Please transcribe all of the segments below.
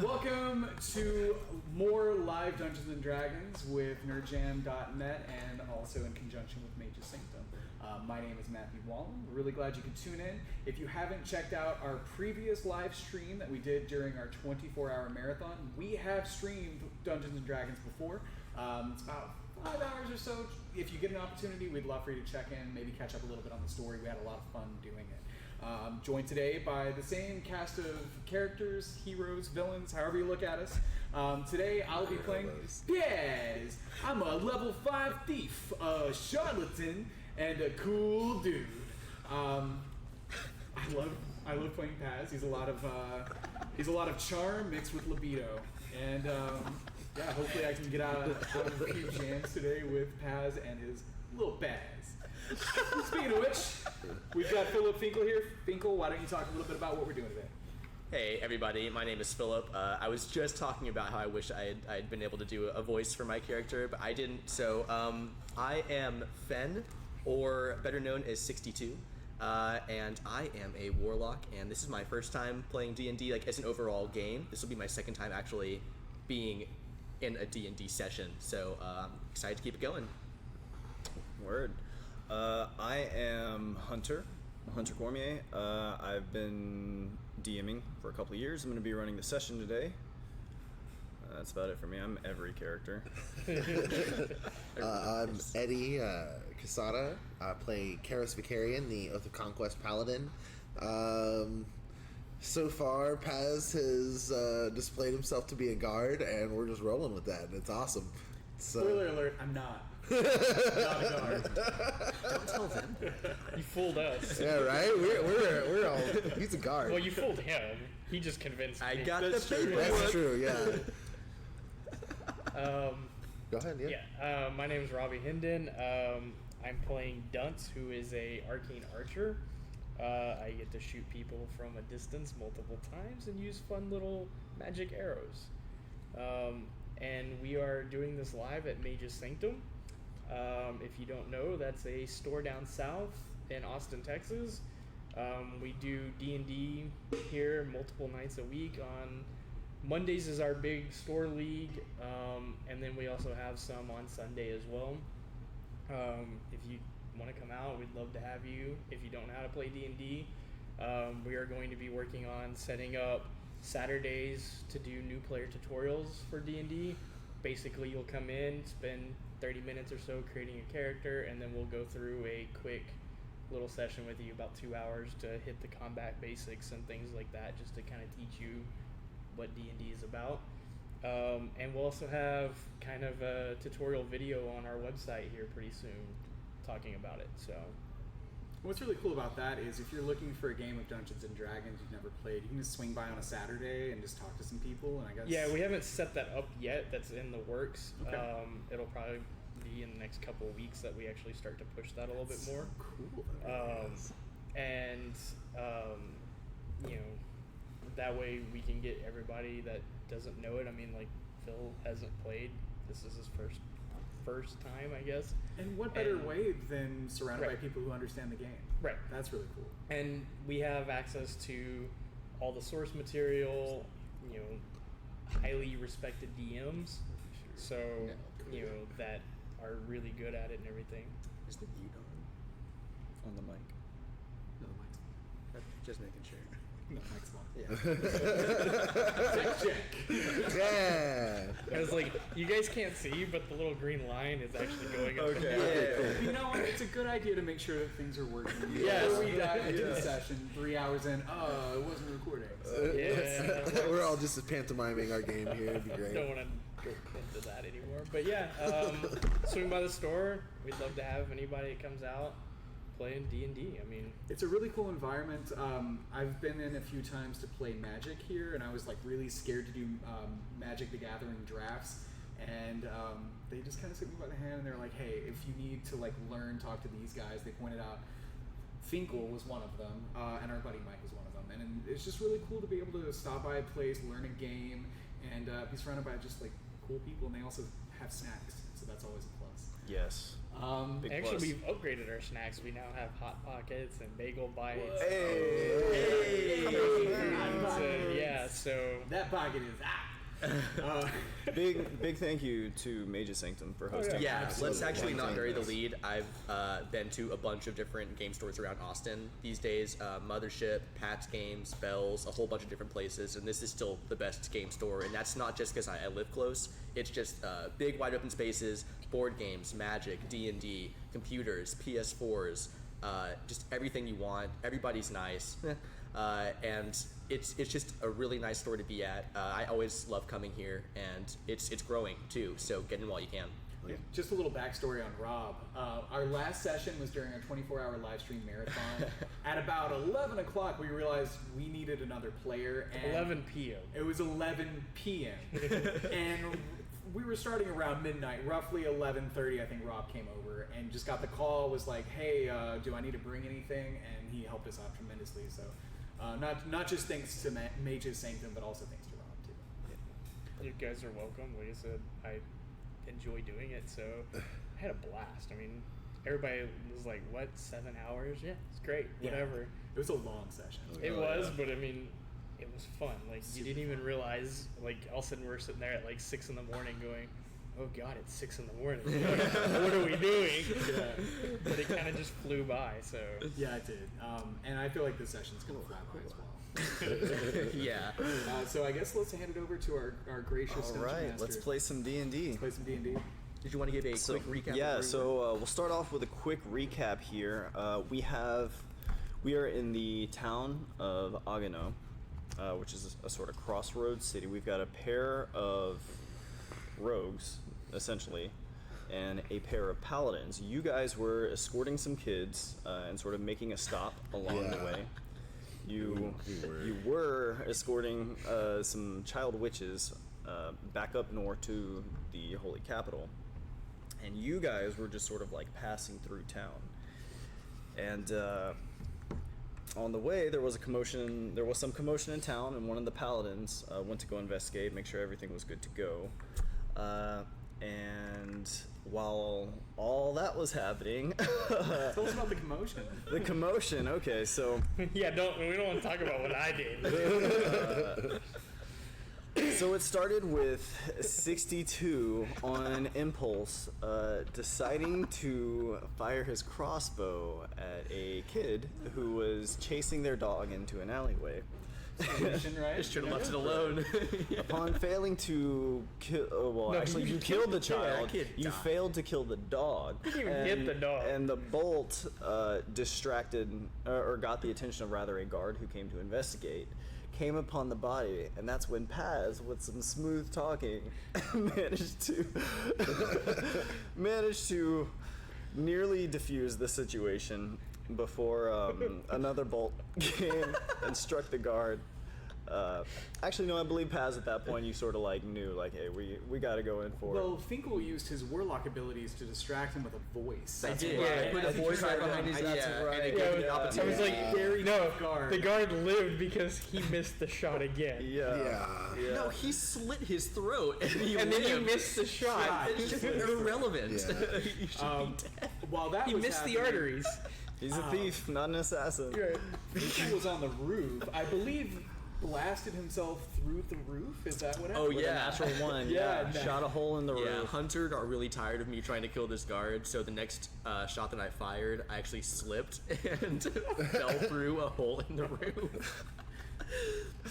Welcome to more live Dungeons & Dragons with nerdjam.net and also in conjunction with Mage's Sanctum. My name is Matthew Wallen. We're really glad you could tune in. If you haven't checked out our previous live stream that we did during our 24-hour marathon, we have streamed Dungeons & Dragons before. It's about 5 hours or so. If you get an opportunity, we'd love for you to check in, maybe catch up a little bit on the story. We had a lot of fun doing it. Joined today by the same cast of characters, heroes, villains, however you look at us. Today I'll be playing Piers. I'm a level 5 thief, a charlatan, and a cool dude. I love playing Paz. He's a lot of charm mixed with libido, and hopefully I can get out of a few jams today with Paz and his little Paz. Speaking of which, we've got Philip Finkel here. Finkel, why don't you talk a little bit about what we're doing today? Hey everybody, my name is Philip. I was just talking about how I wish I had been able to do a voice for my character, but I didn't. So I am Fen, or better known as 62, and I am a warlock. And this is my first time playing D&D, like as an overall game. This will be my second time actually being in a D&D session. So I'm excited to keep it going. Word. I am Hunter Cormier. I've been DMing for a couple of years. I'm going to be running the session today. That's about it for me. I'm every character. I'm Eddie Casada. I play Karis Vicarian, the Oath of Conquest Paladin. So far, Paz has displayed himself to be a guard, and we're just rolling with that. It's awesome. Spoiler alert, I'm not. Not a guard. Don't tell them. You fooled us. Yeah, right? We're all... He's a guard. Well, you fooled him. He just convinced me. I got the paperwork. That's true, yeah. Go ahead, yeah. Yeah, my name is Robbie Hinden. I'm playing Dunce, who is a arcane archer. I get to shoot people from a distance multiple times and use fun little magic arrows. And we are doing this live at Mage's Sanctum. If you don't know, that's a store down south in Austin, Texas. We do D&D here multiple nights a week. On Mondays is our big store league, and then we also have some on Sunday as well. If you want to come out, we'd love to have you. If you don't know how to play D&D, we are going to be working on setting up Saturdays to do new player tutorials for D&D. Basically, you'll come in, spend 30 minutes or so creating a character, and then we'll go through a quick little session with you, about 2 hours, to hit the combat basics and things like that, just to kind of teach you what D&D is about. And we'll also have kind of a tutorial video on our website here pretty soon talking about it. So What's really cool about that is if you're looking for a game of Dungeons & Dragons you've never played, you can just swing by on a Saturday and just talk to some people. And I guess yeah, we haven't set that up yet. That's in the works. Okay. It'll probably be in the next couple of weeks that we actually start to push that a little bit more. Cool. You know, that way we can get everybody that doesn't know it. I mean, like, Phil hasn't played. This is his first time, I guess. And what better way than surrounded Right. by people who understand the game? Right. That's really cool. And we have access to all the source material, you know, highly respected DMs, so, you know, that are really good at it and everything. Is the Eodon On the mic. No, the mic's just making sure. No, Mike's small. Yeah. Check. Yeah. I was like, you guys can't see, but the little green line is actually going up. Okay. You know, it's a good idea to make sure that things are working. Yes. Before we dive into the session, 3 hours in, it wasn't recording. So. Yeah. We're all just pantomiming our game here. It'd be great. Don't want to go into that anymore. But yeah, swing by the store. We'd love to have anybody that comes out playing D&D. I mean, It's a really cool environment. I've been in a few times to play Magic here, and I was like really scared to do Magic the Gathering drafts. And they just kind of took me by the hand and they're like, hey, if you need to like learn, talk to these guys. They pointed out Finkel was one of them, and our buddy Mike was one of them. And it's just really cool to be able to stop by a place, learn a game, and be surrounded by just like cool people. And they also have snacks, so that's always a plus. Yes. Big actually, plus. we've upgraded our snacks. We now have Hot Pockets and Bagel Bites. Hey! pocket is out. Big thank you to Mage's Sanctum for hosting. Yeah, Absolutely. let's actually not bury the Yes. lead. I've been to a bunch of different game stores around Austin these days. Mothership, Pat's Games, Bells, a whole bunch of different places, and this is still the best game store. And that's not just because I live close. It's just big, wide open spaces, board games, Magic, D&D, computers, PS4s, just everything you want. Everybody's nice. And it's just a really nice store to be at. I always love coming here, and it's growing too. So get in while you can. Yeah, just a little backstory on Rob. Our last session was during a 24-hour live stream marathon. At about 11 o'clock, we realized we needed another player. And 11 p.m. It was 11 p.m. and we were starting around midnight, roughly 11:30. I think Rob came over and just got the call. Was like, "Hey, do I need to bring anything?" And he helped us out tremendously. So, not just thanks to Mage's Sanctum, but also thanks to Rob too. You guys are welcome. Like I said, I enjoy doing it, so I had a blast. I mean, everybody was like, "What, 7 hours?" Yeah, it's great. Yeah. Whatever. It was a long session. It Oh, was, yeah. but I mean, it was fun. Like you didn't even realize. Like all of a sudden we're sitting there at like 6 in the morning, going, "Oh God, it's 6 in the morning. What are we doing?" Yeah. But it kind of just flew by. So Yeah, it did. And I feel like this session's going to fly by as well. Yeah. So I guess let's hand it over to our gracious All dungeon right, master. let's play some D&D. Play some D&D. Did you want to give a quick recap? Yeah, of where we so were? we'll start off with a quick recap here. We are in the town of Haguenau, which is a sort of crossroads city. We've got a pair of rogues, essentially, and a pair of paladins. You guys were escorting some kids and sort of making a stop along the Yeah. way. You We were. were escorting some child witches back up north to the holy capital, and you guys were just sort of like passing through town. And on the way, there was a commotion. There was some commotion in town, and one of the paladins went to go investigate, make sure everything was good to go. And while all that was happening, Tell us about the commotion. the commotion. Okay, so. yeah, we don't want to talk about what I did. So it started with 62 on impulse, deciding to fire his crossbow at a kid who was chasing their dog into an alleyway. Mission, right? Just should have left it alone. Upon failing to kill, No, actually you you killed the Yeah, child. kid You died. failed to kill the dog. You didn't even hit the dog. And the bolt distracted, or got the attention of rather a guard who came to investigate. Came upon the body, and that's when Paz, with some smooth talking, managed to nearly defuse the situation before another bolt came and struck the guard. Actually, no, I believe Paz at that point you sort of like knew, like, hey, we got to go in for it. Well, Finkel used his warlock abilities to distract him with a voice. I did. right. I put I a think voice you're right right behind his That's yeah, right. and it Yeah, gave me yeah. the I opportunity. was like, Very no, guard. the guard lived because he missed the shot again. Yeah. No, he slit his throat, and, And then you lived. missed the shot. It's just irrelevant. Yeah. You should be dead. While that He was missed the happening, arteries. He's a thief, not an assassin. Finkel was on the roof. I believe blasted himself through the roof. Is that what happened? Oh, With a yeah. natural one. Yeah, Yeah, no. shot a hole in the Yeah, roof. Hunter got really tired of me trying to kill this guard, so the next shot that I fired, I actually slipped and fell through a hole in the roof.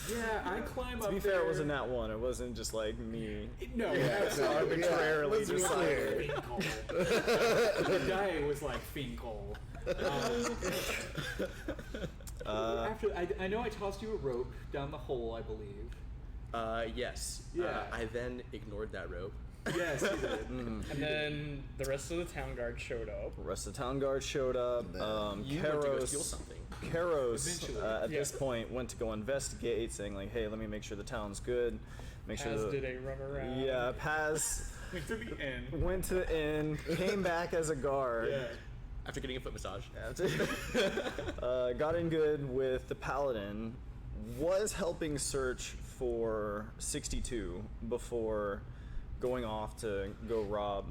Yeah, I climb up To be there. fair, it wasn't that one. It wasn't just like me. No, Yeah, that's so arbitrarily let's be just like- clear. Finkel. The guy was like Finkel. After I know I tossed you a rope down the hole, I believe. Yes. Yeah. I then ignored that rope. Yes, you did. And then the rest of the town guard showed up. The rest of the town guard showed up. You went to go steal something. Karos Eventually. at Yeah. this point went to go investigate, saying like, "Hey, let me make sure the town's good. Make Paz sure." did a run around. Yeah, Paz Went to the end. went to the inn, came back as a guard. Yeah. After getting a foot massage. Got in good with the paladin, was helping search for 62 before going off to go rob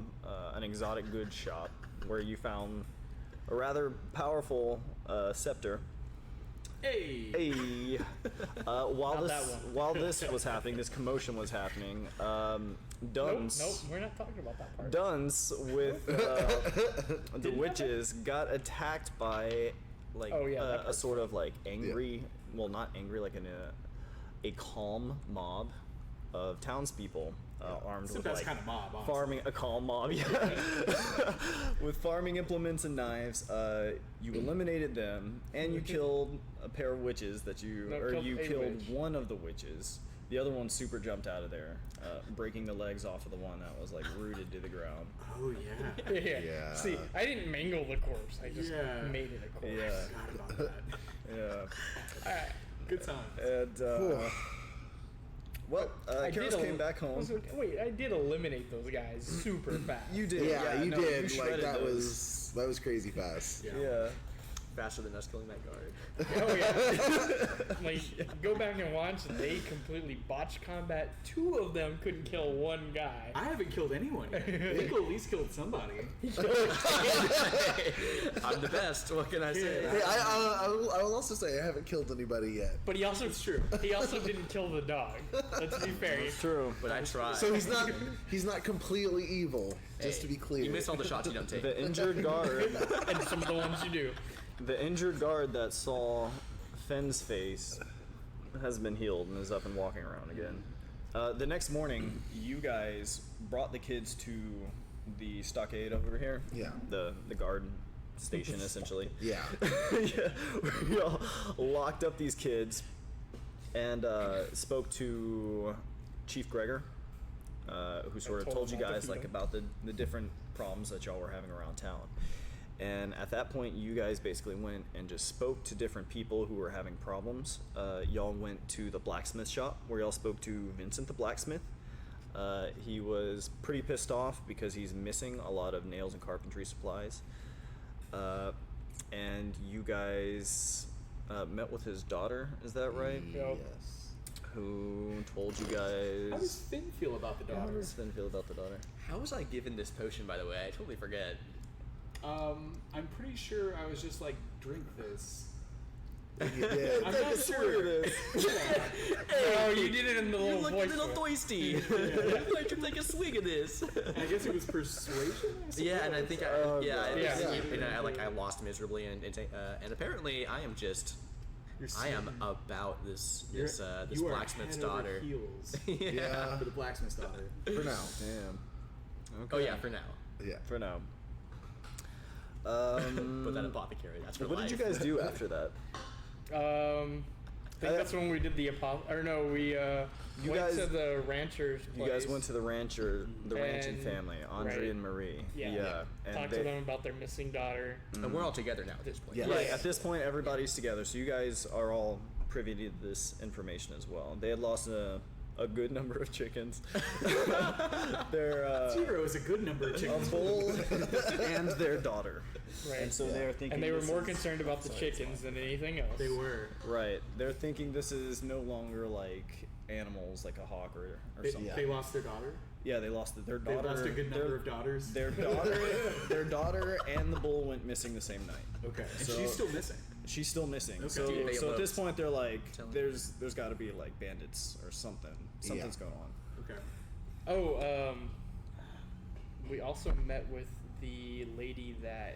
an exotic goods shop where you found a rather powerful scepter. Hey. While Not that one. this was happening, this commotion was happening. Duns. Nope, we're not talking about that part. Duns with the witches got attacked by like Oh, yeah, that a part's sort of like angry, well, not angry, like a calm mob of townspeople armed It's the with best like kind of mob, honestly. farming, a calm mob, yeah, with farming implements and knives. You eliminated them, and you killed a pair of witches that you killed witch. one of the witches. The other one super jumped out of there, breaking the legs off of the one that was like rooted to the ground. Oh yeah. Yeah. See, I didn't mangle the corpse. I just Yeah. made it a corpse. Yeah. Forgot about that. Yeah. Alright. Good times. And Karos came back home. Wait, I did eliminate those guys super fast. You did. Yeah, you no, did. you Like shredded that those. was crazy fast. Yeah. Faster than us killing that guard. Oh yeah. Like, go back and watch. They completely botched combat. 2 of them couldn't kill one guy. I haven't killed anyone yet. Nico at least killed somebody. I'm the best. What can I say? Hey, I will also say I haven't killed anybody yet. But he also true. He also didn't kill the dog. Let's be fair. It's true. But I tried. So he's not completely evil. Just to be clear. You miss all the shots you don't take. The injured guard, And some of the ones you do. the injured guard that saw Fenn's face has been healed and is up and walking around again. The next morning, you guys brought the kids to the stockade over here. Yeah. The guard station, essentially. Yeah. Yeah. We all locked up these kids and spoke to Chief Gregor, who sort of told you guys like about the different problems that y'all were having around town. And at that point, you guys basically went and just spoke to different people who were having problems. Y'all went to the blacksmith shop where y'all spoke to Vincent the blacksmith. He was pretty pissed off because he's missing a lot of nails and carpentry supplies. And you guys met with his daughter, is that right? Yep. Yes. Who told you How does guys... Finn feel about the How daughter? does Finn feel about the daughter? How was I given this potion, by the way? I totally forget. I'm pretty sure I was just like, drink this. You did. I'm not sure. Oh, you did it in the You little look a voice. little voice. thirsty. I should take a swig of this. I guess it was persuasion. I Yeah, and I suppose. think I lost miserably, and apparently I am just. I am about this You are blacksmith's head over daughter. heels Yeah. for the blacksmith's daughter. For now. Damn. Oh yeah, for now. Yeah. For now. Put that apothecary. That's for What life. did you guys do after that? I think that's when we did the or no, we went guys- to the rancher's You place. guys went to the ranching And- family, Andre right. and Marie. Yeah. And Talked to them about their missing daughter. And we're all together now at this point. Yeah. Right, Yeah. at this point, everybody's together, so you guys are all privy to this information as well. They had lost a good number of chickens. Their 0 is a good number of a chickens. bull and their daughter. Right. And so they're thinking. And they were this more is- concerned about the chickens than anything else. They were. Right, they're thinking this is no longer like animals, like a hawk or something. They lost their daughter. Yeah, they lost their They daughter. lost a good number of daughters. Their daughter and the bull went missing the same night. Okay, and So- she's still missing. She's still missing. Okay. So, They so at this eloped. point, they're like, Tell me. there's got to be like bandits or something. Something's going on. Okay. Oh, we also met with the lady that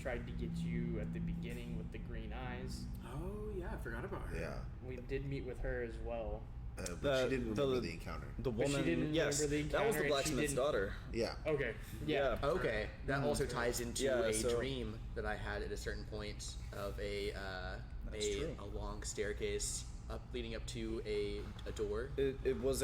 tried to get you at the beginning with the green eyes. Oh yeah, I forgot about her. Yeah. We did meet with her as well. But she didn't remember the encounter. The But she woman, didn't yes, remember the that was encounter the and she blacksmith's didn't- daughter. Yeah. Okay. Yeah. Okay, that also ties into Yeah, a so- dream that I had at a certain point of a true. long staircase leading up to a door. It was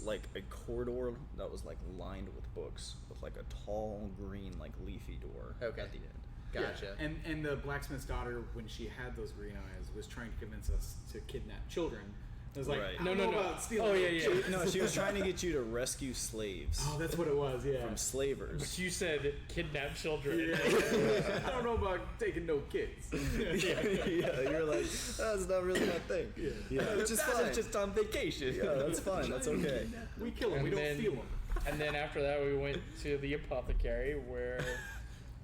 like a corridor that was like lined with books with like a tall green like leafy door Okay. at the end. Gotcha. Yeah. And the blacksmith's daughter, when she had those green eyes, was trying to convince us to kidnap children. It was like, Right. I don't know about stealing. Oh, yeah. kids. No, she was trying to get you to rescue slaves Oh, that's what it was. Yeah. from slavers. But you said kidnap children. I don't know about taking no kids. Yeah, you're like, that's not really my thing. Yeah, which is fine. just on vacation. Yeah, that's fine. That's okay. We kill them. And We don't then- steal them. And then after that, we went to the apothecary where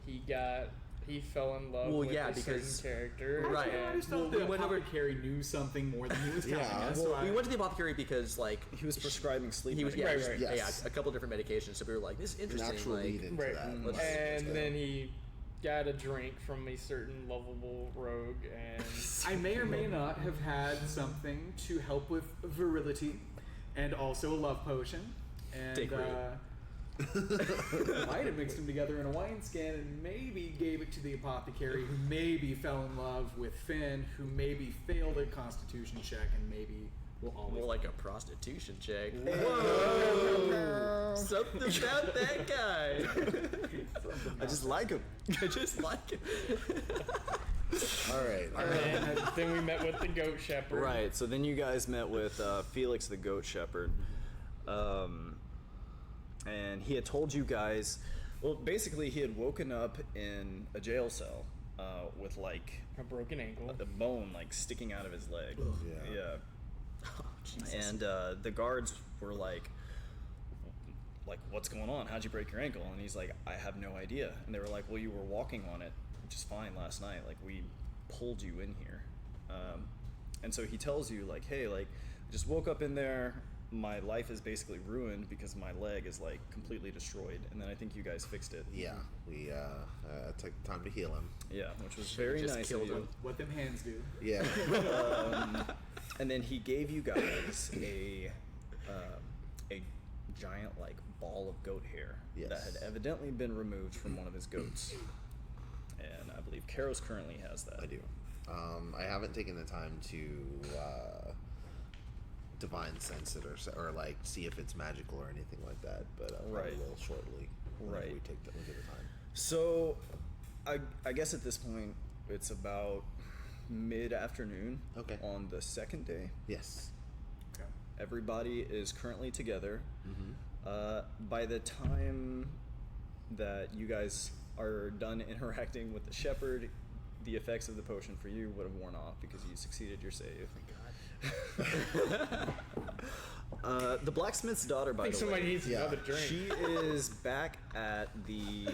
he got he fell in love Well, with yeah, a certain because- character. Right. I just Well, thought we the went over- apothecary knew something more than he was telling Yeah, us. well, so I, We went to the apothecary because like He was prescribing sleep. he was yeah, medication. Right, just- right. Yes. yeah, a couple different medications. So we were like, this is An interesting. actual Like, lead into Right. that. let's- And then he got a drink from a certain lovable rogue, and I may or may not have had something to help with virility, and also a love potion, and Dick root. might have mixed them together in a wineskin and maybe gave it to the apothecary, who maybe fell in love with Finn, who maybe failed a Constitution check, and maybe will always. more like a prostitution check. Whoa! Something about that guy. I just like him. I just like it. All right. and then we met with the goat shepherd. Right. So then you guys met with Felix the goat shepherd, and he had told you guys. Well, basically, he had woken up in a jail cell with like A broken ankle. a bone like sticking out of his leg. Yeah. Yeah. Oh, Jesus. And the guards were like, what's going on? How'd you break your ankle? And he's like, I have no idea. And they were like, well, you were walking on it just fine last night. Like, we pulled you in here. And so he tells you, like, hey, like, I just woke up in there. My life is basically ruined because my leg is, like, completely destroyed. And then I think you guys fixed it. Yeah, we took time to heal him. Yeah, which was very just nice killed of you. him. What them hands do. Yeah. And then he gave you guys a giant like ball of goat hair that Yes. had evidently been removed from one of his goats. And I believe Karos currently has that. I do. I haven't taken the time to divine sense it or like see if it's magical or anything like that, but Right. I will shortly. whenever Right. We take the time. So I guess at this point it's about mid-afternoon Okay. on the second day. Yes. Okay. Everybody is currently together. Mm-hmm. By the time that you guys are done interacting with the shepherd, the effects of the potion for you would have worn off because you succeeded your save. The blacksmith's daughter, I by think the somebody way, needs Yeah. another drink. she is back at the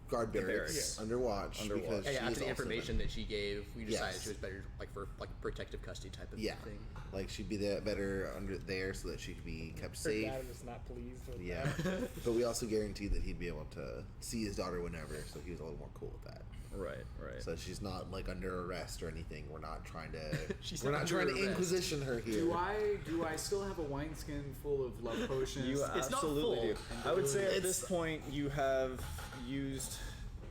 Guard The barracks barracks. under watch. Under because watch. Yeah, she after is the also information that she gave, we decided Yes. she was better, like for like protective custody type of Yeah, thing. like she'd be better under there so that she could be kept Her safe. dad was not pleased with Yeah, that. but we also guaranteed that he'd be able to see his daughter whenever, so he was a little more cool with that. right. So she's not like under arrest or anything. We're not trying to. She's we're not not trying to under arrest. inquisition her here. Do I still have a wineskin full of love potions? You It's not absolutely full. do. I would say at It's- this point you have used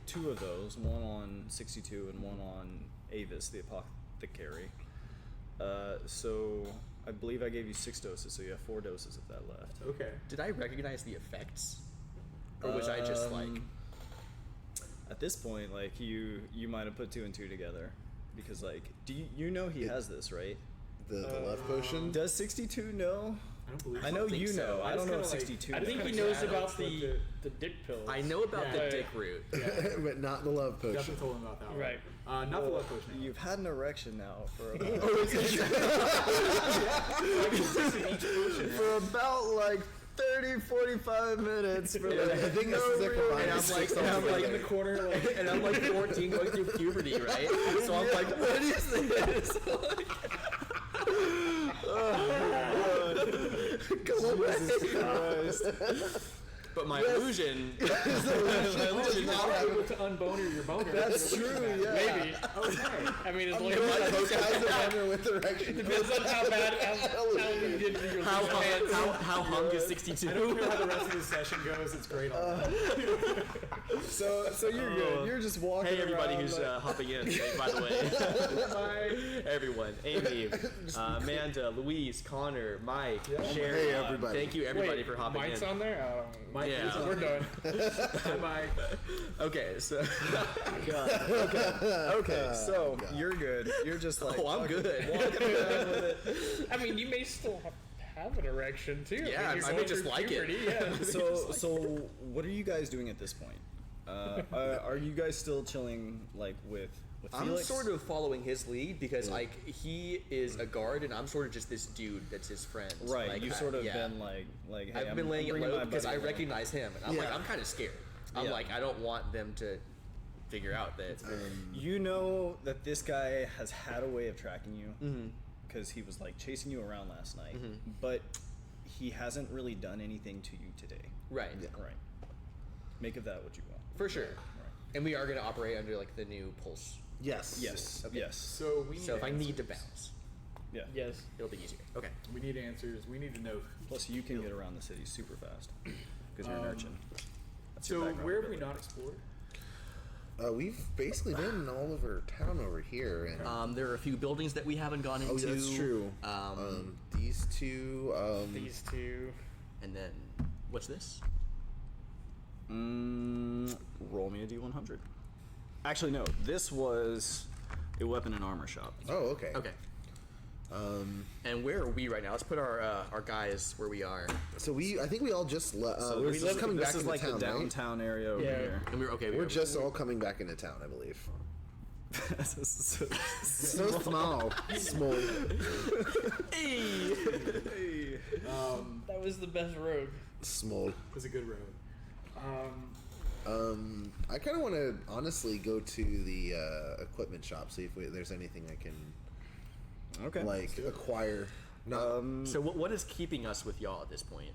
2 of those, one on 62 and one on Avis, the apothecary. So I believe I gave you 6 doses, so you have 4 doses of that left. Okay. Did I recognize the effects, or was I just like? At this point, like you might have put 2 and 2 together, because like you know he has this, right? The love potion. Does 62 know? I don't believe I so. know think you so. know. I I don't just know if kinda, like- 62 I knows. think he kinda knows sad about it's the dick pills. I know about Yeah. the dick root. but not the love potion. Definitely told him about that one. Right. Not the love potion. You've had an erection now for about, for about like 30, 45 minutes. For like, I think this is a combined And I'm six like, and I'm like altogether. in the corner, like, and I'm like 14 going through puberty, right? So I'm like, what is this? Jesus Christ. But my illusion, You're not able to unboner your boner. That's true, yeah. Maybe. Okay. I mean, as long This as guy's a runner with erection. depends on how bad how you did to your hands. how hung is 62? I don't care how the rest of the session goes. It's great on that. So you're good. You're just walking Hey everybody around, who's like- hopping in, by the way. Everyone. Amy, Amanda, Louise, Connor, Mike, Sharon. Hey, everybody. Thank you everybody Wait, for hopping Mike's in. on there? Mike, Yeah. is on. We're done. Bye. Okay, so Okay, so you're good. You're just like oh, I'm walking good. around with it. I mean, you may still have an erection too. Yeah, you're I may going just through like it. puberty, Yeah. So what are you guys doing at this point? Are you guys still chilling like with I'm Felix? sort of following his lead because like he is a guard and I'm sort of just this dude that's his friend. right. Like, You've sort of yeah. been like hey, I've been laying it bringing low my because buddy I along. recognize him and I'm like Yeah. I'm kind of scared. I'm Yeah. like I don't want them to figure out that. You know that this guy has had a way of tracking you Mhm. because he was like chasing you around last night, Mhm. but he hasn't really done anything to you today. Right. Right. Make of that what you will. For sure. Right. And we are going to operate under like the new pulse. Yes. Yes. Okay. Yes. So we need So if I need to answers. bounce, Yeah. Yes. it'll be easier. Okay. We need answers. We need to know. Plus, you can get around the city super fast because you're an urchin. That's your So background where have we ability. not explored? We've basically been all over town over here, and There are a few buildings that we haven't gone into. oh, that's true. These two. These two. And then, what's this? Roll me a d100. Actually, no. This was a weapon and armor shop. Oh, okay. Okay. And where are we right now? Let's put our guys where we are. So I think we all just So we're this just is- coming this back is into like town, the right? downtown area over Yeah. here. And we're okay. We're just all coming back into town, I believe. So So small. Small. Hey. That was the best rogue. Small. It was a good road. I kind of want to honestly go to the equipment shop, see if there's anything I can Okay. like acquire. No, So what is keeping us with y'all at this point?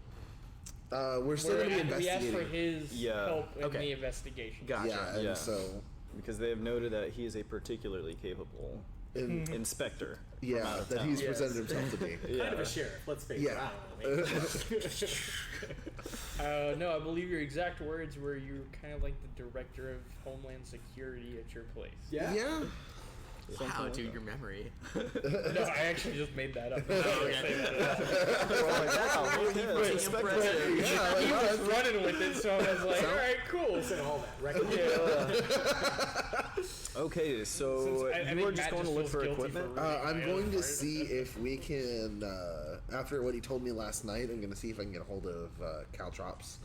we're still gonna be We asked for investigating. his Yeah. help in Okay. the investigation. Gotcha. Yeah, and Yeah. so because they have noted that he is a particularly capable and, inspector. from out yeah, of that town. he's Yes. presented himself to be. Yeah. Kind of a sheriff. Let's face Yeah. it. No, I believe your exact words were you were kind of like the director of Homeland Security at your place. Yeah. Yeah. Wow, like dude, that. your memory. No, I actually just made that up. Impressive. Yeah, He like, was running with it, so I was like, all right, cool. Listen, all that. Right? Okay, so Since I you think were just Matt going to just look feels for guilty equipment. for- I'm My going own to part. see if we can, after what he told me last night, I'm going to see if I can get a hold of caltrops,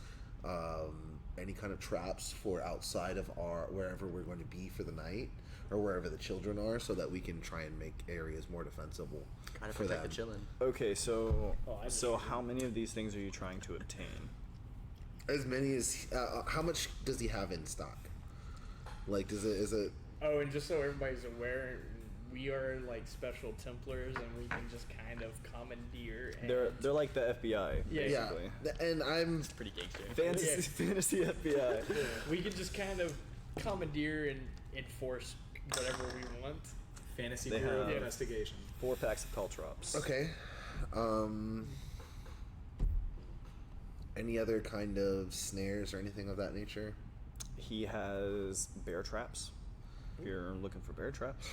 any kind of traps for outside of our wherever we're going to be for the night, or wherever the children are, so that we can try and make areas more defensible Kind of for protect them. the chillin'. Okay, so Oh, I so understand. how many of these things are you trying to obtain? As many as how much does he have in stock? Like, is it? Oh, and just so everybody's aware, we are like special Templars, and we can just kind of commandeer. And They're like the FBI, Yeah. Yeah, basically. and I'm Pretty gangster. Fantasy FBI. we can just kind of commandeer and enforce whatever we want. Fantasy They Bureau of have- Investigation. 4 packs of caltrops. okay. Any other kind of snares or anything of that nature? He has bear traps. If you're looking for bear traps,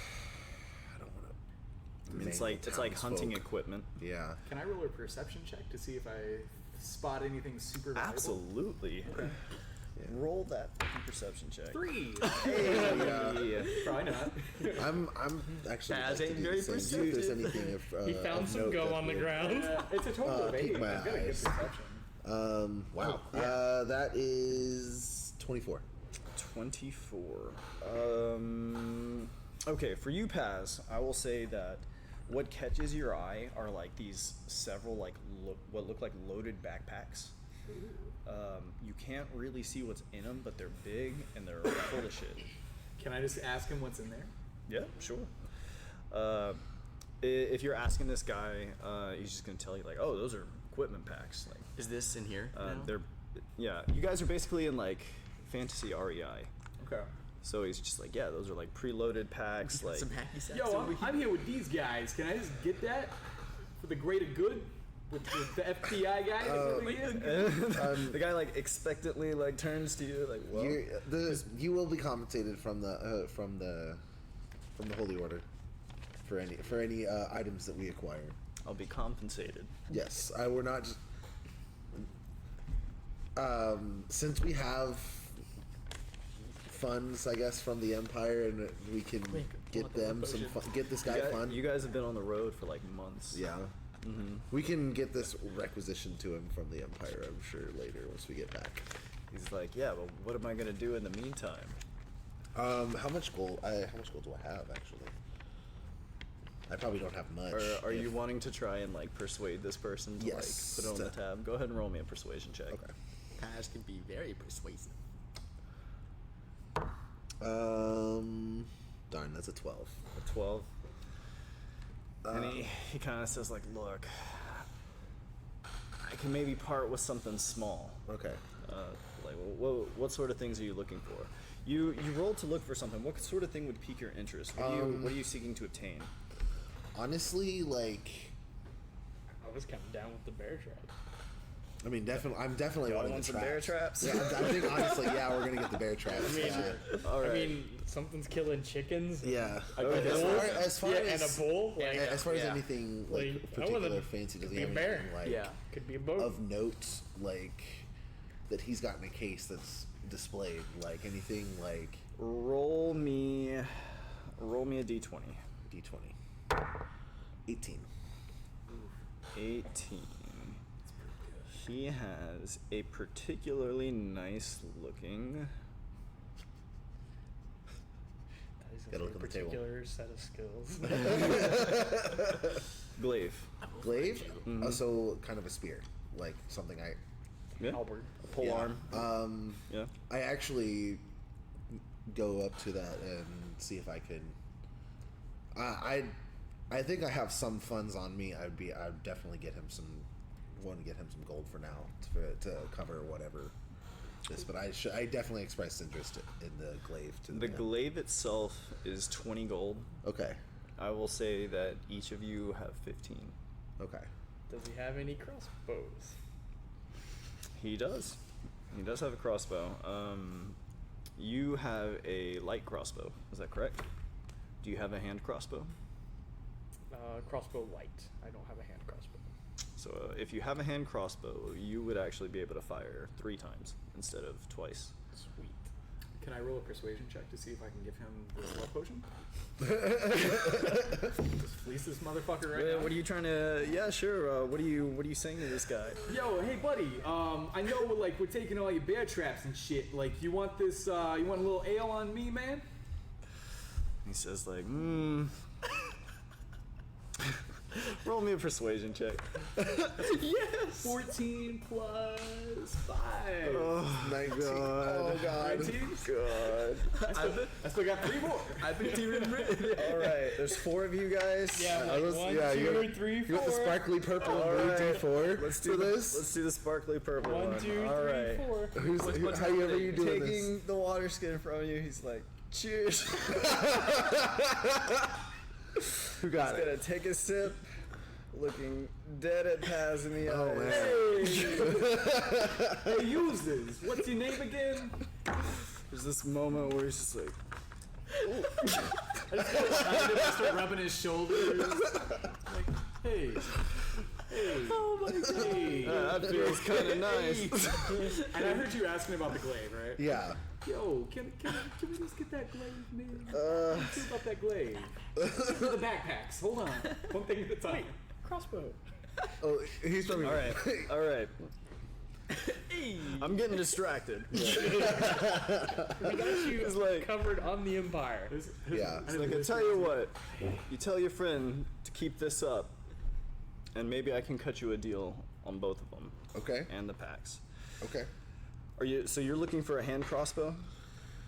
I don't want to. I mean, it's like hunting equipment. Yeah. Can I roll a perception check to see if I spot anything super valuable? Absolutely. Okay. Roll that perception check. 3. Hey. Probably not. I'm actually As like to a do very the same. See if there's perceptive. anything of He found of some note gum that on the we- ground. It's a total of 8. Peek my I've got a good eyes. perception. Wow. Oh, yeah. That is 24. 24. Okay, for you, Paz, I will say that what catches your eye are like these several like what look like loaded backpacks. You can't really see what's in them, but they're big and they're full of shit. Can I just ask him what's in there? Yeah, sure. If you're asking this guy, he's just gonna tell you like, "Oh, those are equipment packs." Like, Is this in here? now? they're, yeah. You guys are basically in like fantasy REI. Okay. So he's just like, yeah, those are like preloaded packs. Like, Some hacky sacks Yo, over I'm here with these guys. Can I just get that for the greater good with the FBI guy? over here? the guy like expectantly like turns to you like, well, You will be compensated from the Holy Order for any items that we acquire. I'll be compensated. Yes, we're not just. Since we have funds, I guess, from the Empire, and we can get them some get this guy fun. You guys have been on the road for like months. Yeah. We can get this requisition to him from the Empire, I'm sure, later once we get back. He's like, yeah, but what am I gonna do in the meantime? How much gold? How much gold do I have, actually? I probably don't have much. Or are you if- wanting to try and like persuade this person to Yes, like put it on the tab? Go ahead and roll me a persuasion check. Okay. Paz can be very persuasive. Darn, that's a 12. A 12. And he kind of says, like, look, I can maybe part with something small. Okay. Like, what sort of things are you looking for? You rolled to look for something. What sort of thing would pique your interest? What are you seeking to obtain? Honestly, like, I was kind of down with the bear trap. I mean, I'm definitely Y'all wanting want the some bear traps? Yeah, I think honestly, yeah, we're gonna get the bear traps. I mean, yeah. All right. I mean, something's killing chickens. Yeah. A Okay. bull, As far and as- a bull. Like, As far as Yeah. anything Like, like I wanna particular fancy, does he be a have bear. anything like Yeah. could be a boat. of note, like that he's got in a case that's displayed? Like anything like Roll me a d20. D20. 18. 18. He has a particularly nice looking. That is Gotta a look at the table. particular set of skills. Glaive. Glaive? Mhm. So kind of a spear, like something I. Yeah. Halberd. Pole Yeah. arm. Yeah. I actually go up to that and see if I could. I think I have some funds on me. I'd definitely get him some. Want to get him some gold for now to cover whatever this, but I definitely expressed interest in the glaive. The glaive itself is 20 gold. Okay. I will say that each of you have 15. Okay. Does he have any crossbows? He does. He does have a crossbow. You have a light crossbow. Is that correct? Do you have a hand crossbow? Crossbow light. I don't have a hand crossbow. So if you have a hand crossbow, you would actually be able to fire 3 times instead of twice. Sweet. Can I roll a persuasion check to see if I can give him this love potion? Just fleece this motherfucker right now. What are you trying to? Yeah, sure. What are you saying to this guy? Yo, hey buddy, I know like we're taking all your bear traps and shit. Like, you want this? You want a little ale on me, man? He says like, roll me a persuasion check. Yes. 14 plus 5. Oh My God. Oh God. 19? God. I still got 3 more. I've been doing All right, there's 4 of you guys. Yeah, I like was- 1, yeah, 2, you- 3, 4. You got the sparkly purple All and blue right. D4 Let's for do this. Let's do the sparkly purple 1, one. 2, All 3, right. 4. How you ever you doing Taking this? the water skin from you, he's like, cheers. Who got He's it? gonna take a sip, looking dead at Paz in the Oh, eyes. man. Hey, use this. What's your name again? There's this moment where he's just like, I just go behind him and start rubbing his shoulders. Like, hey. Oh my God. Hey. that feels kind of nice. And I heard you asking about the glaive, right? Yeah. Yo, can we just get that glaive, man? How do you feel about that glaive? For the backpacks. Hold on. One thing at a time. Crossbow. Oh, he's probably All right, all right. I'm getting distracted. We got you It's like- covered on the Empire. Yeah. It's like, I tell you what, you tell your friend to keep this up, and maybe I can cut you a deal on both of them Okay. and the packs. Okay. So you're looking for a hand crossbow?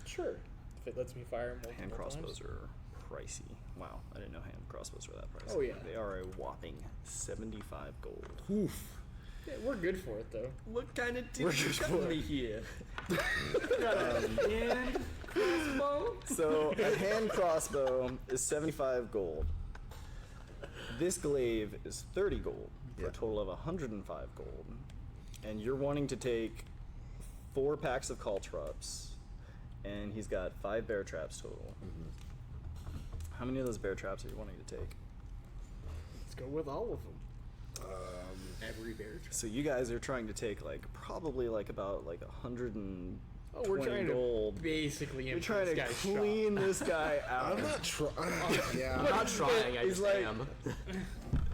Sure. If it lets me fire multiple Hand crossbows times. are pricey. Wow, I didn't know hand crossbows were that pricey. Oh, yeah. They are a whopping 75 gold. Oof. Yeah, we're good for it though. What kind of We're dick you good got for me it. here? And crossbow. So a hand crossbow is 75 gold. This glaive is 30 gold for Yeah. a total of 105 gold. And you're wanting to take 4 packs of caltrops, and he's got 5 bear traps total. How many of those bear traps are you wanting to take? Let's go with all of them. Every bear trap. So you guys are trying to take like probably like about like 120 Oh, we're trying gold. to basically You're empty trying this to guy's shop. clean this guy out. I'm not trying. Yeah. I'm not trying, I He's just like- am.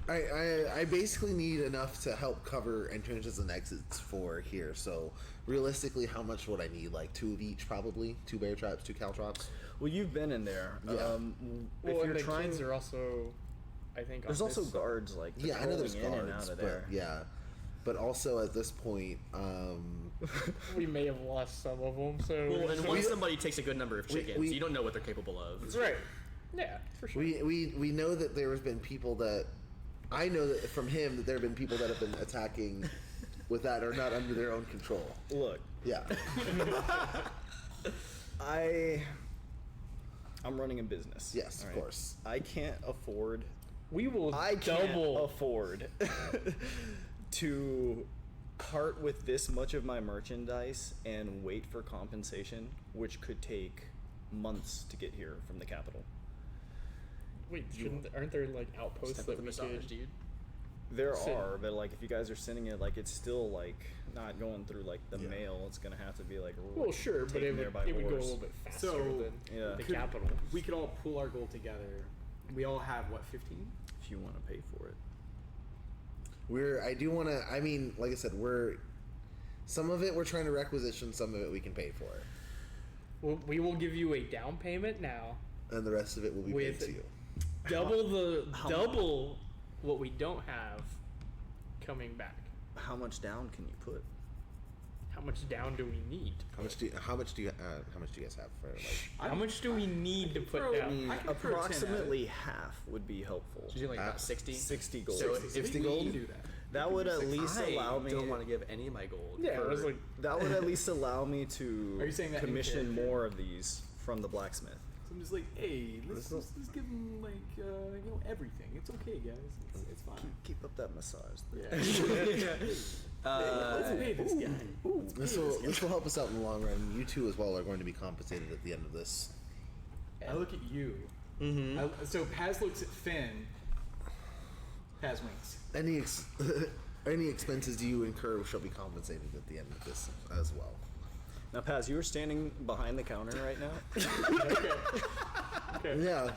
I basically need enough to help cover entrances and exits for here. So realistically, how much would I need? Like 2 of each, probably. 2 bear traps, 2 caltrops. Well, you've been in there. Yeah. Well, if and you're the trying, kids are also, I think. there's on also this- guards like Yeah, I know there's patrolling in and out guards, of but there. yeah. but also at this point, We may have lost some of them, so Well, and so once somebody takes a good number of chickens, we- you don't know what they're capable of. that's right. Yeah, for sure. we know that there has been people that I know that from him that there have been people that have been attacking with that are not under their own control. Look, Yeah. I'm running a business. Yes, of all right? course. I can't afford. we will I can't double. afford to part with this much of my merchandise and wait for compensation, which could take months to get here from the capital. Wait, aren't there like outposts Step that with the we massage, could? dude. There So- are, but like if you guys are sending it, like it's still like not going through like the Yeah. mail. It's gonna have to be like Well, sure, but taken it there would, by it would go a horse. little bit faster So, than Yeah. the Could- capital. We could all pool our gold together. We all have what, 15? if you want to pay for it. I do want to. I mean, like I said, some of it we're trying to requisition, some of it we can pay for, We will give you a down payment now, and the rest of it will be paid With- to you. double what we don't have coming back. How much down can you put? How much down do we need? How much do you guys have for like? How much do we need to put throw- down? I can throw 10 at it. Approximately half would be helpful. So you're like about Ah, 60? 60 gold. So 60 We gold? can do that. That would at least I allow me. don't want to give any of my gold. Yeah, it was for- like that would at least allow me to Are you saying that in commission character? more of these from the blacksmith. So I'm just like, hey, let's give them like everything. It's okay, guys. It's fine. Keep up that massage. Yeah. Let's pay this guy. This will help us out in the long run. You two as well are going to be compensated at the end of this. I look at you. Mm-hmm. So Paz looks at Finn. Paz winks. Any expenses you incur shall be compensated at the end of this as well. Now, Paz, you were standing behind the counter right now, Okay. Yeah.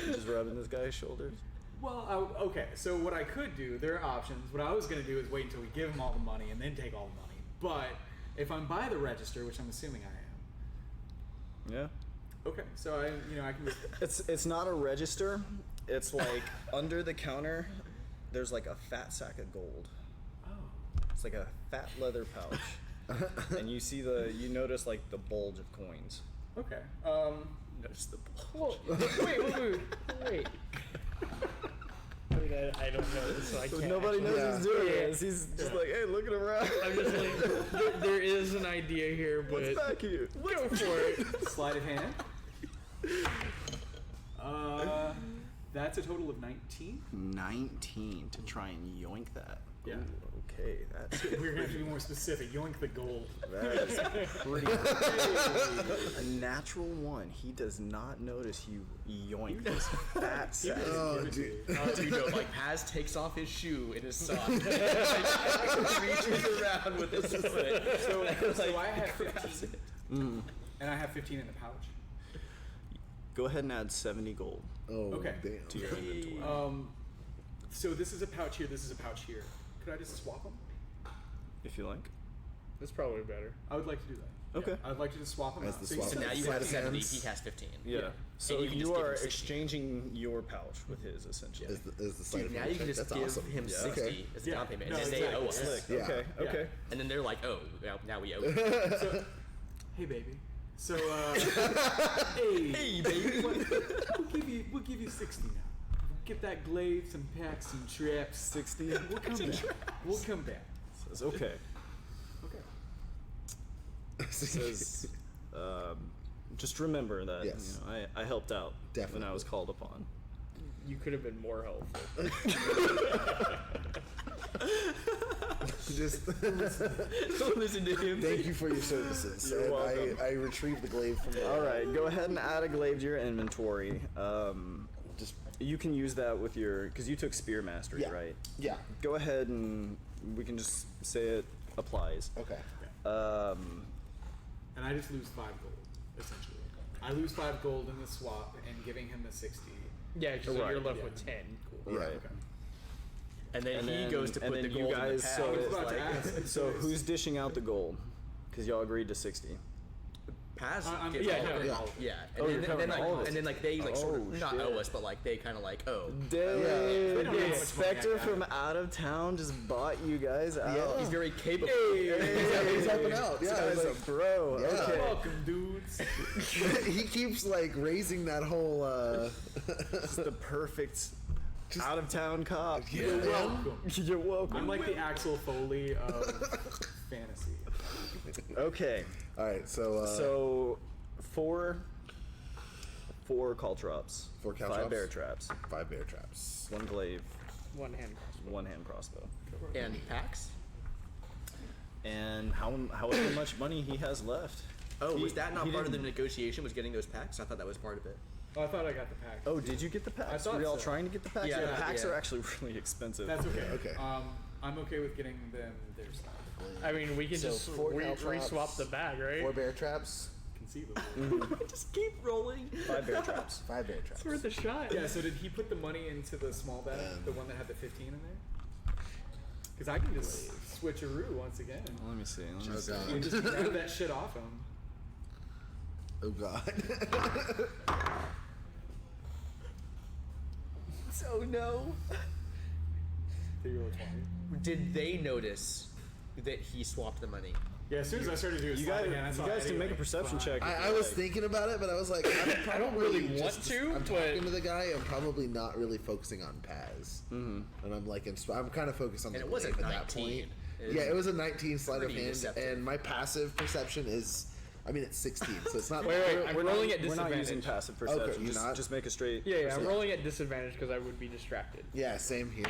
just rubbing this guy's shoulders. Well, okay. So what I could do, there are options. What I was gonna do is wait until we give him all the money and then take all the money. But if I'm by the register, which I'm assuming I am, Yeah. okay. So I can just. It's not a register. It's like under the counter. There's like a fat sack of gold. Oh. It's like a fat leather pouch, and you notice like the bulge of coins. Okay. Notice the Well, wait. I don't know, so I can't. Nobody knows Yeah. he's doing Yeah. this. He's just like, hey, look at around. I'm just like, there is an idea here, but What's back here? go for it. Sleight of hand. That's a total of 19. 19 to try and yoink that. Yeah. Ooh, okay, that's We're gonna have to be more specific. Yoink the gold. that is pretty great. A natural one. He does not notice you yoink this fat sack. Oh, dude. Dude, no, like Paz takes off his shoe in his sock, reaches around with his foot. So I have 15, and I have 15 in the pouch. Go ahead and add 70 gold Oh, Okay. to damn. your inventory. So this is a pouch here. This is a pouch here. Could I just swap them? If you like. That's probably better. I would like to do that. Okay. I'd like to just swap them As out. the So you swap So said now you Sleight have of 70, hands. he has 15. Yeah. So And you can you just give are him 60. exchanging your pouch with his, essentially. Is the sleight Dude, of now hand you can check? just That's give awesome. him Yeah. 60 Okay. as the Yeah. down payment, No, and then they exactly. owe us. Slick. Yeah. Okay. Yeah. Okay. And then they're like, oh, now we owe. So, hey baby. So hey baby. we'll give you 60 now. Get that glaive, some packs, some traps. 60 We'll come back. We'll come back. says, okay. Okay. Says, just remember that Yes. I helped out when Definitely. I was called upon. You could have been more helpful. Just Don't listen to him. thank you for your services. You're And welcome. I retrieved the glaive from the. All right, go ahead and add a glaive to your inventory. Just You can use that with your, because you took Spear Mastery, Yeah. right? yeah. Go ahead and we can just say it applies. Okay. And I just lose 5 gold, essentially. I lose 5 gold in the swap and giving him the 60. Yeah, so Right, you're left yeah. with 10. Cool. Yeah. Right. Okay. And then And he then- goes to and put the then you gold in the guys- pouch. so I was it's about to like, ask. So who's dishing out the gold? Because y'all agreed to 60. Paz I'm gets yeah, all of it. yeah. Yeah. Oh, you're covering all of it. And then like they like sort of Oh, not shit. owe us, but like they kind of like owe. Dude, They don't know how the much money I inspector got. from out of town just bought you guys out. Yeah. He's very capable. He's helping out. This Yeah, guy's it's a like- bro. Yeah. Okay. Welcome, dudes. he keeps like raising that whole. It's the perfect out of town cop. You're welcome. You're welcome. I'm like the Axel Foley of fantasy. Okay. All right, so So, four caltrops, 4 five caltrops? bear traps, 5 bear traps. 1 glaive, One hand. 1 hand crossbow, And packs. and however much money he has left. Oh, He- was that not he part of the didn't- negotiation? Was getting those packs? I thought that was part of it. Oh, I thought I got the pack. Oh, did you get the packs? I thought Were y'all so. trying to get the packs? Yeah, the packs yeah. are actually really expensive. That's okay. Okay. I'm okay with getting them their stuff. I mean, we can So just 4 caltrops, re-swap the bag, right? 4 bear traps, Conceivably. Just keep rolling. 5 bear traps. 5 bear traps. It's worth a shot. Yeah, so did he put the money into the small bag, the one that had the 15 in there? Because I can just switcheroo once again. Let me see. Let me Oh, see. God. And just grab that shit off him. Oh God. So no. Did you roll a 20? Did they notice that he swapped the money? Yeah, as soon as I started doing You slide guys, again, I you saw guys can Eddie, make a like, perception fly. check. if I you was like. thinking about it, but I was like, I don't really want just, to, I'm but- talking to the guy. I'm probably not really focusing on Paz, and I'm like, I'm kind of focused on And the it wasn't glaive at that 19. point. It was Yeah, it was a 19 sleight of pretty hand, deceptive. and my passive perception is, I mean, it's 16, so it's not. Wait, I'm rolling at We're not disadvantage. using passive perception. you're not? Just make a straight. Yeah, I'm perception. rolling at disadvantage because I would be distracted. Yeah, same here.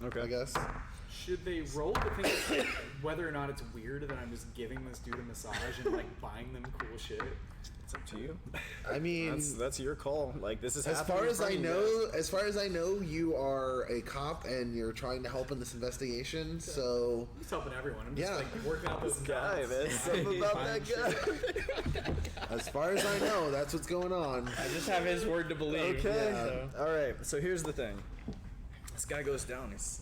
Okay. I guess. Should they roll to think like, whether or not it's weird that I'm just giving this dude a massage and like buying them cool shit? It's up to you. I mean, That's your call. Like this is as happening far in as front I of you know, guys. as far as I know, you are a cop and you're trying to help in this investigation. So I'm just helping everyone. I'm just Yeah. like working out those Guy, knots. man, something about Buying that shit. guy. as far as I know, that's what's going on. I just have his word to believe. Okay. So All right. So here's the thing. This guy goes down. He's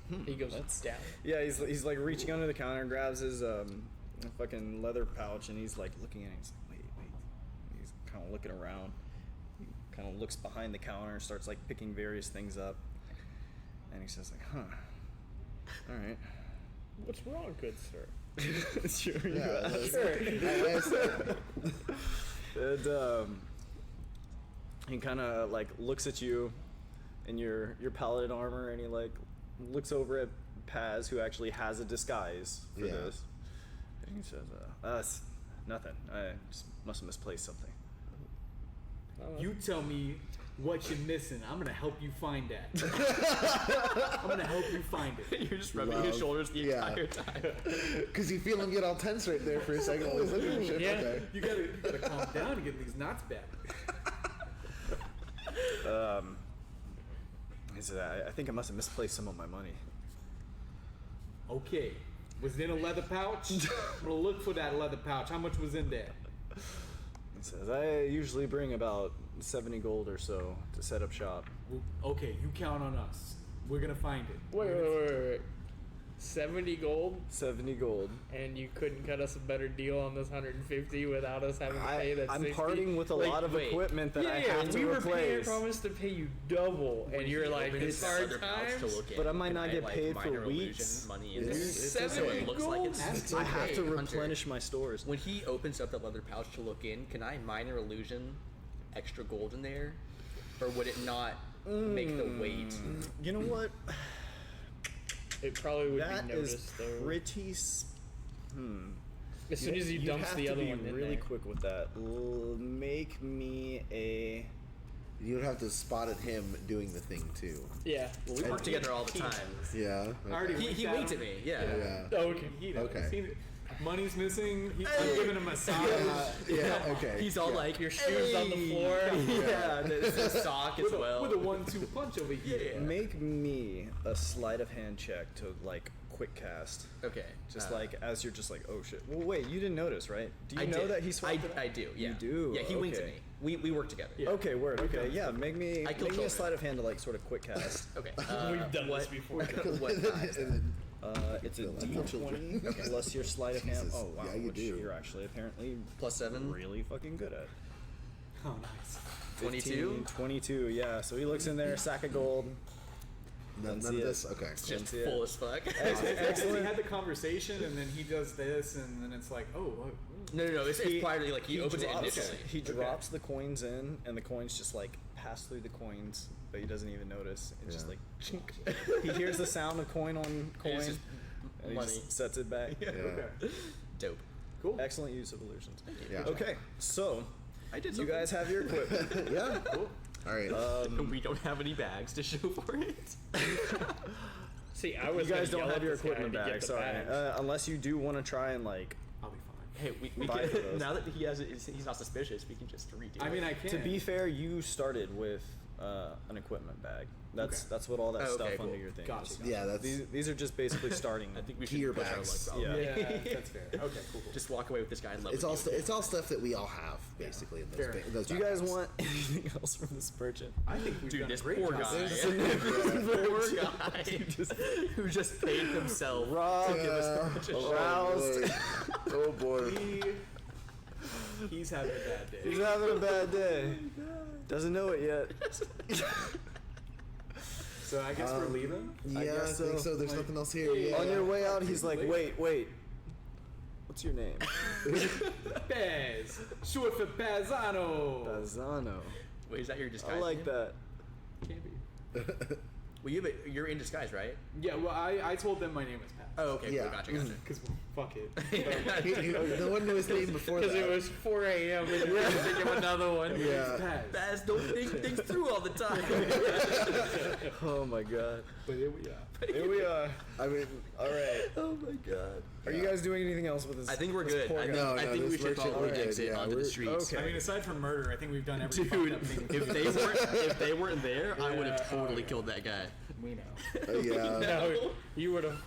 like, he goes down. yeah. He's like reaching under the counter, and grabs his fucking leather pouch, and he's like looking at it. He's like, wait. He's kind of looking around. He kind of looks behind the counter, starts like picking various things up, and he says like, huh. All right. What's wrong, good sir? Sure. You Yeah, ask. that's- And he kind of like looks at you in your paladin armor, and he like looks over at Paz, who actually has a disguise for Yeah. this, and he says, "It's nothing. I just must have misplaced something." You tell me what you're missing. I'm gonna help you find that. I'm gonna help you find it. You're just rubbing his Love. shoulders the Yeah. entire time. Because you feel him get all tense right there for a second. Like, look at shit. Yeah. Okay. You gotta calm down to get these knots back. He said, I think I must have misplaced some of my money." Okay. Was it in a leather pouch? I'm gonna look for that leather pouch. How much was in there? He says, "I usually bring about 70 gold or so to set up shop." Well, okay, you count on us. We're gonna find it. Wait. 70 gold, 70 gold. and you couldn't cut us a better deal on this 150 without us having to pay that I'm 60? parting with a Like, lot of wait. equipment that I have to we were paying, replace. promised to pay you double, and you're like, it's hard times. But I might not get paid for minor illusion weeks. money in It's- there. it's So okay. it looks like it's. That's I have to Hey, Hunter, replenish my stores. When he opens up the leather pouch to look in, can I minor illusion extra gold in there, or would it not make the weight? You know what? It probably would That be is noticed, though. pretty. As soon as you dump have the to other be one in really there. quick with that. Make me a. You would have to spot at him doing the thing too. Yeah. Well, we work together all the time. Yeah. I already Okay. He winked at me. Yeah. Yeah. Oh, okay. He knows. Okay. Money's missing. I'm giving him a massage. Yeah. Okay. He's all yeah. like, Your shoes on the "Hey." floor. Yeah, there's a sock as with, well. with a 1-2 punch over here. Yeah. Make me a sleight of hand check to like quick cast. Okay. Just like as you're just like, oh shit. Well, wait, you didn't notice, right? Do you I know did. that he swapped it? I do. Yeah. You do. Yeah. He winked at Okay. me. We work together. Yeah. Okay, word. Okay, yeah. Make me I kill make me a children. sleight of hand to like sort of quick cast. Okay. We've done what, this before. What die is that? It's a Kill little D20 children. plus your sleight of hand. Jesus. Oh wow, Yeah, you which do. you're actually apparently +7. really fucking good at. Oh, nice. 22. 22, yeah. So he looks in there, sack of gold. None of see it. this. Okay. Just Didn't see it. full as fuck. Excellent. He had the conversation, and then he does this, and then it's like, oh, what? No. It's prior to, like, he opens it initially. He drops the coins in, and the coins just like pass through the coins, but he doesn't even notice. It's just Yeah. like chink. He hears the sound of coin on coin, It's just and he money. just sets it back. Yeah. Okay. Dope. Cool. Excellent use of illusions. Yeah. Okay, so I did you guys have your equipment. Yeah. Cool. All right. We don't have any bags to show for it. See, I You was guys gonna don't yell have at your this guy equipment to get bag, the sorry. bags. Unless you do want to try and like. I'll be fine. Hey, we Buy can, those. now that he's not suspicious, we can just redo I mean, it. I can. To be fair, you started with an equipment bag. That's Okay. that's what all that Oh, stuff okay, under cool. your thing Gotcha. is. Yeah, that's These are just basically starting. I think we should Gear push our bags. luck, probably. Yeah. Yeah, that's fair. Okay, cool. Just walk away with this guy in love it's with all you. it's all stuff that we all have basically in those. Fair. In those Do you guys backpacks. want anything else from this merchant? I think we've Dude, done this a great poor job. guy. There's- Poor guy who just paid himself Rob, to give us permission. aroused. Oh boy. He's having a bad day. He's having a bad day. Doesn't know it yet. So I guess we're leaving. Yeah, I guess think so. so. There's Like, nothing else here. hey, Yeah. On your way out, he's like, wait. What's your name? Bez. Short for Bazano. Bazano. Wait, is that your disguise? I like name? that. Can't be. Well, you're in disguise, right? Yeah, well, I told them my name was Pat. Oh, okay. Yeah. Cool, gotcha. Because, fuck it. No one knew his name before that. Because it was 4 a.m. and you had to think of another one. Yeah. Paz. Baz, don't think things through all the time. Oh my god. But here we are. Here we are. I mean, All right. Oh my god. Are you guys doing anything else with this? I think we're this good. poor I guy? think, No, I no, think we this should merchant, probably we're good. exit Yeah, onto the we're- streets. okay. I mean, aside from murder, I think we've done every Dude, fucked up thing. if they weren't there, I would have totally killed that guy. We know. yeah. No, you would have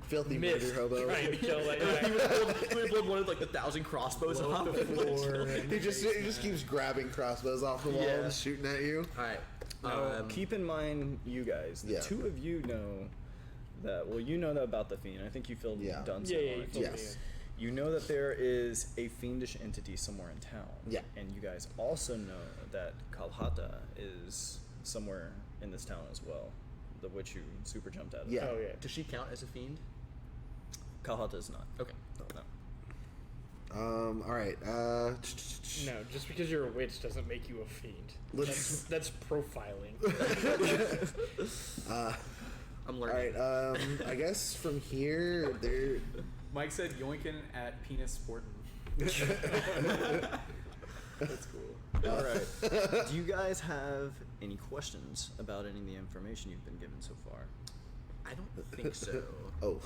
Filthy missed murder hobo. trying to kill that He guy. would have blown one of like the 1,000 crossbows Blow off. up the floor. He just keeps grabbing crossbows off the wall Yeah. and shooting at you. All right. Now, keep in mind, you guys, the Yeah. two of you know that. Well, you know that about the fiend. I think you filled Yeah. Dunson Yeah, on you it. told me. Yes. You know that there is a fiendish entity somewhere in town. Yeah. And you guys also know that Kalhata is somewhere in this town as well. The witch you super jumped out of. Yeah. Oh yeah. Does she count as a fiend? Kalhata is not. Okay. No. All right. No, just because you're a witch doesn't make you a fiend. Let's- That's profiling. I'm All learning. right. I guess from here, there. Mike said yoinkin at penis sportin'. That's cool. All right. Do you guys have any questions about any of the information you've been given so far? I don't think so. Oh.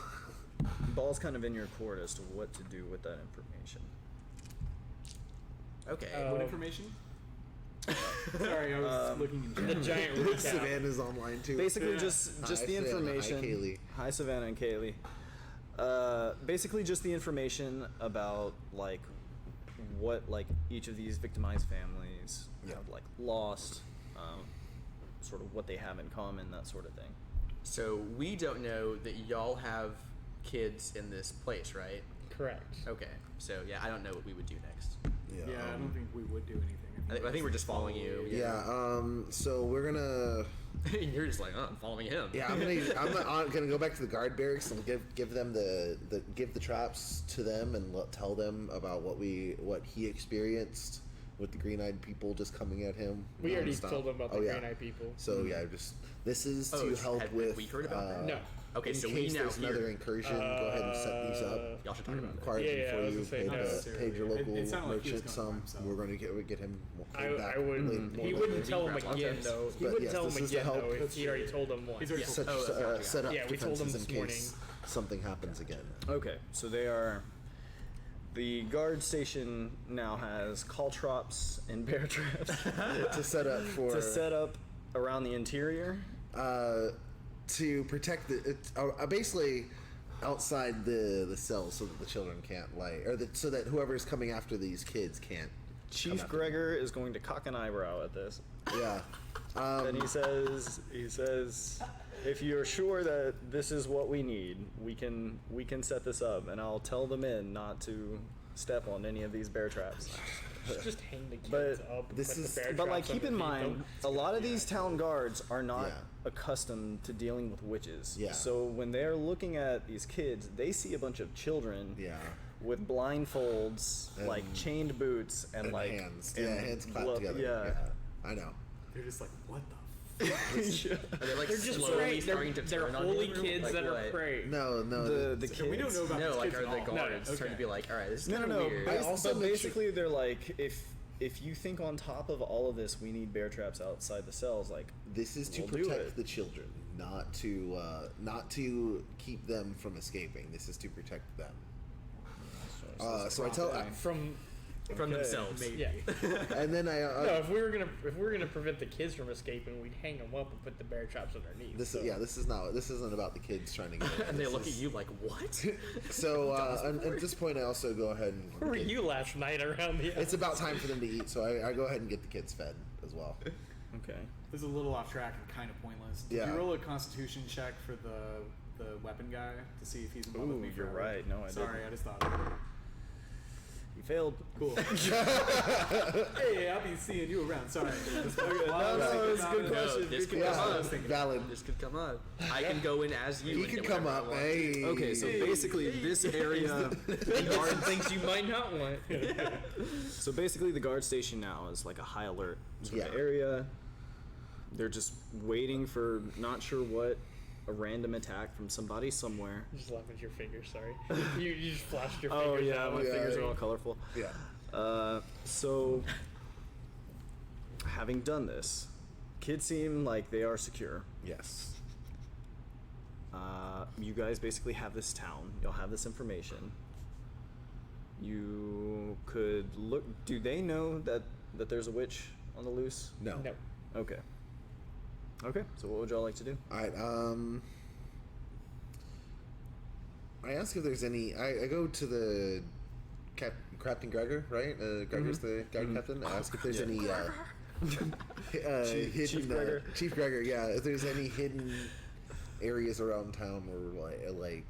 Ball's kind of in your court as to what to do with that information. Okay. What information? Sorry, I was looking in The chat. giant recap. Savannah's online too. Basically, Yeah. just Hi, the Savannah. information. Hi, Kaylee. Hi, Savannah and Kaylee. Basically, just the information about like what like each of these victimized families Yeah. have like lost, sort of what they have in common, that sort of thing. So we don't know that y'all have kids in this place, right? Correct. Okay. So yeah, I don't know what we would do next. Yeah. Yeah, I don't think we would do anything. I think we're just following you. Yeah. So we're gonna. And you're just like, oh, I'm following him. Yeah, I'm gonna go back to the guard barracks and give them give the traps to them and tell them about what he experienced with the green-eyed people just coming at him. We already nonstop. told them about the Oh, yeah. green-eyed people. So yeah, this is Oh, to help have with. we heard about that? No. Okay, in so we case now there's hear. another incursion, go ahead and set these up. Y'all should talk about that. Requires Yeah, yeah, I before was you gonna say pay, no. the, necessarily. pay your local It sounded like he was merchant going by some. himself. We're going to get him. I would. He wouldn't tell him Grab again context. though. He But wouldn't yes, tell this him is to again help. though if That's he already true. told him once. He's already Set, Oh, gotcha. set up Yeah, we told defenses them in this case something happens again. Okay, so they are. The guard station now has caltrops and bear traps To set up for to set up around the interior. to protect basically outside the cells so that the children can't so that whoever's coming after these kids can't Chief out. Gregor is going to cock an eyebrow at this. Yeah. And he says, if you're sure that this is what we need, we can set this up, and I'll tell the men not to step on any of these bear traps. Just hang the kids But up. this put is- the bear But like, traps keep in underneath mind, them. a lot of these town guards are not Yeah. accustomed to dealing with witches. Yeah. So when they're looking at these kids, they see a bunch of children. Yeah. With blindfolds, And- like chained boots, and like hands. and Yeah, hands clapped glove- together. Yeah. I know. They're just like, what the Are they like They're just slowly prey. starting to They're turn on holy him? kids Like that what? are prey. No, The kids. We don't know about No, these like kids are at the all. guards No, starting to be like, all right, this is No, kind no, of no. weird. I also But make basically, they're like, if you think on top of all of this, we need bear traps outside the cells. Like, This is to We'll do protect it. the children, not to keep them from escaping. This is to protect them. So I tell, From From Okay. themselves. Maybe. yeah. and then I No, if we were gonna prevent the kids from escaping, we'd hang them up and put the bear traps underneath. this so. this isn't about the kids trying to get in. And they This look at is- you like, what? So at this point, I also go ahead and Where were you last night around the? It's about time for them to eat, so I go ahead and get the kids fed as well. okay. This is a little off track and kind of pointless. Did Yeah. you roll a Constitution check for the weapon guy to see if he's in love with Ooh, me? you're forever? right. No, I Sorry, didn't. I just thought. Of it. You failed. Cool. Hey, I'll be seeing you around. Sorry. no, it's a good question. No, this could Yeah, come up. valid. This could come up. I can go in as you. He and can get come whatever I up. want. Hey. Okay, so basically, this area, the guard, things you might not want. so basically, the guard station now is like a high alert sort of Yeah. area. They're just waiting for not sure what, a random attack from somebody somewhere. Just laughing at your fingers. Sorry, you just flashed your Oh fingers yeah, out. my Yeah. fingers are all colorful. Yeah. So, having done this, kids seem like they are secure. Yes. You guys basically have this town. You'll have this information. You could look. Do they know that there's a witch on the loose? No. No. Okay. Okay. So what would y'all like to do? All right. I ask if there's any. I go to the Captain Gregor, right? Gregor's the guard captain. I ask if there's any Chief hidden Gregor. Chief Gregor. Yeah, if there's any hidden areas around town or like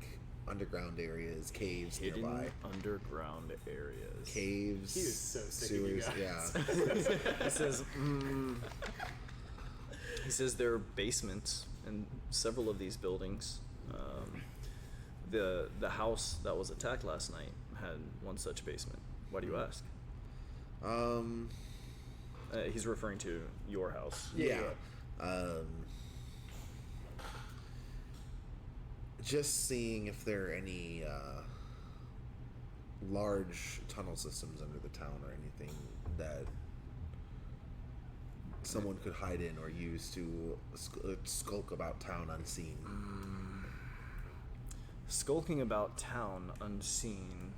underground areas, caves Hidden nearby. underground areas. Caves. He is so sick of you sewers. guys. Yeah. He says. He says there are basements in several of these buildings. The house that was attacked last night had one such basement. Why do you ask? He's referring to your house. Yeah. Just seeing if there are any large tunnel systems under the town or anything that someone could hide in or use to skulk about town unseen. Skulking about town unseen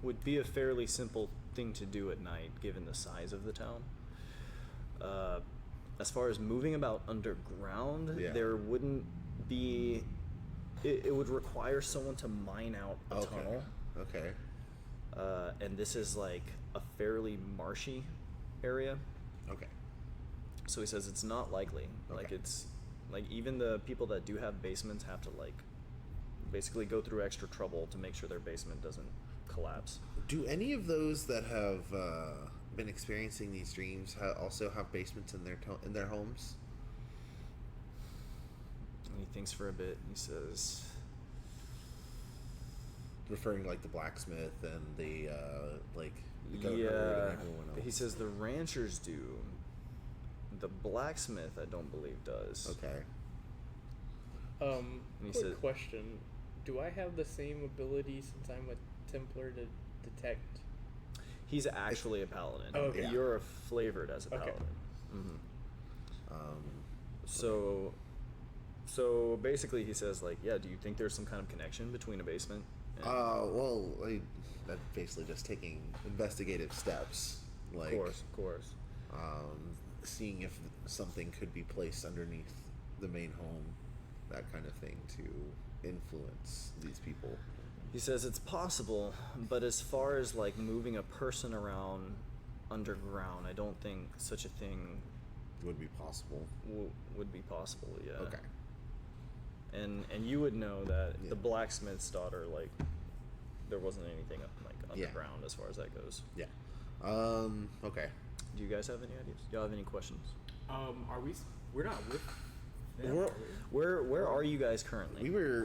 would be a fairly simple thing to do at night, given the size of the town. As far as moving about underground, Yeah. there wouldn't be. It would require someone to mine out a Okay. tunnel, Okay. and this is like a fairly marshy area. Okay. So he says it's not likely. Like Okay. it's like even the people that do have basements have to like basically go through extra trouble to make sure their basement doesn't collapse. Do any of those that have been experiencing these dreams also have basements in their homes? And he thinks for a bit. He says, Referring to like the blacksmith and the like the goat herd "Yeah." and everyone else. He says the ranchers do. The blacksmith, I don't believe, does. Okay. he Quick said- question: do I have the same ability since I'm a Templar to detect? He's actually a paladin. Oh, okay. You're flavored as a Okay. paladin. hmm Um, So basically, he says like, yeah. Do you think there's some kind of connection between a basement? And well, that's basically just taking investigative steps, like of course. seeing if something could be placed underneath the main home, that kind of thing, to influence these people. He says it's possible, but as far as like moving a person around underground. I don't think such a thing Would be possible. would be possible. Yeah. Okay. And you would know that Yeah. the blacksmith's daughter, like, there wasn't anything like Yeah. underground as far as that goes. Yeah. Okay. Do you guys have any ideas? Do y'all have any questions? Are we? We're not with them. We're- are we? Where are you guys currently?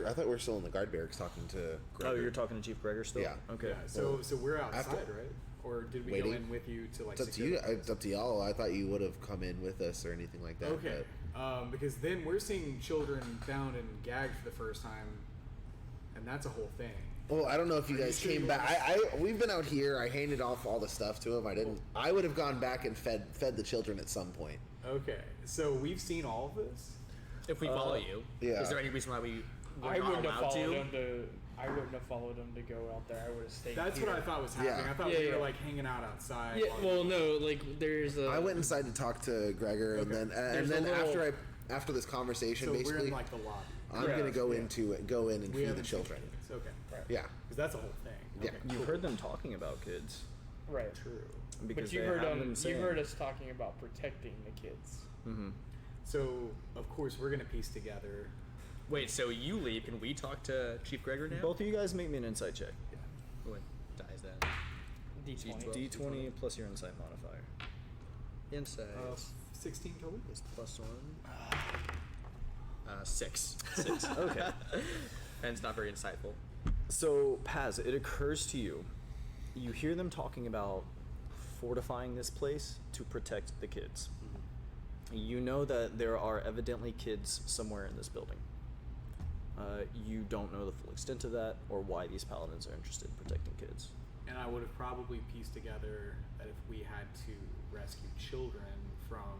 I thought we were still in the guard barracks talking to Gregor. Oh, you're talking to Chief Gregor still? Yeah. Okay. Yeah, so we're outside, after- right? Or did we Waiting. go in with you to like? It's up to secure you. the place? It's up to y'all. I thought you would have come in with us or anything like that. Okay. Because then we're seeing children bound and gagged for the first time, and that's a whole thing. Well, I don't know if you Are you guys sure came you back. We've been out here. I handed off all the stuff to him. I didn't. I would have gone back and fed the children at some point. Okay, so we've seen all of this. If we follow you, yeah. is there any reason why we I were not wouldn't have allowed followed to? him to. I wouldn't have followed him to go out there. I would have stayed. That's here. what I thought was happening. Yeah. I thought Yeah, we were yeah. like hanging out outside. Yeah. while Well, no. Like there's a. I went inside to talk to Gregor, and Okay. then There's and a then little- after this conversation, so we're basically, in like the lobby. I'm Correct, gonna go yeah. go in and We feed the haven't seen children. kids. Okay, Right. Yeah. because that's a whole thing. Yeah. Okay, You've cool. heard them talking about kids. Right. True. Because But you they heard have been saying. you heard us talking about protecting the kids. Mm-hmm. So of course we're gonna piece together. Wait, so you leave? Can we talk to Chief Gregor now? Both of you guys make me an insight check. What dies that? D20. D20 plus your insight modifier. Insight. 16 total. Is plus 1. 6. 6. Okay. And it's not very insightful. So, Paz, it occurs to you, you hear them talking about fortifying this place to protect the kids. You know that there are evidently kids somewhere in this building. You don't know the full extent of that or why these paladins are interested in protecting kids. And I would have probably pieced together that if we had to rescue children from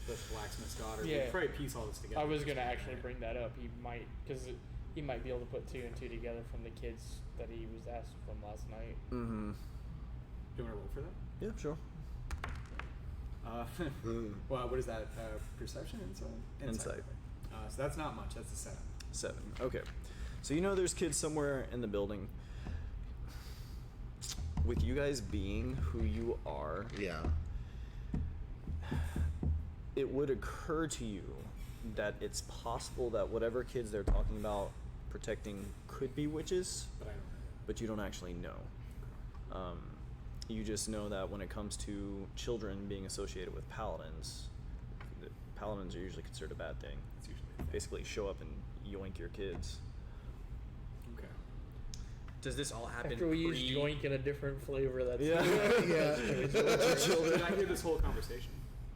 the blacksmith's daughter, Yeah. we'd probably piece all this together. I was gonna actually bring that up. He might, because he might be able to put 2 and 2 together from the kids that he was asked from last night. Mm-hmm. Do you want to roll for that? Yeah, sure. Well, what is that? Perception? Insight. So that's not much. That's a 7. 7. Okay. So you know there's kids somewhere in the building. With you guys being who you are, Yeah. it would occur to you that it's possible that whatever kids they're talking about protecting could be witches, But I don't know. but you don't actually know. You just know that when it comes to children being associated with paladins, the paladins are usually considered a bad thing. It's usually a thing. Basically, show up and yoink your kids. Okay. Does this all happen After we use pre- joink in a different flavor, that's Yeah. Yeah. Did I hear this whole conversation?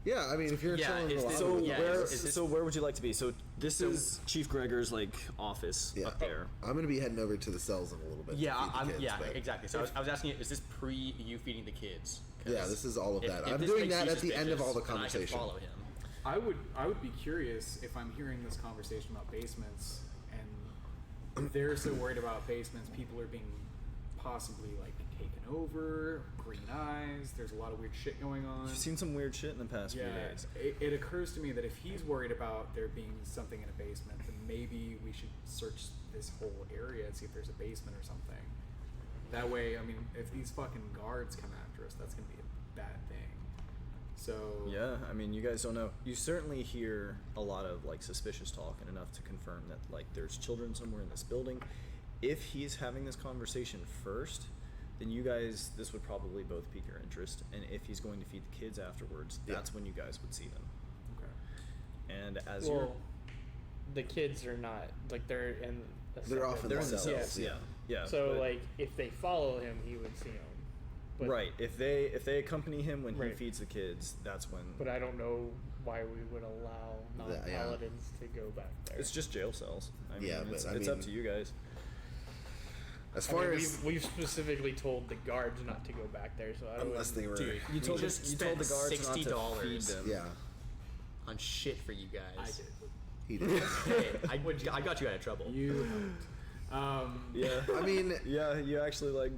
Yeah. I mean, if you're Yeah, chilling in is the this- lobby, So is this- where would you like to be? So this is Chief Gregor's like office Yeah. up there. I'm gonna be heading over to the cells in a little bit. Yeah, to feed the I'm. kids, Yeah, but- exactly. So I was asking you, is this pre you feeding the kids? 'Cause Yeah, this is all of that. if I'm this doing makes that you at the end of all the suspicious, then I conversation. can follow him. I would be curious if I'm hearing this conversation about basements, and they're so worried about basements, people are being possibly like taken over, green eyes. There's a lot of weird shit going on. You've seen some weird shit in the past few Yeah, days. it occurs to me that if he's worried about there being something in a basement, then maybe we should search this whole area and see if there's a basement or something. That way, I mean, if these fucking guards come after us, that's gonna be a bad thing. So Yeah, I mean, you guys don't know. You certainly hear a lot of like suspicious talk and enough to confirm that like there's children somewhere in this building. If he's having this conversation first, then you guys, this would probably both pique your interest. And if he's going to feed the kids afterwards, Yeah. that's when you guys would see them. Okay. And as well, the kids are not like they're in. A They're off separate- in you're, they're in the cells, cells. yeah. Yeah. So but- like, if they follow him, he would see him. But, right. If they accompany him when he Right. feeds the kids, that's when. But I don't know why we would allow non-paladins to go back there. It's just jail cells. I mean, Yeah, but it's, I it's up mean- to you guys. As I far mean, as we've specifically told the guards not to go back there, so I don't. unless they were, Dude, You told just you told the spent guards not to $60 feed them. yeah, on shit for you I guys. did. he did. Hey, I got you out of trouble. You helped. Yeah. I mean, Yeah, you actually like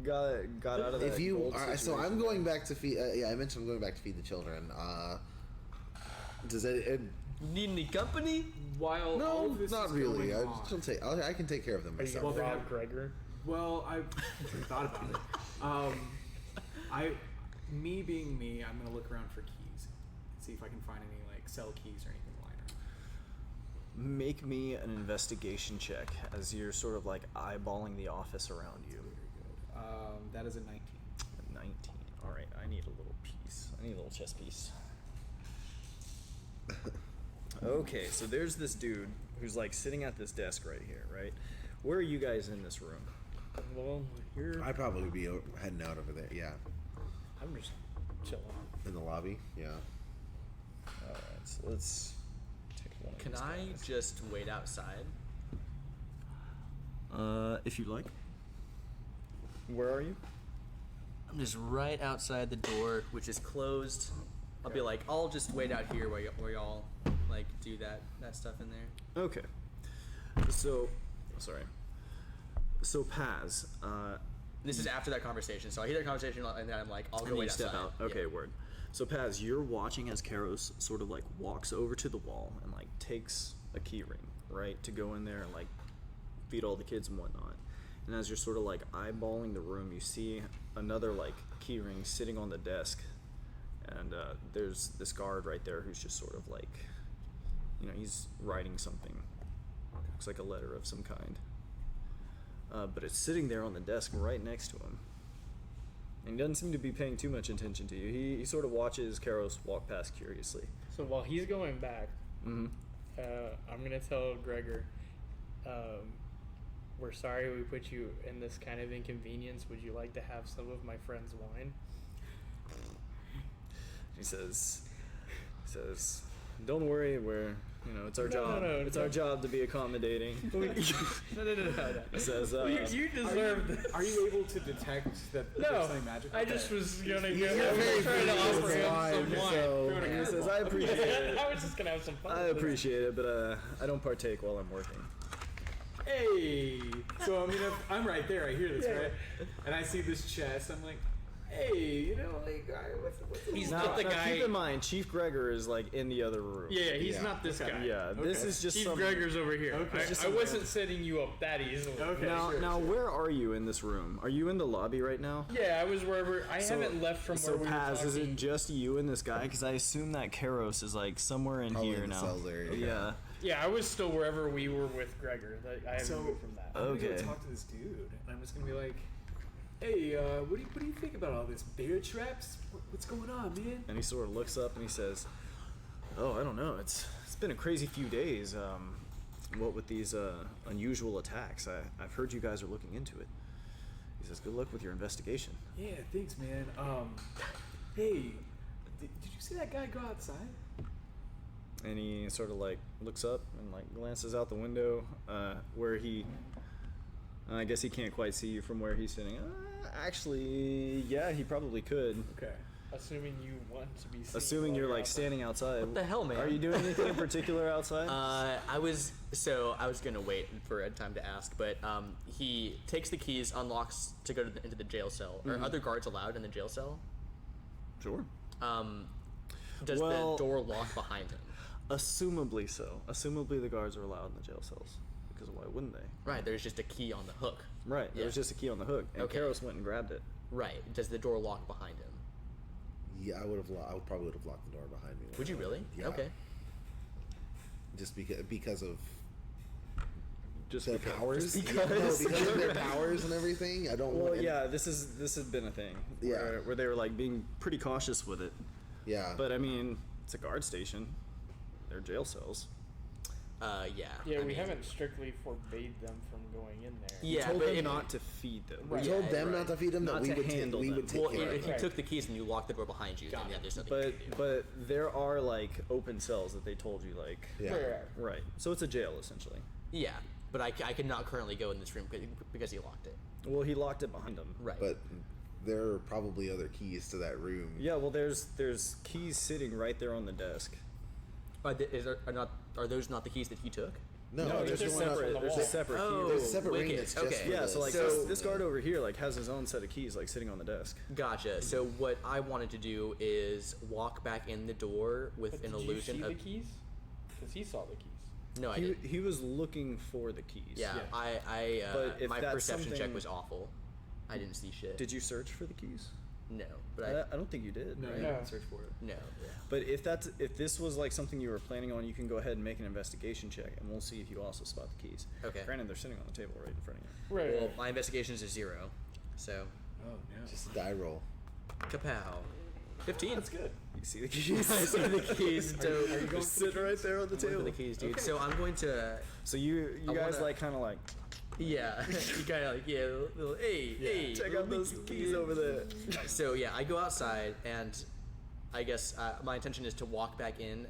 got out of that. if you, gold so I'm situation. going back to feed. Yeah, I mentioned I'm going back to feed the children. Does it? Need any company? While all No, of this not is really. going I on- just take. I can take care of them Are you myself. gonna Well, they rob have- Gregor? Well, I thought about it. I me being me, I'm gonna look around for keys, see if I can find any like cell keys or anything lying around. Make me an investigation check as you're sort of like eyeballing the office around you. Very good. That is a 19. 19. All right, I need a little piece. I need a little chess piece. Okay, so there's this dude who's like sitting at this desk right here, right? Where are you guys in this room? Well, you're. I'd probably be heading out over there. Yeah, I'm just chilling. in the lobby. Yeah. All right, so let's take one. Can of these I guys. just wait outside? If you like. Where are you? I'm just right outside the door, which is closed. I'll be like, I'll just wait out here where y'all like do that stuff in there. Okay. So, sorry. So Paz, This is after that conversation, so I hear that conversation and then I'm like, I'll and go you wait step outside. out. Okay, Yeah. word. So Paz, you're watching as Karos sort of like walks over to the wall and like takes a key ring, right, to go in there and like feed all the kids and whatnot. And as you're sort of like eyeballing the room, you see another like key ring sitting on the desk, and there's this guard right there who's just sort of like, you know, he's writing something. Looks like a letter of some kind. But it's sitting there on the desk right next to him. And he doesn't seem to be paying too much attention to you. He sort of watches Karos walk past curiously. So while he's going back, Mm-hmm. I'm gonna tell Gregor, we're sorry we put you in this kind of inconvenience. Would you like to have some of my friend's wine? He says, "Don't worry, it's our job. It's our job to be accommodating." No. He says, You deserve this. Are you able to detect that there's No, something magical? I just was gonna He's go. got I very was trying to good offer him wine, some wine. so- Throwing a he says, curveball. "I appreciate it. I was just gonna have some fun. I with it. appreciate it, but I don't partake while I'm working." Hey! So, I mean, if I'm right there, I hear this, right? And I see this chest, I'm like, hey, you know, like, what's the He's little not the Now, guy. keep in mind, Chief Gregor is like in the other room. Yeah, he's Yeah. not this Okay. guy. Yeah, this Okay. is just Chief some. Gregor's over here. Okay. Just I some- wasn't setting you up that easily. Okay. Now, sure. where are you in this room? Are you in the lobby right now? Yeah, I was wherever. I haven't left from So where we Paz, were is talking. it just you and this guy? Because I assume that Karos is like somewhere in Probably here in the now. cells area, Yeah. Yeah, I was still wherever we were with Gregor. I haven't So- moved from that. I'm gonna go Okay. talk to this dude, and I'm just gonna be like, hey, what do you think about all this? Bear traps? What's going on, man? And he sort of looks up and he says, "Oh, I don't know. It's been a crazy few days. What with these unusual attacks? I've heard you guys are looking into it." He says, "Good luck with your investigation." Yeah, thanks, man. Hey, did you see that guy go outside? And he sort of like looks up and like glances out the window, where he. I guess he can't quite see you from where he's sitting. Actually, yeah, he probably could. Okay. Assuming you want to be seen. Assuming while you're like outside. standing outside. What the hell, man? Are you doing anything in particular outside? I was gonna wait for a time to ask, but he takes the keys, unlocks to go into the jail cell. Are other guards allowed in the jail cell? Sure. Does Well- the door lock behind him? Assumably so. Assumably the guards are allowed in the jail cells. Because why wouldn't they? Right, there's just a key on the hook. Right. There was Yeah. just a key on the hook, and Okay. Karos went and grabbed it. Right. Does the door lock behind him? Yeah, I probably would have locked the door behind me. Would you really? Yeah. Okay. Just because of Just their because. powers. Just Yeah, no, because. because of their powers and everything. I don't Well, want. yeah. This has been a thing. Yeah. Where they were like being pretty cautious with it. Yeah. But I mean, it's a guard station. They're jail cells. Yeah. Yeah, I we mean, haven't strictly forbade them from going in there. Yeah, Told but them if, not to feed them. we Right. told Yeah, them right. not to feed them. Not That we to would take. handle We them. would take well, care of if you them. took the keys and you locked the door behind you, then Got yeah, it. there's nothing But you can do. but there are like open cells that they told you like. Yeah. Right. Right. So it's a jail essentially. Yeah, but I cannot currently go in this room because he locked it. Well, he locked it behind him. Right. But there are probably other keys to that room. Yeah, well, there's keys sitting right there on the desk. Are those not the keys that he took? No, No, there's there's one up- separate. There's a wall. separate Oh, key. There's a separate ring wicked. that's just Okay. for Yeah, so like So- this guard over here like has his own set of keys like sitting on the desk. Gotcha. So what I wanted to do is walk back in the door with But an did illusion you see of. the keys? Because he saw the keys. No, I He, didn't. he was looking for the keys. Yeah, But if my that's perception check something- was awful. I didn't see shit. Did you search for the keys? No, but I don't think you did. No, right? you No. didn't search for it. no. Yeah. But if this was like something you were planning on, you can go ahead and make an investigation check, and we'll see if you also spot the keys. Okay. Granted, they're sitting on the table right in front of you. Right. Well, my investigation is a 0, so Oh no. Just a die roll. kapow. 15. That's good. You see the keys? I see the keys. Dope. Are you going They're for sitting right there on the I'm going table. for the keys, dude. Okay. So I'm going to. So you I guys wanna- like kind of like Yeah, you kind of like little hey, check little out those Mickey keys over there. So yeah, I go outside, and I guess my intention is to walk back in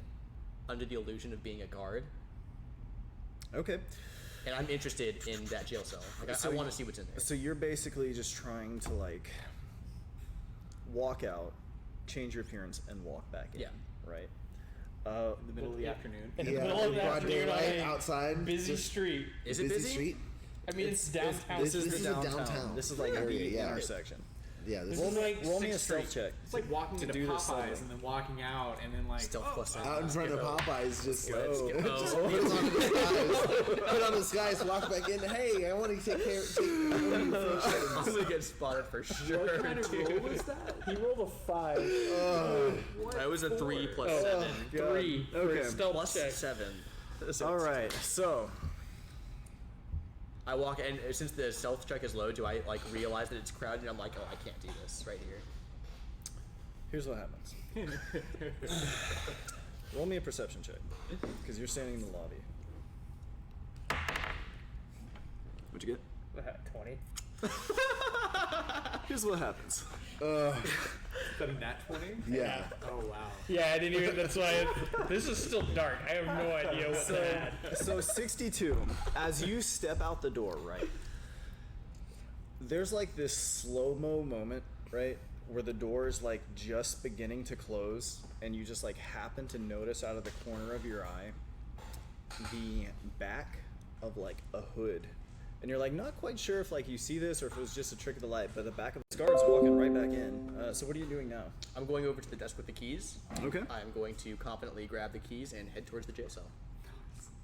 under the illusion of being a guard, Okay. and I'm interested in that jail cell. Like So I want you- to see what's in there. So you're basically just trying to like walk out, change your appearance, and walk back in. Yeah. Right. In the middle of the afternoon. In the Yeah, middle of the broad afternoon on daylight a outside. busy just street. Is it busy busy? street. I mean, it's downtown. This is This the is a downtown. downtown This is like area, the yeah. intersection. Yeah, this This is is like Roll me a 6th stealth Street. check. It's like walking To into do this Popeyes solo. and then walking out and then like Stealth plus out in front of Popeyes. Just Let's go. go. Just put on the disguise. Put on the disguise. Walk back in. Hey, I want to take care. I want to do I'm gonna get spotted for sure. What kind of dude. roll was that? He rolled a 5. That was a 3 plus Oh, 7 God. 3 for Okay. a stealth plus check. 7. So All it's- right. So I walk, and since the stealth check is low, do I like realize that it's crowded? And I'm like, oh, I can't do this right here. here's what happens. Roll me a perception check, because you're standing in the lobby. What'd you get? 20. Here's what happens. Is that a nat 20? Yeah. Oh wow. Yeah, I didn't even. That's why. This is still dark. I have no idea what to add. So 62. As you step out the door, right? There's like this slow-mo moment, right? Where the door is like just beginning to close, and you just like happen to notice out of the corner of your eye the back of like a hood. And you're like not quite sure if like you see this or if it was just a trick of the light, but the back of the guard's walking right back in. So what are you doing now? I'm going over to the desk with the keys. Okay. I'm going to confidently grab the keys and head towards the jail cell.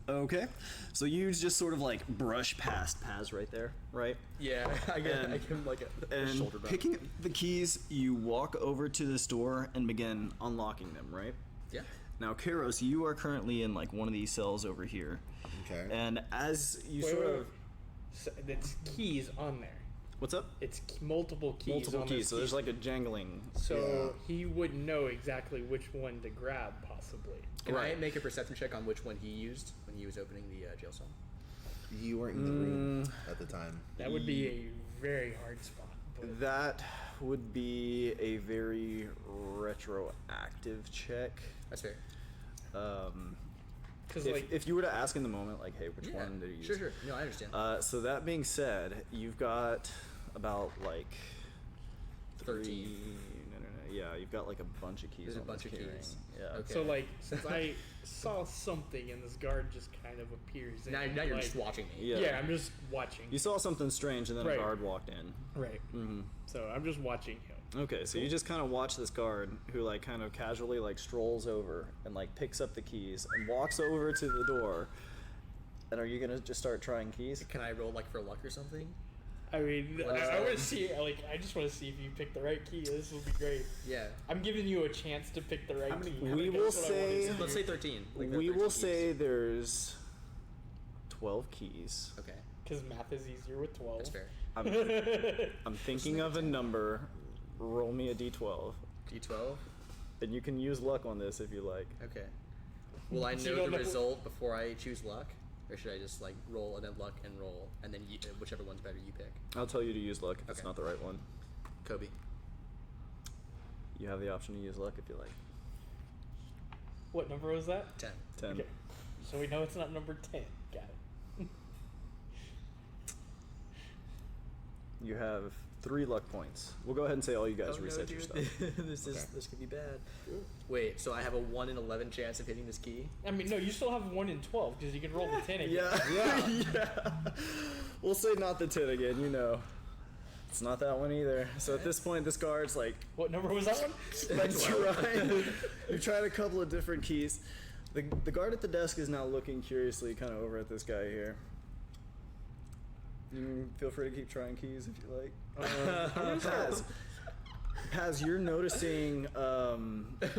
Okay. So you just sort of like brush past Paz right there, right? Yeah, I give him like a And shoulder bump. picking up the keys, you walk over to this door and begin unlocking them, right? Yeah. Now, Kairos, you are currently in like one of these cells over here. Okay. And as you Wait, sort wait, of... wait. So it's keys on there. What's up? It's multiple keys. Multiple on keys, this so key. there's like a jangling. So he wouldn't know exactly which one to grab, possibly. Can I Right. make a perception check on which one he used when he was opening the jail cell? You weren't in the room at the time. That would be a very hard spot. But That would be a very retroactive check. That's fair. because If you were to ask in the moment, like, hey, which Yeah, one did you use? sure. No, I understand. So that being said, you've got about like 13. No. Yeah, you've got like a bunch of keys. There's a on bunch this of keyring. keys. Yeah. Okay. so since I saw something and this guard just kind of appears. Now in, you're like- just watching me. Yeah. I'm just watching. You saw something strange, and then Right. a guard walked in. Right. Mm-hmm. So I'm just watching him. Okay, so you just kind of watch this guard who like kind of casually like strolls over and like picks up the keys and walks over to the door. And are you gonna just start trying keys? Can I roll like for luck or something? I mean, What is I that? want to see. I just want to see if you pick the right key. This will be great. Yeah. I'm giving you a chance to pick the right key. We will That's what I wanted say- to do. Let's say 13. Like, there are We 13 will keys. say there's 12 keys. Okay, Because math is easier with 12. that's fair. I'm thinking of a number. Roll me a d12. D12. And you can use luck on this if you like. Okay. Will I So you know don't the know- result before I choose luck? Or should I just like roll and then luck and roll, and then whichever one's better you pick? I'll tell you to use luck if it's Okay. not the right one. Kobe. You have the option to use luck if you like. What number was that? 10. 10. Okay. So we know it's not number 10. Got it. You have 3 luck points. We'll go ahead and say all you guys Oh, reset no, your dude. stuff. This could be bad. Wait, so I have a 1 in 11 chance of hitting this key? I mean, no, you still have 1 in 12 because you can roll the 10 again. Yeah. We'll say not the 10 again, you know. It's not that one either. So at this point, this guard's like, What number was that one? you're trying a couple of different keys. The guard at the desk is now looking curiously kind of over at this guy here. You can feel free to keep trying keys if you like. Paz, Paz, you're noticing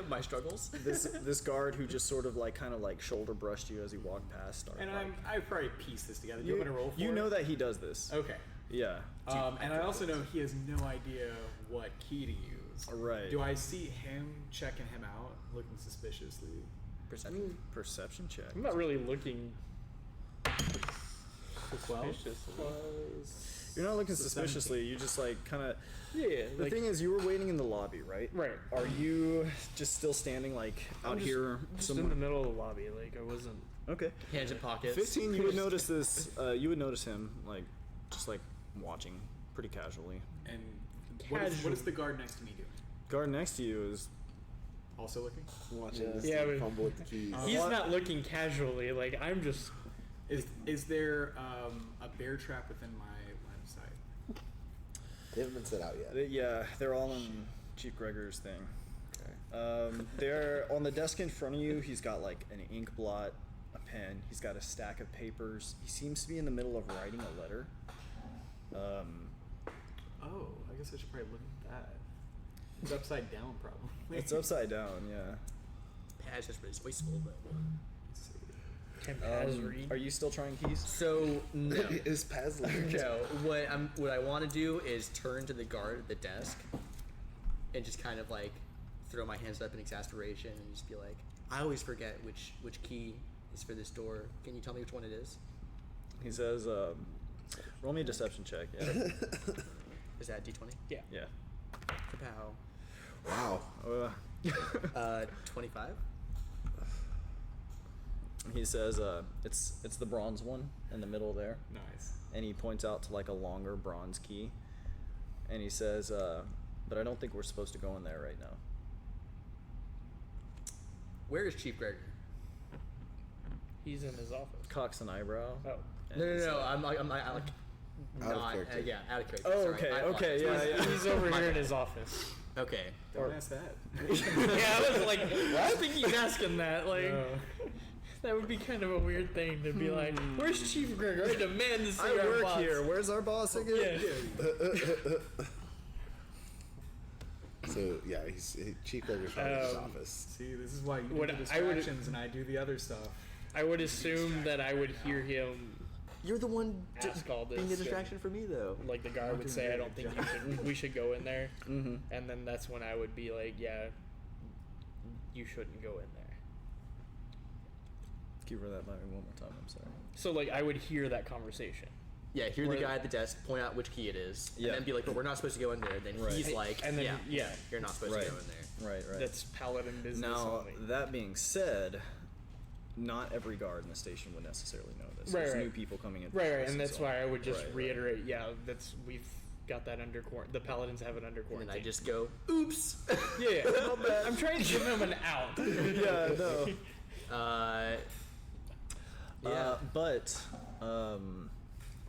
My struggles. this guard who just sort of like kind of like shoulder brushed you as he walked past. Started, And like, I probably piece this together. Do you want me to roll for you it? know that he does this. Okay. Yeah. And I also know he has no idea what key to use. Right. Do I see him checking him out, looking suspiciously? Perception. Perception check. I'm not really looking 12? suspiciously. You're not looking So suspiciously. You just like kind of. Yeah, The thing is, you were waiting in the lobby, right? right. Are you just still standing like out I'm here just somewhere? in the middle of the lobby. Like I wasn't. Okay. Hands in pockets. 15. You would notice this. You would notice him like just like watching pretty casually. And what is the guard next to me doing? Guard next to you is Also looking? Watching Yeah. this Yeah, dude but- fumble with the keys. He's What? not looking casually. Like I'm just. Is there a bear trap within my line of sight? They haven't been set out yet. they're all in Chief Gregor's thing. Okay. They're on the desk in front of you. He's got like an ink blot, a pen. He's got a stack of papers. He seems to be in the middle of writing a letter. Oh, I guess I should probably look at that. It's upside down, probably. It's upside down. Yeah. Paz is really wasteful, but. Let's see. Can Paz read? Are you still trying keys? So no. Is Paz learned? No. What I want to do is turn to the guard at the desk, and just kind of like throw my hands up in exasperation and just be like, I always forget which key is for this door. Can you tell me which one it is? He says, "Roll me a deception check." Yeah. Is that D20? Yeah. Yeah. Kapow. Wow. 25. He says, "It's the bronze one in the middle there." Nice. And he points out to like a longer bronze key, and he says, "But I don't think we're supposed to go in there right now." Where is Chief Gregor? He's in his office. Cocks an eyebrow. Oh. and No, he's I'm like Out of not. character. Yeah, out of character. Oh, Sorry. okay, I okay, apologize. yeah, yeah. He's over My here in bad. his office. Okay. Don't Or- ask that. Yeah, I was like, I think he's asking that. Like, No. that would be kind of a weird thing to be like, "Where's Chief Gregor? I demand to see I our work boss." here. Where's our boss again? Yeah. So yeah, Chief Gregor's running his office. See, this is why you do What the I would- distractions and I do the other stuff. I would assume that I would hear him, You're the one Ask all being this a distraction for me, though. like the guard Not would doing say, a "I very don't think good we should go in there," Mm-hmm. and then that's when I would be like, "Yeah, you shouldn't go in there." Give her that by me one more time. I'm sorry. So like I would hear that conversation. Yeah, hear the Where- guy at the desk point out which key it is, Yeah. and then be like, "But we're not supposed to go in there." Then Right. he's like, And then- yeah. you're not supposed Right. to go in there." Right. Right. That's paladin business Now, only. that being said, not every guard in the station would necessarily know this. Right, There's right. new people coming in. for Right, this and that's so- why I would just Right, reiterate. Yeah, that's we've got that under quarantine. The paladins have it under And quarantine. then I just go, "Oops." yeah. I'm trying to give him an out. Yeah, no. Yeah. But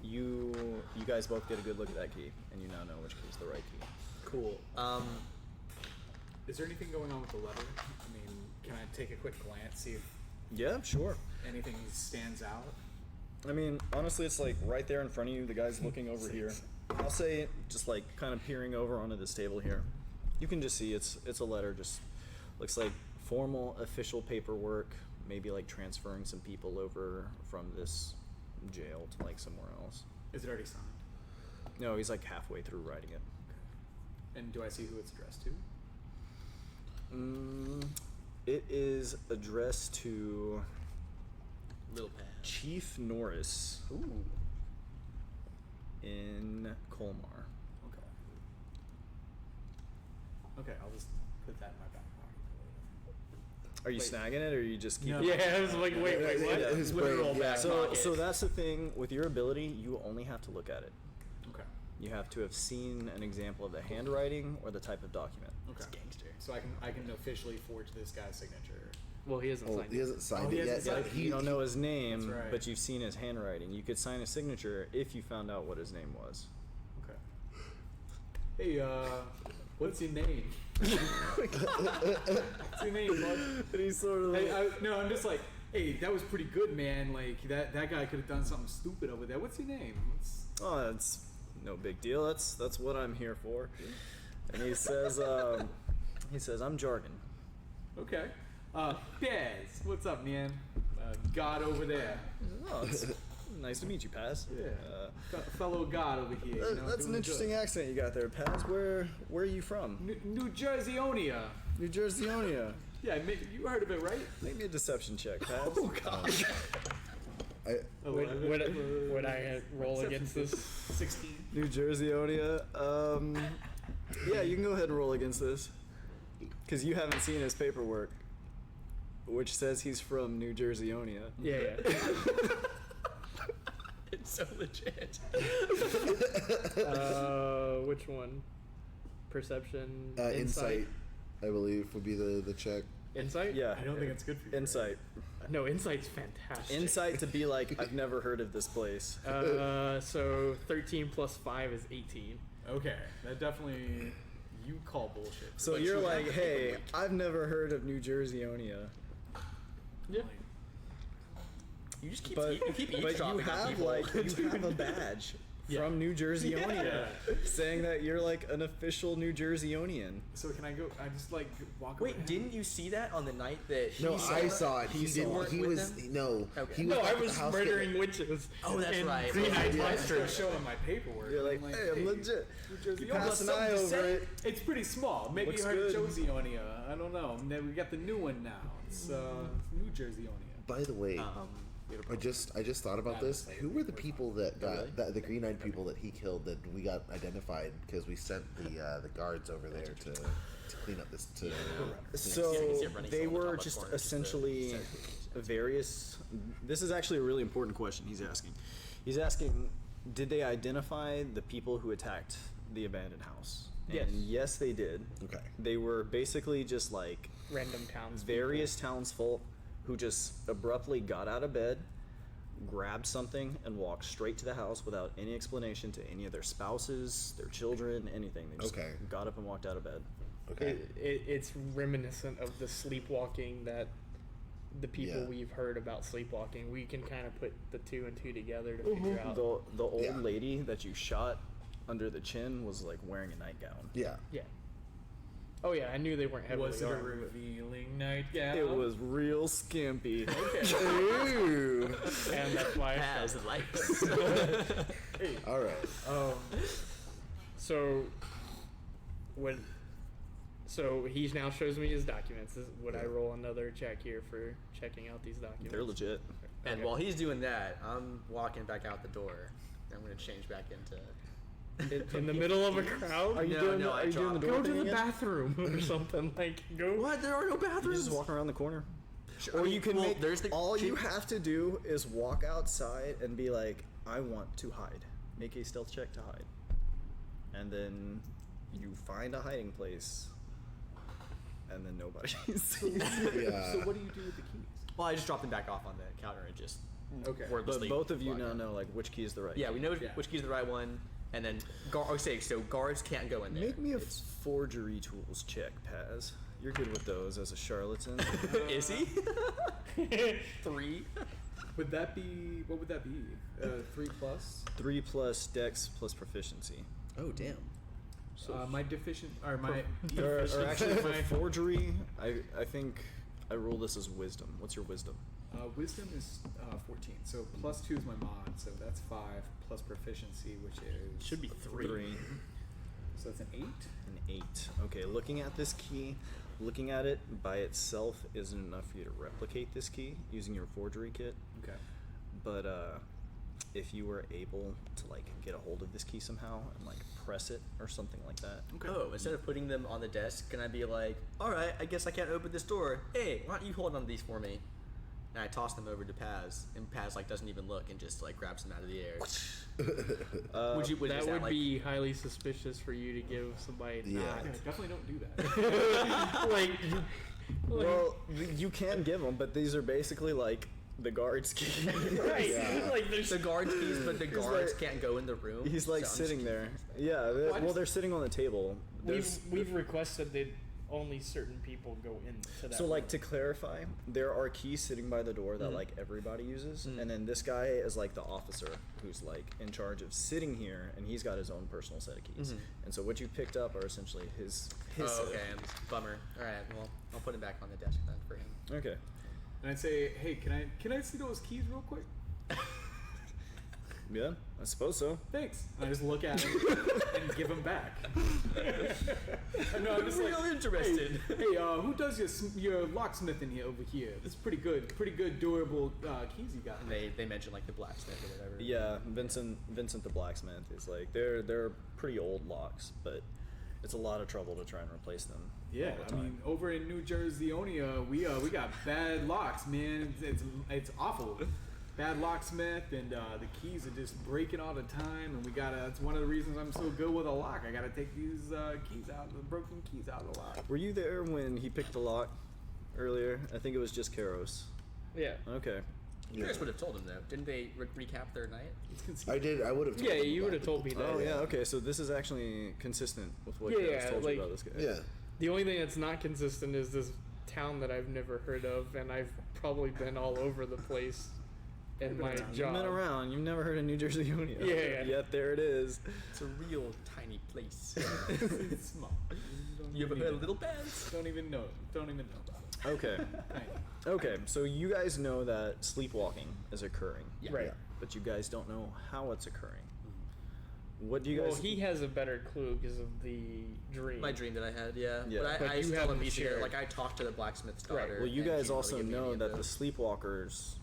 you guys both get a good look at that key, and you now know which key is the right key. Cool. Is there anything going on with the letter? I mean, can I take a quick glance, see if Yeah, sure. anything stands out? I mean, honestly, it's like right there in front of you. The guy's looking over here. I'll say, just like kind of peering over onto this table here. You can just see it's a letter. Just looks like formal official paperwork. Maybe like transferring some people over from this jail to like somewhere else. Is it already signed? No, he's like halfway through writing it. And do I see who it's addressed to? It is addressed to Little Paz. Chief Norris Ooh. in Colmar. Okay. Okay, I'll just put that in my back pocket for later. Are you Wait. snagging it, or are you just keeping No. it? Yeah, I was like, wait, what? Yeah, his Literal brain, yeah. back So, pocket. so that's the thing with your ability. You only have to look at it. Okay. You have to have seen an example of the handwriting or the type of document. Okay. It's gangster. So I can officially forge this guy's signature. Well, he hasn't Oh, signed he it. hasn't signed Oh, he it yet. hasn't signed it. You don't know his name, That's right. but you've seen his handwriting. You could sign a signature if you found out what his name was. Okay. Hey, what's your name? What's your name, bud? And he's sort of Hey, no, I'm just like, hey, that was pretty good, man. Like that guy could have done something stupid over there. What's your name? oh, that's no big deal. That's what I'm here for. And he says, I'm Jargon. Okay. Bez, what's up, man? God over there. Oh, it's nice to meet you, Paz. Yeah. Fellow God over here. You know, That's an doing interesting good. accent you got there, Paz. Where are you from? New Jerseyonia. New Jerseyonia. Yeah, you heard of it, right? Make me a deception check, Paz. Oh gosh. Would I roll against this? 16. New Jerseyonia. Yeah, you can go ahead and roll against this. Because you haven't seen his paperwork, which says he's from New Jerseyonia. Yeah. It's so legit. Which one? Perception. Insight, I believe, would be the check. Insight. Yeah. I don't think it's good for you. Insight. No, insight's fantastic. Insight to be like, I've never heard of this place. So 13 plus 5 is 18. Okay, that definitely you call bullshit. So But you're you like, have hey, paperwork. I've never heard of New Jerseyonia. Yeah. You just keep But, you keep but you eavesdropping on have people. you have a badge from New Jerseyonia saying that you're like an official New Jerseyonian. So can I go? I just like walk. Wait, over didn't you see that on the night that No, he I saw it. He You didn't. weren't He with was them? no. Okay. He No, was I at the was house murdering witches. Oh, that's and right. Green Eyed Yeah. I Monster. just go showing my paperwork. You're like, I'm hey, I'm legit. New Jersey. You pass an eye something to over say? it. It's pretty small. Maybe Looks you heard good. of Josieonia. I don't know. And then we got the new one now. It's New Jerseyonia. By the way, I just thought about Yeah, this. that's Who were the people that got really? the green-eyed people that he killed that we got identified because we sent the guards over there to clean up this to. So Yeah, running they someone were on the just corner, just to essentially set- various. This is actually a really important question he's asking. He's asking, did they identify the people who attacked the abandoned house? Yes. And yes, they did. Okay. They were basically just like Random towns. various townsfolk who just abruptly got out of bed, grabbed something, and walked straight to the house without any explanation to any of their spouses, their children, anything. They just Okay. got up and walked out of bed. Okay. It's reminiscent of the sleepwalking that the people Yeah. we've heard about sleepwalking. We can kind of put the two and two together to figure out. The old Yeah. lady that you shot under the chin was like wearing a nightgown. Yeah. Yeah. Oh yeah, I knew they weren't heavily Was it a armed. revealing nightgown? It was real skimpy. Ooh. And that's why. I Paz shot. likes. All right. So so he now shows me his documents. Would I roll another check here for checking out these documents? They're legit. And Okay. while he's doing that, I'm walking back out the door. I'm gonna change back into. in the middle of a crowd. Are you No, doing no, the, I are you doing the dropped. door Go to thing the again? bathroom or something. Like go. What? There are no You bathrooms. just walk around the corner. Sure, Or I mean, you can well, make. There's the all you cheap- have to do is walk outside and be like, "I want to hide." Make a stealth check to hide, and then you find a hiding place, and then nobody sees you. Yeah. So what do you do with the keys? Well, I just dropped them back off on the counter and just Okay. But wordlessly. both of you walked now out. know like which key is the right. Yeah, key. we know Yeah. which key's the right one, and then so guards can't go in there. Make me a It's- forgery tools check, Paz. You're good with those as a charlatan. Is he? 3. Would that be? What would that be? 3 plus. 3 plus dex plus proficiency. Oh damn. My deficient or my Or actually, for my forgery, I think I roll this as wisdom. What's your wisdom? wisdom is 14. So plus 2 is my mod, so that's 5 plus proficiency, which is Should be 3. 3. So that's an 8. An 8. Okay, looking at this key, looking at it by itself isn't enough for you to replicate this key using your forgery kit. Okay. But if you were able to like get a hold of this key somehow and like press it or something like that. Okay. Oh, instead of putting them on the desk, can I be like, all right, I guess I can't open this door. Hey, why don't you hold on to these for me? And I toss them over to Paz, and Paz like doesn't even look and just like grabs them out of the air. Would you? That is would like, be highly suspicious for you to give somebody a Yeah. knock. Yeah, definitely don't do that. like, Well, you can give them, but these are basically like the guards' keys. right? Yeah. Like there's the guards keys, but the guards like- can't go in the room. He's like so I'm sitting just- there. Yeah, Well, I well, just- they're sitting on the table. There's we've requested that only certain people go into that. So, like, room. to clarify, there are keys sitting by the door that like everybody uses, and then this guy is like the officer who's like in charge of sitting here, and he's got his own personal set of keys. And so, what you picked up are essentially his. Oh, set of okay. keys. Bummer. All right. Well, I'll put it back on the desk then for him. Okay. And I'd say, hey, can I see those keys real quick? Yeah, I suppose so. Thanks. And I just look at him and give him back. No, I'm just Real like, interested. Hey, who does your locksmithing here over here? It's pretty good, durable keys you got. And they mentioned like the blacksmith or whatever. Yeah, Vincent the blacksmith is like they're pretty old locks, but it's a lot of trouble to try and replace them. Yeah, all the I time. mean, over in New Jersey, we got bad locks, man. It's awful. Bad locksmith, and the keys are just breaking all the time, and that's one of the reasons I'm so good with a lock. I gotta take these keys out, the broken keys out of the lock. Were you there when he picked the lock earlier? I think it was just Karos. Yeah. Okay. You guys would have told him though. Didn't they recap their night? It's I did. I would have. Yeah, you would have told me that. Oh yeah. Okay, so this is actually consistent with what Yeah, Karos told like- you about this guy. Yeah. The only thing that's not consistent is this town that I've never heard of, and I've probably been all over the place in my You've job. been around. You've never heard of New Jersey Unia. Yeah. Yet there it is. It's a real tiny place. it's small. You ever heard of Little Bands? Don't even know about it. Okay. Thank you. Okay. So you guys know that sleepwalking is occurring. Yeah. Right. Yeah. But you guys don't know how it's occurring. What do you guys? Well, he has a better clue because of the dream. My dream that I had, yeah. Yeah. But But I you still haven't a piece of it. shared. Like I talked to the blacksmith's Right. daughter. Well, you and she guys didn't also really give me know any that the info. sleepwalkers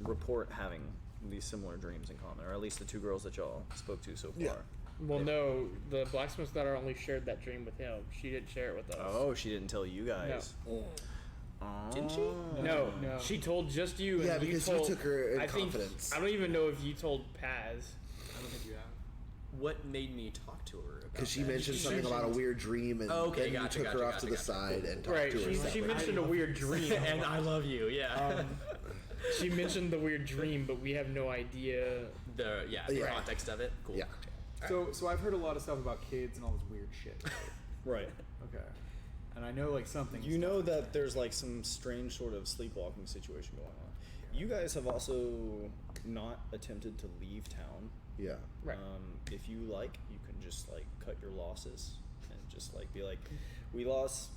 report having these similar dreams in common, or at least the two girls that y'all spoke to so far. Yeah. Well, no, the blacksmith's daughter only shared that dream with him. She didn't share it with us. Oh, she didn't tell you guys. Oh. Didn't she? No, No. she told just you. Yeah, and because you you told, took her in I think, confidence. I don't even know if you told Paz. I don't think you have. What made me talk to her about Because she that? mentioned something about a weird dream, and Okay, then you gotcha, took her gotcha, off to the gotcha. side and talked Right, to her. she separately. mentioned a weird dream. And I love you, yeah. She mentioned the weird dream, but we have no idea. the Yeah. context of it. Cool. Yeah. So I've heard a lot of stuff about kids and all this weird shit. Right. Okay. And I know like something. You know that there's like some strange sort of sleepwalking situation going on. You guys have also not attempted to leave town. Yeah. Right. If you like, you can just like cut your losses and just like be like, we lost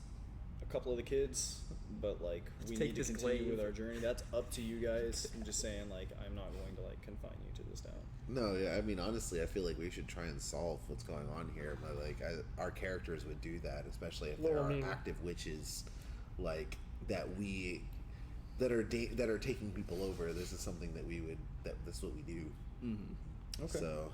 a couple of the kids, but like we take need to this continue glaive. with our journey. That's up to you guys. I'm just saying like I'm not going to like confine you to this town. No, yeah. I mean, honestly, I feel like we should try and solve what's going on here. But like, our characters would do that, especially if there Well, I are mean- active witches, like that are taking people over. This is something that we would. That's what we do. Mm-hmm. Okay. So.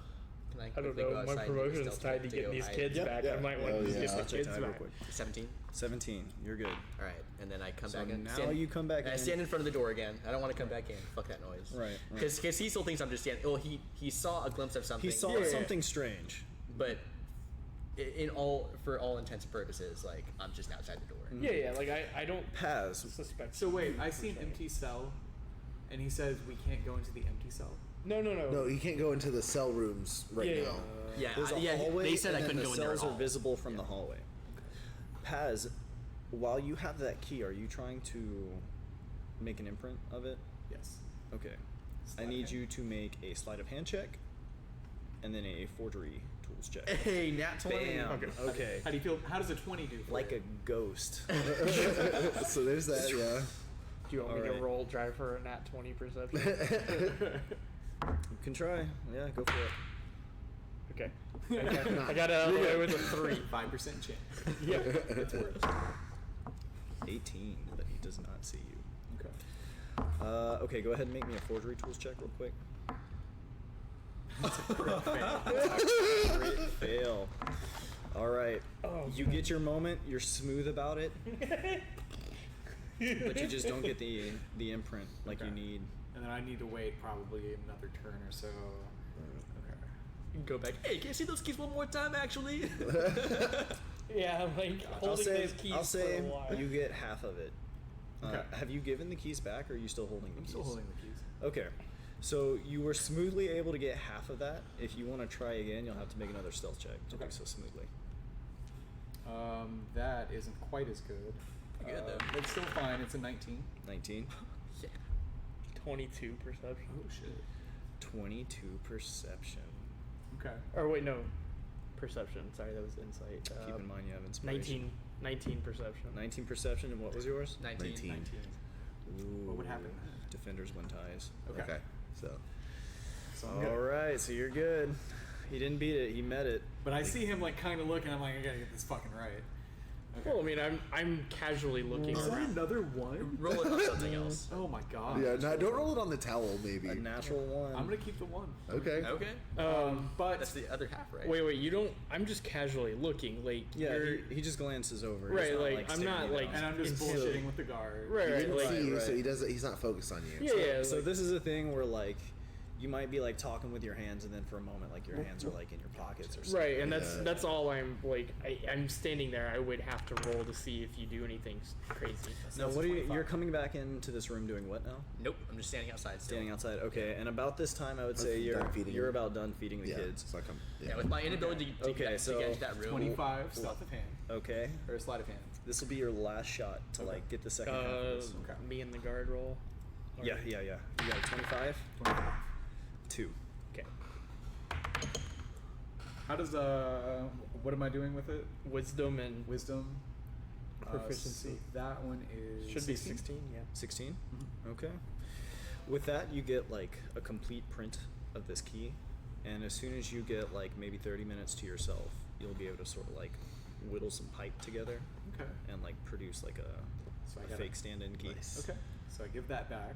Can I quickly don't go know. My outside and promotion's stealth tied to go getting these hide? kids Yeah, back. yeah. I might want Oh, to yeah. get the Let's check kids time real back. quick. 17. 17. You're good. All right, and then I come So back in. now you come back I in. stand in front of the door again. I don't want to come back in. Fuck that noise. Right. Because he still thinks I'm just standing. Well, he saw a glimpse of something. He saw Yeah. something strange. but for all intents and purposes, like I'm just outside the door. Yeah, yeah. Like I don't Paz. suspect. So wait, I see an empty cell, and he says we can't go into the empty cell. No. No, you can't go into the cell rooms right Yeah, now. Yeah, There's a yeah. hallway, They said and I then couldn't the go in there at cells are all. visible from the hallway. Paz, while you have that key, are you trying to make an imprint of it? Yes. Okay. Sleight I of need hand. you to make a sleight of hand check, and then a forgery tools check. Hey, nat 20. Bam. Okay. How do you feel? How does a 20 do? For Like you? a ghost. So there's that. Yeah. Do you want me Alright. to roll drive for a nat 20 perception? You can try. Yeah, go for it. Okay. I got out of the way with a 3. 5% chance. Yeah. It's worse. 18, but he does not see you. Okay. Okay, go ahead and make me a forgery tools check real quick. Crit fail. All right. Oh, You get your moment. You're smooth about it, but you just don't get the imprint like you Okay. need. And then I need to wait probably another turn or so. Okay. Go back. Hey, can you see those keys one more time? Actually. Yeah, like holding those keys I'll say for a while. you get half of it. Okay. Have you given the keys back, or are you still holding the I'm keys? still holding the keys. Okay. So you were smoothly able to get half of that. If you want to try again, you'll have to make another stealth check to do Okay. so smoothly. That isn't quite as good. Pretty good, though. But it's still fine. It's a 19. 19. Yeah. 22 perception. Oh shit. 22 perception. Okay. Or wait, no. Perception. Sorry, that was insight. Keep in mind you have inspiration. 19 perception. 19 perception, and what was yours? 19. 19. Ooh, What would happen? Defenders win ties. Okay. So So I'm good. All right, so you're good. He didn't beat it. He met it. But I see him like kind of looking. I'm like, I gotta get this fucking right. Okay. Well, I mean, I'm casually looking Is that around. another one? Roll it on something else. Oh my god. yeah, don't roll it on the towel, maybe. A natural one. I'm gonna keep the one. Okay. Okay. But That's the other half, right? Wait, you don't. I'm just casually looking. Like, Yeah, you're, he just glances over. Right, He's not, like, I'm staring not, you like- down. and I'm just Insane. bullshitting with the guard. Right, He right, didn't like, see you, right. so he's not focused on you. yeah, So like- this is a thing where like you might be like talking with your hands, and then for a moment, like your hands are like in your pockets or something. right, and Yeah. that's all I'm like. I'm standing there. I would have to roll to see if you do anything crazy. Now, what are you? You're coming back into this room doing what now? Nope. I'm just standing outside still. Standing outside. Okay, and about this time, I would say Done feeding you're them. about done feeding the Yeah. kids. It's like I'm. Yeah, with my inability to, Okay, get, so to get into that room. 25 stealth of hand Okay, or sleight of hand. this will be your last shot to Okay. like get the second half of this. Okay. Me and the guard roll. Or- Yeah. You got a 25. 25. 2. Okay. How does what am I doing with it? Wisdom and Wisdom. Proficiency. So that one is should be 16. Yeah. 16. Mhm. Okay. With that, you get like a complete print of this key, and as soon as you get like maybe 30 minutes to yourself, you'll be able to sort of like whittle some pipe together Okay. and like produce like So I a gotta- fake stand-in key. Nice. Okay. So I give that back.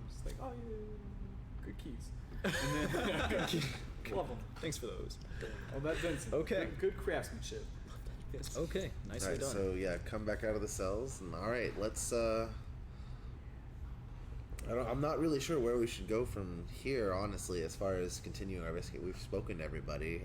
Just like, oh yeah, good keys. And then love them. Thanks for those. Oh, that Vincent. Okay. Good craftsmanship. Okay, nicely Alright, done. so yeah, come back out of the cells, and all right, let's. I'm not really sure where we should go from here, honestly, as far as continuing our investigation. We've spoken to everybody.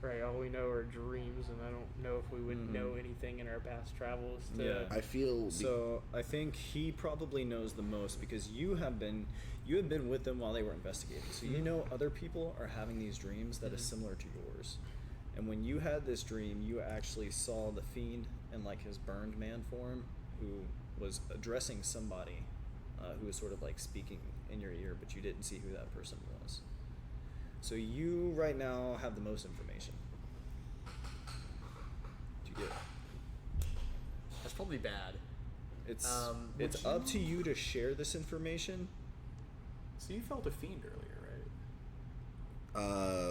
Right. All we know are dreams, and I don't know if we would know anything in our past travels. To, Yeah. I feel So I think he probably knows the most because you have been with them while they were investigating. So you know other people are having these dreams that is similar to yours. And when you had this dream, you actually saw the fiend in like his burned man form, who was addressing somebody, who was sort of like speaking in your ear, but you didn't see who that person was. So you right now have the most information. Do you get it? That's probably bad. It's would it's up to you- you to share this information. So you felt a fiend earlier, right?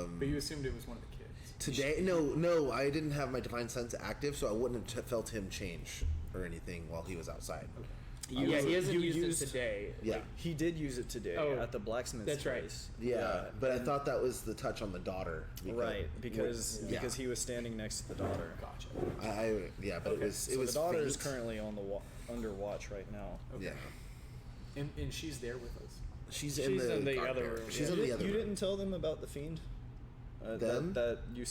um, But you assumed it was one of the kids. today. No, I didn't have my divine sense active, so I wouldn't have felt him change or anything while he was outside. yeah, he hasn't you used used- it today. Yeah. He did use it today Oh, at the blacksmith's that's right. place. Yeah, but I and- thought that was the touch on the daughter. right because Yeah. he was standing next to the daughter. Gotcha. Yeah, but Okay, it So was the daughter is faint. currently on the under watch right now. Okay. Yeah, And she's there with us. she's She's in the in the guard other door. room. She's Yeah. in the other You room. didn't tell them about the fiend. Them? That you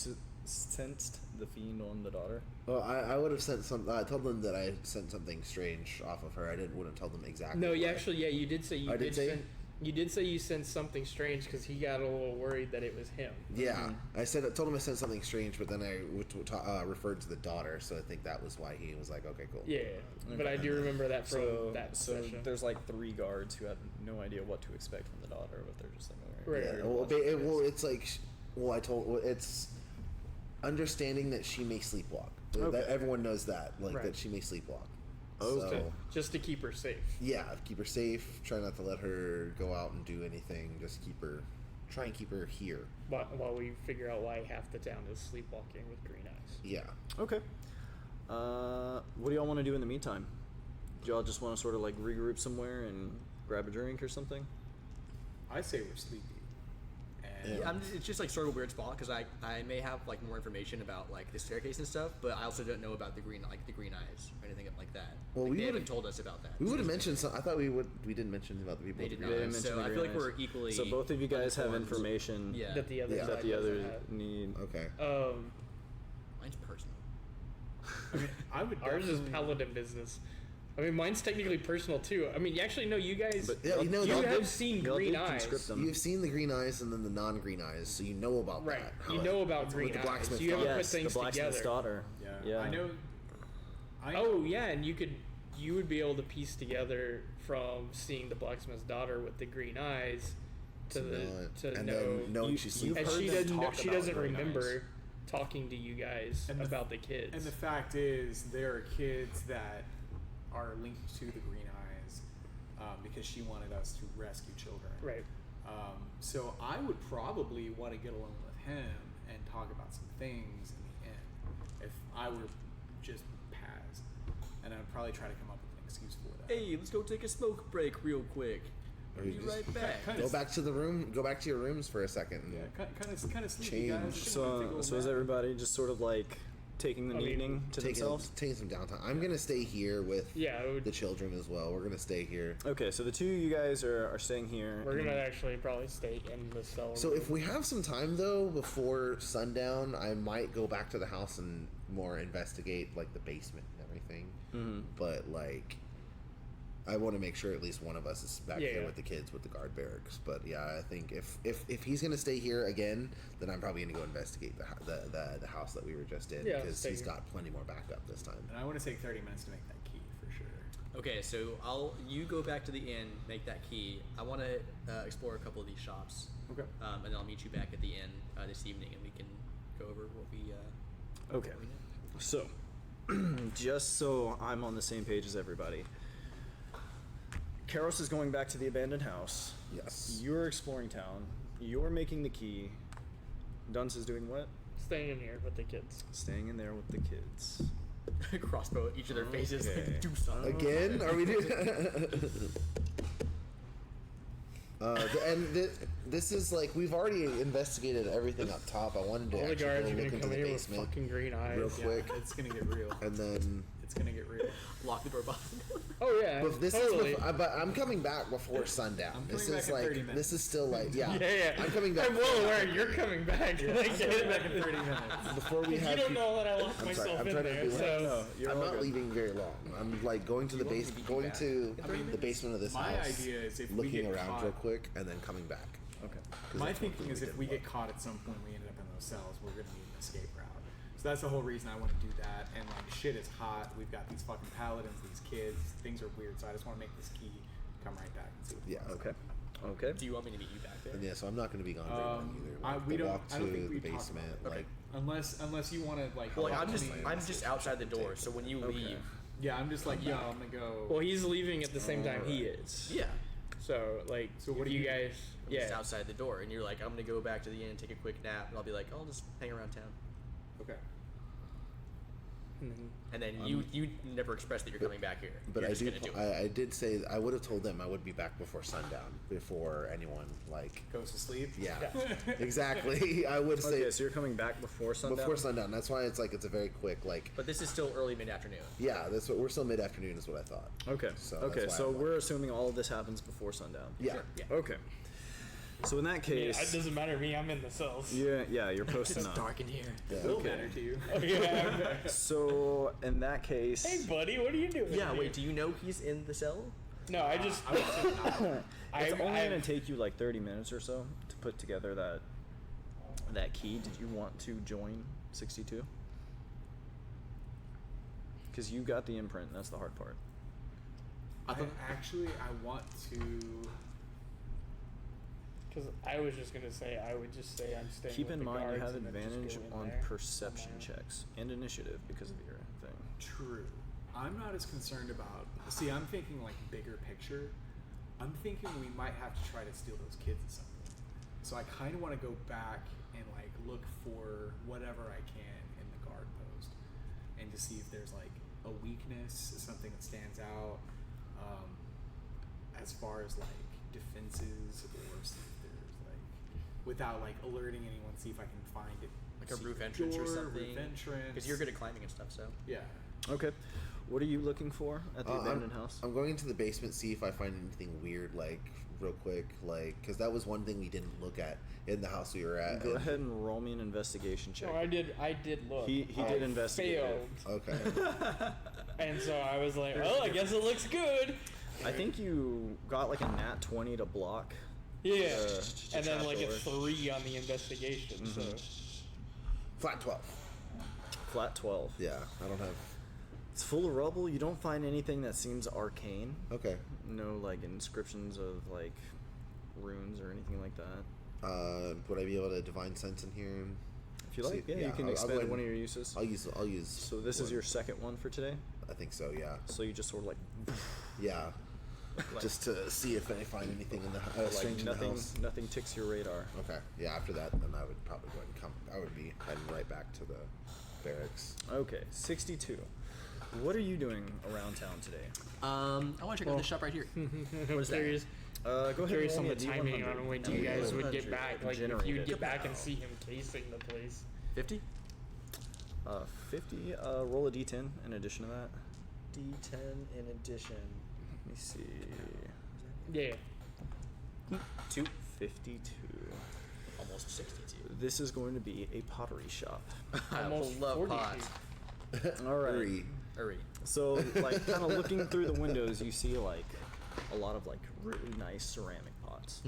sensed the fiend on the daughter. Well, I would have sent some. I told them that I sent something strange off of her. I wouldn't tell them exactly. No, you what. actually, yeah, you did say you I did say? you did say you sensed something strange because he got a little worried that it was him. Yeah, I told him I sent something strange, but then I referred to the daughter, so I think that was why he was like, okay, cool. Yeah, but I do remember that from So that so session. there's like 3 guards who have no idea what to expect from the daughter, but they're just like, all Right. right. Yeah, we're well, watching this. it's like, it's understanding that she may sleepwalk. That Okay. everyone knows that, like Right. that she may sleepwalk. Okay. So, Just to keep her safe. yeah, keep her safe. Try not to let her go out and do anything. Just try and keep her here. While we figure out why half the town is sleepwalking with green eyes. Yeah. Okay. What do y'all want to do in the meantime? Do y'all just want to sort of like regroup somewhere and grab a drink or something? I say we're sleepy. And Yeah, it's just like sort of a weird spot because I may have like more information about like the staircase and stuff, but I also don't know about the green eyes or anything like that. Well, Like, we they haven't would've- told us about that. We So would have it's- mentioned some. I thought we didn't mention about the people. They with did the not. green didn't eyes. mention So the I feel green like we're eyes. equally. So both of you guys have uninformed. information Yeah. That the other Yeah. side that the doesn't others have. need. Okay. Mine's personal. I would Ours is definitely- paladin business. I mean, mine's technically personal too. I mean, actually, no, you guys. But Yeah, you know, you y'all have did- seen y'all green did eyes, conscript them. You've seen the green eyes and then the non-green eyes, so you know about right? that. You How know it- about with green the eyes. blacksmith You haven't daughter. put things the blacksmith's together. daughter. Yeah. I know. Oh yeah, and you would be able to piece together from seeing the blacksmith's daughter with the green eyes to know it. to And know. then knowing you- she's you've And heard she them doesn't. talk She about doesn't green remember eyes. talking to you guys And the- about the kids. And the fact is, there are kids that are linked to the green eyes because she wanted us to rescue children. right. So I would probably want to get along with him and talk about some things in the end if I were just Paz. And I'd probably try to come up with an excuse for that. Hey, let's go take a smoke break real quick. Or Be you just- right back. Kind Go of- back to the room. Go back to your rooms for a second. and Yeah, kind of sleepy, Change. guys. Just take a So little is nap. everybody just sort of like taking the I mean, evening to themselves? taking some downtime. I'm gonna stay here with Yeah, it would, the children as well. We're gonna stay here. Okay, so the two of you guys are staying here. we're and- gonna actually probably stay in the cell. So room. if we have some time though before sundown, I might go back to the house and more investigate like the basement and everything. Mhm. But like, I want to make sure at least one of us is back Yeah, here yeah. with the kids with the guard barracks. But yeah, I think if he's gonna stay here again, then I'm probably gonna go investigate the house that we were just in Yeah, because stay he's here. got plenty more backup this time. And I want to take 30 minutes to make that key for sure. Okay, so you go back to the inn, make that key. I want to explore a couple of these shops, Okay. and then I'll meet you back at the inn this evening, and we can go over what we. Okay. What we know. So, just so I'm on the same page as everybody, Karos is going back to the abandoned house. Yes. You're exploring town. You're making the key. Dunce is doing what? staying in here with the kids. Staying in there with the kids. Crossbow at each of their faces. Okay. Like, do something. Again? Are we doing? This is like we've already investigated everything up top. I wanted to All the actually guards go are look gonna into come the in here with basement fucking green eyes. real Yeah, quick, it's gonna get real. and then. It's gonna get real. Lock the door behind. Oh yeah, But this totally. is but I'm coming back before sundown. I'm This coming is back in 30 like minutes. this is still like yeah. yeah. I'm coming back. I'm well aware you're coming back. I'm coming back in 30 minutes. before we You have. don't know that I locked I'm myself sorry, I'm in trying to there, be like- so No, you're I'm all not good. leaving very long. I'm like going to the base, going to the basement of this My house, idea is if we looking get around caught, real quick, and then coming back. Okay. 'Cause my that's one thinking thing is we if did we well. get caught at some point, we ended up in those cells. We're gonna need an escape route. So that's the whole reason I want to do that. And like shit is hot. We've got these fucking paladins, these kids. Things are weird. So I just want to make this key, come right back and see. What Yeah. Okay. Okay. Do you want me to meet you back there? And yeah, so I'm not going to be gone very long either. Like, we the don't. walk I don't to think we the talk basement, about it. like Unless you want to like. Well, like, walk I'm me. just outside the door. So when you Okay. leave, Yeah, I'm just like, yo, I'm gonna go. well, he's leaving at the same time he is. yeah, So like, So what if do you you- guys? I'm Yeah. just outside the door, and you're like, I'm gonna go back to the inn and take a quick nap, and I'll be like, I'll just hang around town. Okay. And then you never expressed that you're coming back here. But You're I just do. gonna do it. I did say I would have told them I would be back before sundown, before anyone like. Goes to sleep. Yeah, exactly. I would say Okay, so you're coming back before sundown? before sundown. That's why it's like it's a very quick like. But this is still early mid-afternoon. Yeah, that's what we're still mid afternoon is what I thought. Okay. So okay, that's why so I'm we're assuming all of this happens before sundown. Yeah. Okay. So in that I mean, case, it doesn't matter to me. I'm in the cells. yeah, you're posting It's up. dark in here. Yeah, It will Okay. matter to you. Yeah. So in that case, Hey, buddy, what are you doing? Yeah, here? wait, do you know he's in the cell? No, I just. it's only I'm- gonna take you like 30 minutes or so to put together that key. Did you want to join 62? Because you got the imprint. That's the hard part. I want to. Because I was just gonna say, I would just say I'm staying. Keep with in the mind you guards have and then just advantage go in on there. perception checks and initiative because of your thing. True. I'm not as concerned about. See, I'm thinking like bigger picture. I'm thinking we might have to try to steal those kids at some point. So I kind of want to go back and like look for whatever I can in the guard post, and to see if there's like a weakness, something that stands out, as far as like defenses, or see if there's like, without like alerting anyone, see if I can find it. Like a roof secret entrance or door, something? Roof entrance. Because you're good at climbing and stuff, so. Yeah. Okay. What are you looking for at the abandoned house? I'm going into the basement, see if I find anything weird, like real quick, like, because that was one thing we didn't look at in the house we were at. Go and- ahead and roll me an investigation check. No, I did look. He did investigate it. Failed. Okay. And so I was like, well, I guess it looks good. I think you got like a nat 20 to block. Yeah. The And then like a trapdoor. 3 on the investigation. So Flat 12. Flat 12. Yeah, I don't have. It's full of rubble. You don't find anything that seems arcane. Okay. No like inscriptions of like runes or anything like that. Would I be able to divine sense in here? If you like, See, you can I'll expend go ahead one of and- your uses. I'll use. So this is one. your second one for today. I think so. Yeah. So you just sort of like, Yeah. like, Just to see if I find anything in the strange in the nothing, house. nothing ticks your radar. Okay. Yeah. After that, then I would probably go ahead and come. I would be heading right back to the barracks. Okay, 62. What are you doing around town today? I want to check out this shop right here. what is that? curious, Go ahead and curious roll on me the a timing D100. on when And you guys would get 100 back. Like if generated. you'd get back and see him casing the place. 50? 50. Roll a D10 in addition to that. D10 in addition. Let me see. Yeah. 252. Almost 62. This is going to be a pottery shop. I Almost love 42. pots. All right. Hurry. Hurry. So, like, kind of looking through the windows, you see like a lot of like really nice ceramic pots,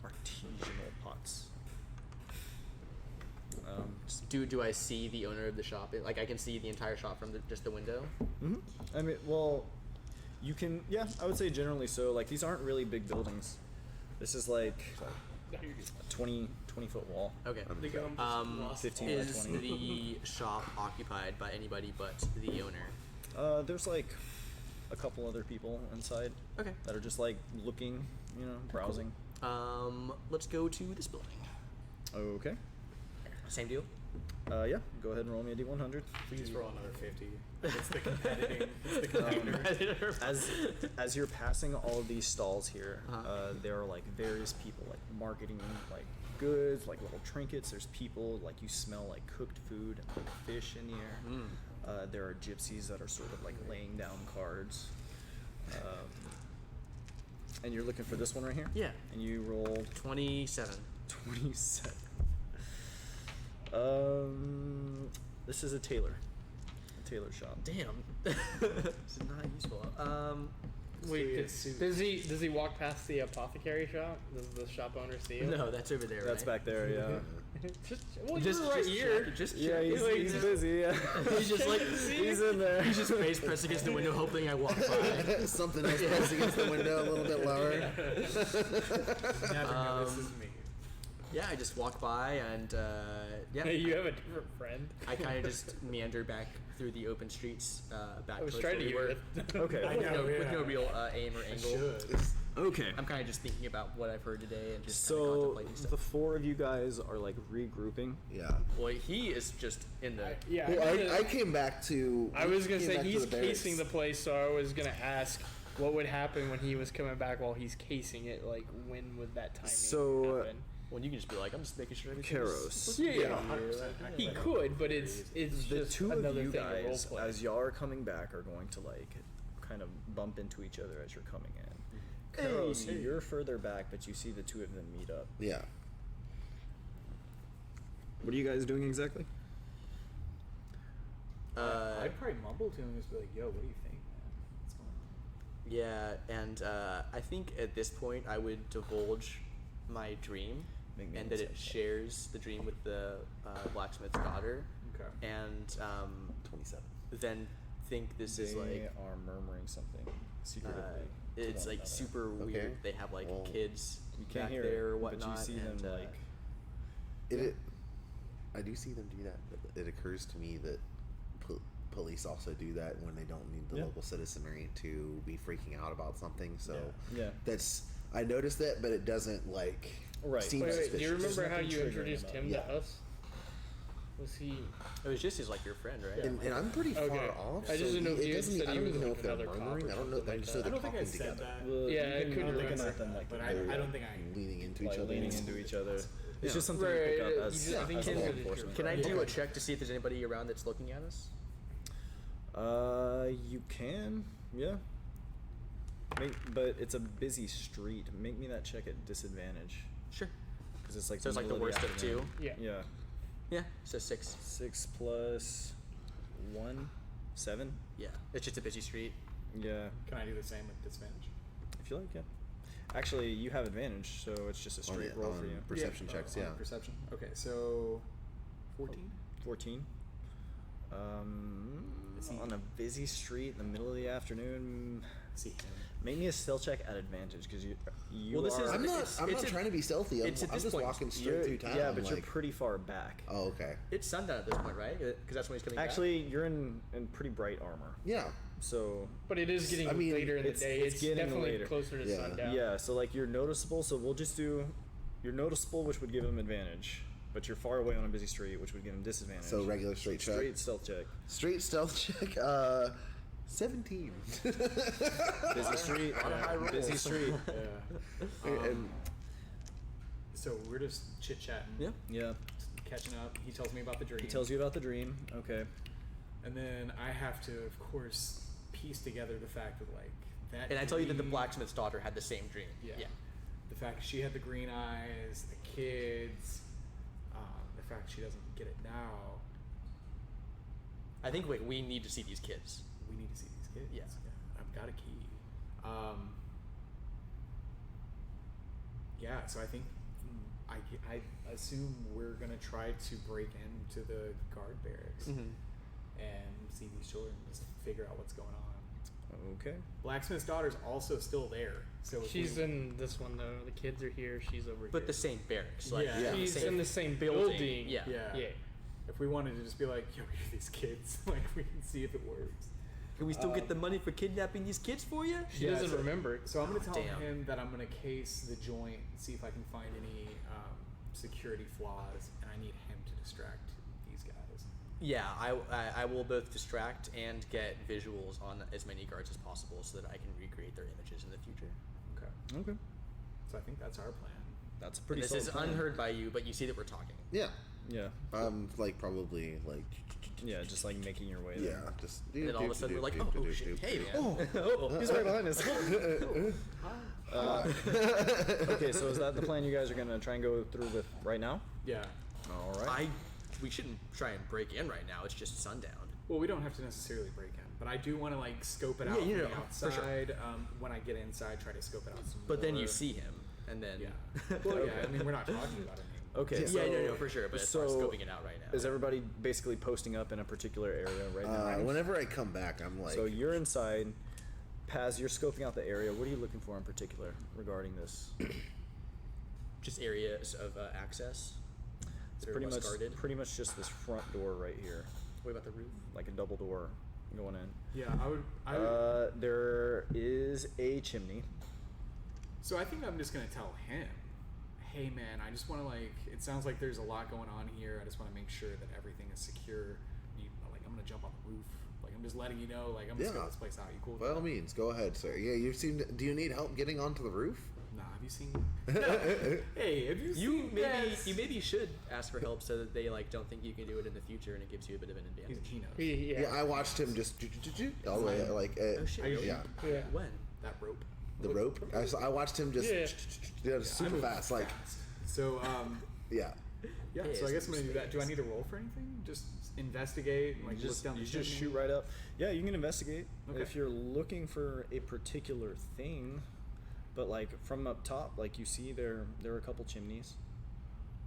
artisanal pots. Do I see the owner of the shop? Like I can see the entire shop from just the window. I mean, well, you can. Yeah, I would say generally so. Like, these aren't really big buildings. This is like a 20 foot wall. Okay. The gum 15 by Is 20. the shop occupied by anybody but the owner? There's like a couple other people inside Okay. that are just like looking, browsing. Let's go to this building. Okay. Same deal. Yeah. Go ahead and roll me a D100. Please roll another 50. It's the competing. It's the computer. As you're passing all of these stalls here, there are like various people like marketing like goods, like little trinkets. There's people like you smell like cooked food and like fish in the air. There are gypsies that are sort of like laying down cards. And you're looking for this one right here? Yeah. And you rolled 27. 27. This is a tailor shop. Damn. This is not useful. Wait, Suit. does he walk past the apothecary shop? Does the shop owner see him? No, that's over there. That's right? back there, yeah. You're right here. Just Yeah, checking. he's busy, yeah. He's just like He's in there. he's just face pressed against the window, hoping I walk by. Something else pressed against the window a little bit lower. Never know this is me. Yeah, I just walk by and yeah. Hey, you have a different friend. I kind of just meander back through the open streets, back I was towards trying where to we get were. Okay. I With know, with no yeah. real aim or I angle. should. Okay. I'm kind of just thinking about what I've heard today and just kind of So contemplating the stuff. four of you guys are like regrouping. Yeah. Well, he is just in the. Yeah, Well, I came back to. I was gonna came say back to he's the barracks. casing the place, so I was gonna ask what would happen when he was coming back while he's casing it. Like, when would that timing So, happen? Well, you can just be like, I'm just making sure everything. Karos. Yeah, he could, but it's The just two of another you thing to guys, roleplay. as y'all are coming back, are going to like kind of bump into each other as you're coming in. Karos, you're further back, but you see the two of them meet up. Yeah. What are you guys doing exactly? I'd probably mumble to him and just be like, "Yo, what do you think, man? What's going on?" Yeah, and I think at this point I would divulge my dream, Make me and an that it insight check. shares the dream with the blacksmith's daughter, Okay. and 27. then think this They is like are murmuring something secretively. to it's one like another. super Okay. weird. They have like Well, kids You can't back hear there or it, whatnot, but you see and them like. I do see them do that, but it occurs to me that police also do that when they don't need the Yeah. local citizenry to be freaking out about something. So Yeah. that's I noticed that, but it doesn't like Right. seem Wait, suspicious. do you remember how nothing you triggering introduced about him it. to Yeah. us? Was he? it was just as like your friend, right? And I'm pretty Okay. far off. I just so didn't know if it you had doesn't- said I he don't was even know like if they're another cop murmuring. or I don't know. something I just like know I they're don't think I talking said together, that. Well, Yeah, you I can couldn't look remember. at them like But they're I don't think I. leaning into like each other. leaning into each other. It's Yeah. just something Right, to pick up you as, just- I think as can- law can enforcement. Can I do Okay. a check to see if there's anybody around that's looking at us? You can, yeah. But it's a busy street. Make me that check at disadvantage. Sure. Because it's like So it's like the middle worst of afternoon. 2. Yeah. Yeah. Yeah. So 6. 6 plus 1, 7. Yeah. It's just a busy street. Yeah. Can I do the same with disadvantage? If you like, yeah. Actually, you have advantage, so it's just a straight roll for you. Perception checks, yeah. Perception. Okay, so 14. 14. On a busy street in the middle of the afternoon. See. Make me a stealth check at advantage because you Well, this are. is- I'm not. It's- I'm it's not a- trying to be stealthy. I'm it's at this just point. walking straight you're- through town. yeah, but you're like, pretty far back. Oh, okay. It's sundown at this point, right? Because that's when he's coming Actually, you're in pretty bright armor. Yeah. So But it is getting I mean, later in the it's- day. it's It's, getting definitely later. closer to Yeah. sundown. yeah, so like you're noticeable. So we'll just do you're noticeable, which would give him advantage, but you're far away on a busy street, which would give him disadvantage. So regular straight check. Straight stealth check. Straight stealth check. 17. Busy street. On a high roll. Busy street. Yeah. And So we're just chit chatting. Yeah. Yeah. Catching up. He tells me about the dream. He tells you about the dream. Okay. And then I have to, of course, piece together the fact that, like, that. And I tell you that the dream- blacksmith's daughter had the same dream. Yeah. The fact she had the green eyes, the kids, the fact she doesn't get it now. I think we need to see these kids. We need to see these kids. Yeah. I've got a key. Yeah, so I think I assume we're gonna try to break into the guard barracks and see these children, just figure out what's going on. Okay. Blacksmith's daughter's also still there, so if She's we, in this one though. The kids are here. She's over But here. the same barracks. Yeah. the She's same in the same building. Yeah. yeah. If we wanted to just be like, yo, here are these kids, like we can see if it works. Can we still get the money for kidnapping these kids for you? She Yeah, doesn't so- remember. So I'm gonna tell damn. him that I'm gonna case the joint, see if I can find any security flaws, and I need him to distract these guys. Yeah, I will both distract and get visuals on as many guards as possible so that I can recreate their images in the future. Okay. Okay. So I think that's our plan. That's a And pretty. this solid is plan. unheard by you, but you see that we're talking. yeah, Yeah. like probably like Yeah, just like making your way yeah, there. just. And then all of a sudden we're like, oh shit, hey man. He's right behind us. Okay, so is that the plan you guys are gonna try and go through with right now? Yeah. All right. We shouldn't try and break in right now. It's just sundown. Well, we don't have to necessarily break in, but I do want to like scope it Yeah, out you from know, the for sure. outside. When I get inside, try to scope it out some But then you more. see him, and then Yeah. Well, yeah. I mean, we're not talking about anything. Okay. yeah, no, for sure. But as far as scoping it out right now, Is everybody basically posting up in a particular area right now? Whenever I come back, I'm like. So you're inside. Paz, you're scoping out the area. What are you looking for in particular regarding this? just areas of access. It's that are pretty less much guarded. pretty much just this front door right here, What about the roof? like a double door going in. Yeah, I would. There is a chimney. So I think I'm just gonna tell him, hey man, I just want to like. It sounds like there's a lot going on here. I just want to make sure that everything is secure. I'm gonna jump on the roof. Like I'm just letting you know. Like I'm just Yeah. gonna this place out. You cool? with By all that? means, go ahead, sir. Yeah, you seem. Do you need help getting onto the roof? Nah, have you seen? Hey, have you You seen? maybe should ask for help so that they like don't think you can do it in the future, and it gives you a bit of an advantage. He knows. Yeah, I watched him just all the way like Oh shit! Are you- yeah, Yeah. When? That rope. the rope. I watched him just Yeah. super fast, like So yeah. yeah. Yeah, So I guess I'm it's gonna do that. Do I need to roll for anything? Just investigate. And, like You look just, down the you just chimney? shoot right up. Yeah, you can investigate Okay. if you're looking for a particular thing, but like from up top, like you see there are a couple chimneys.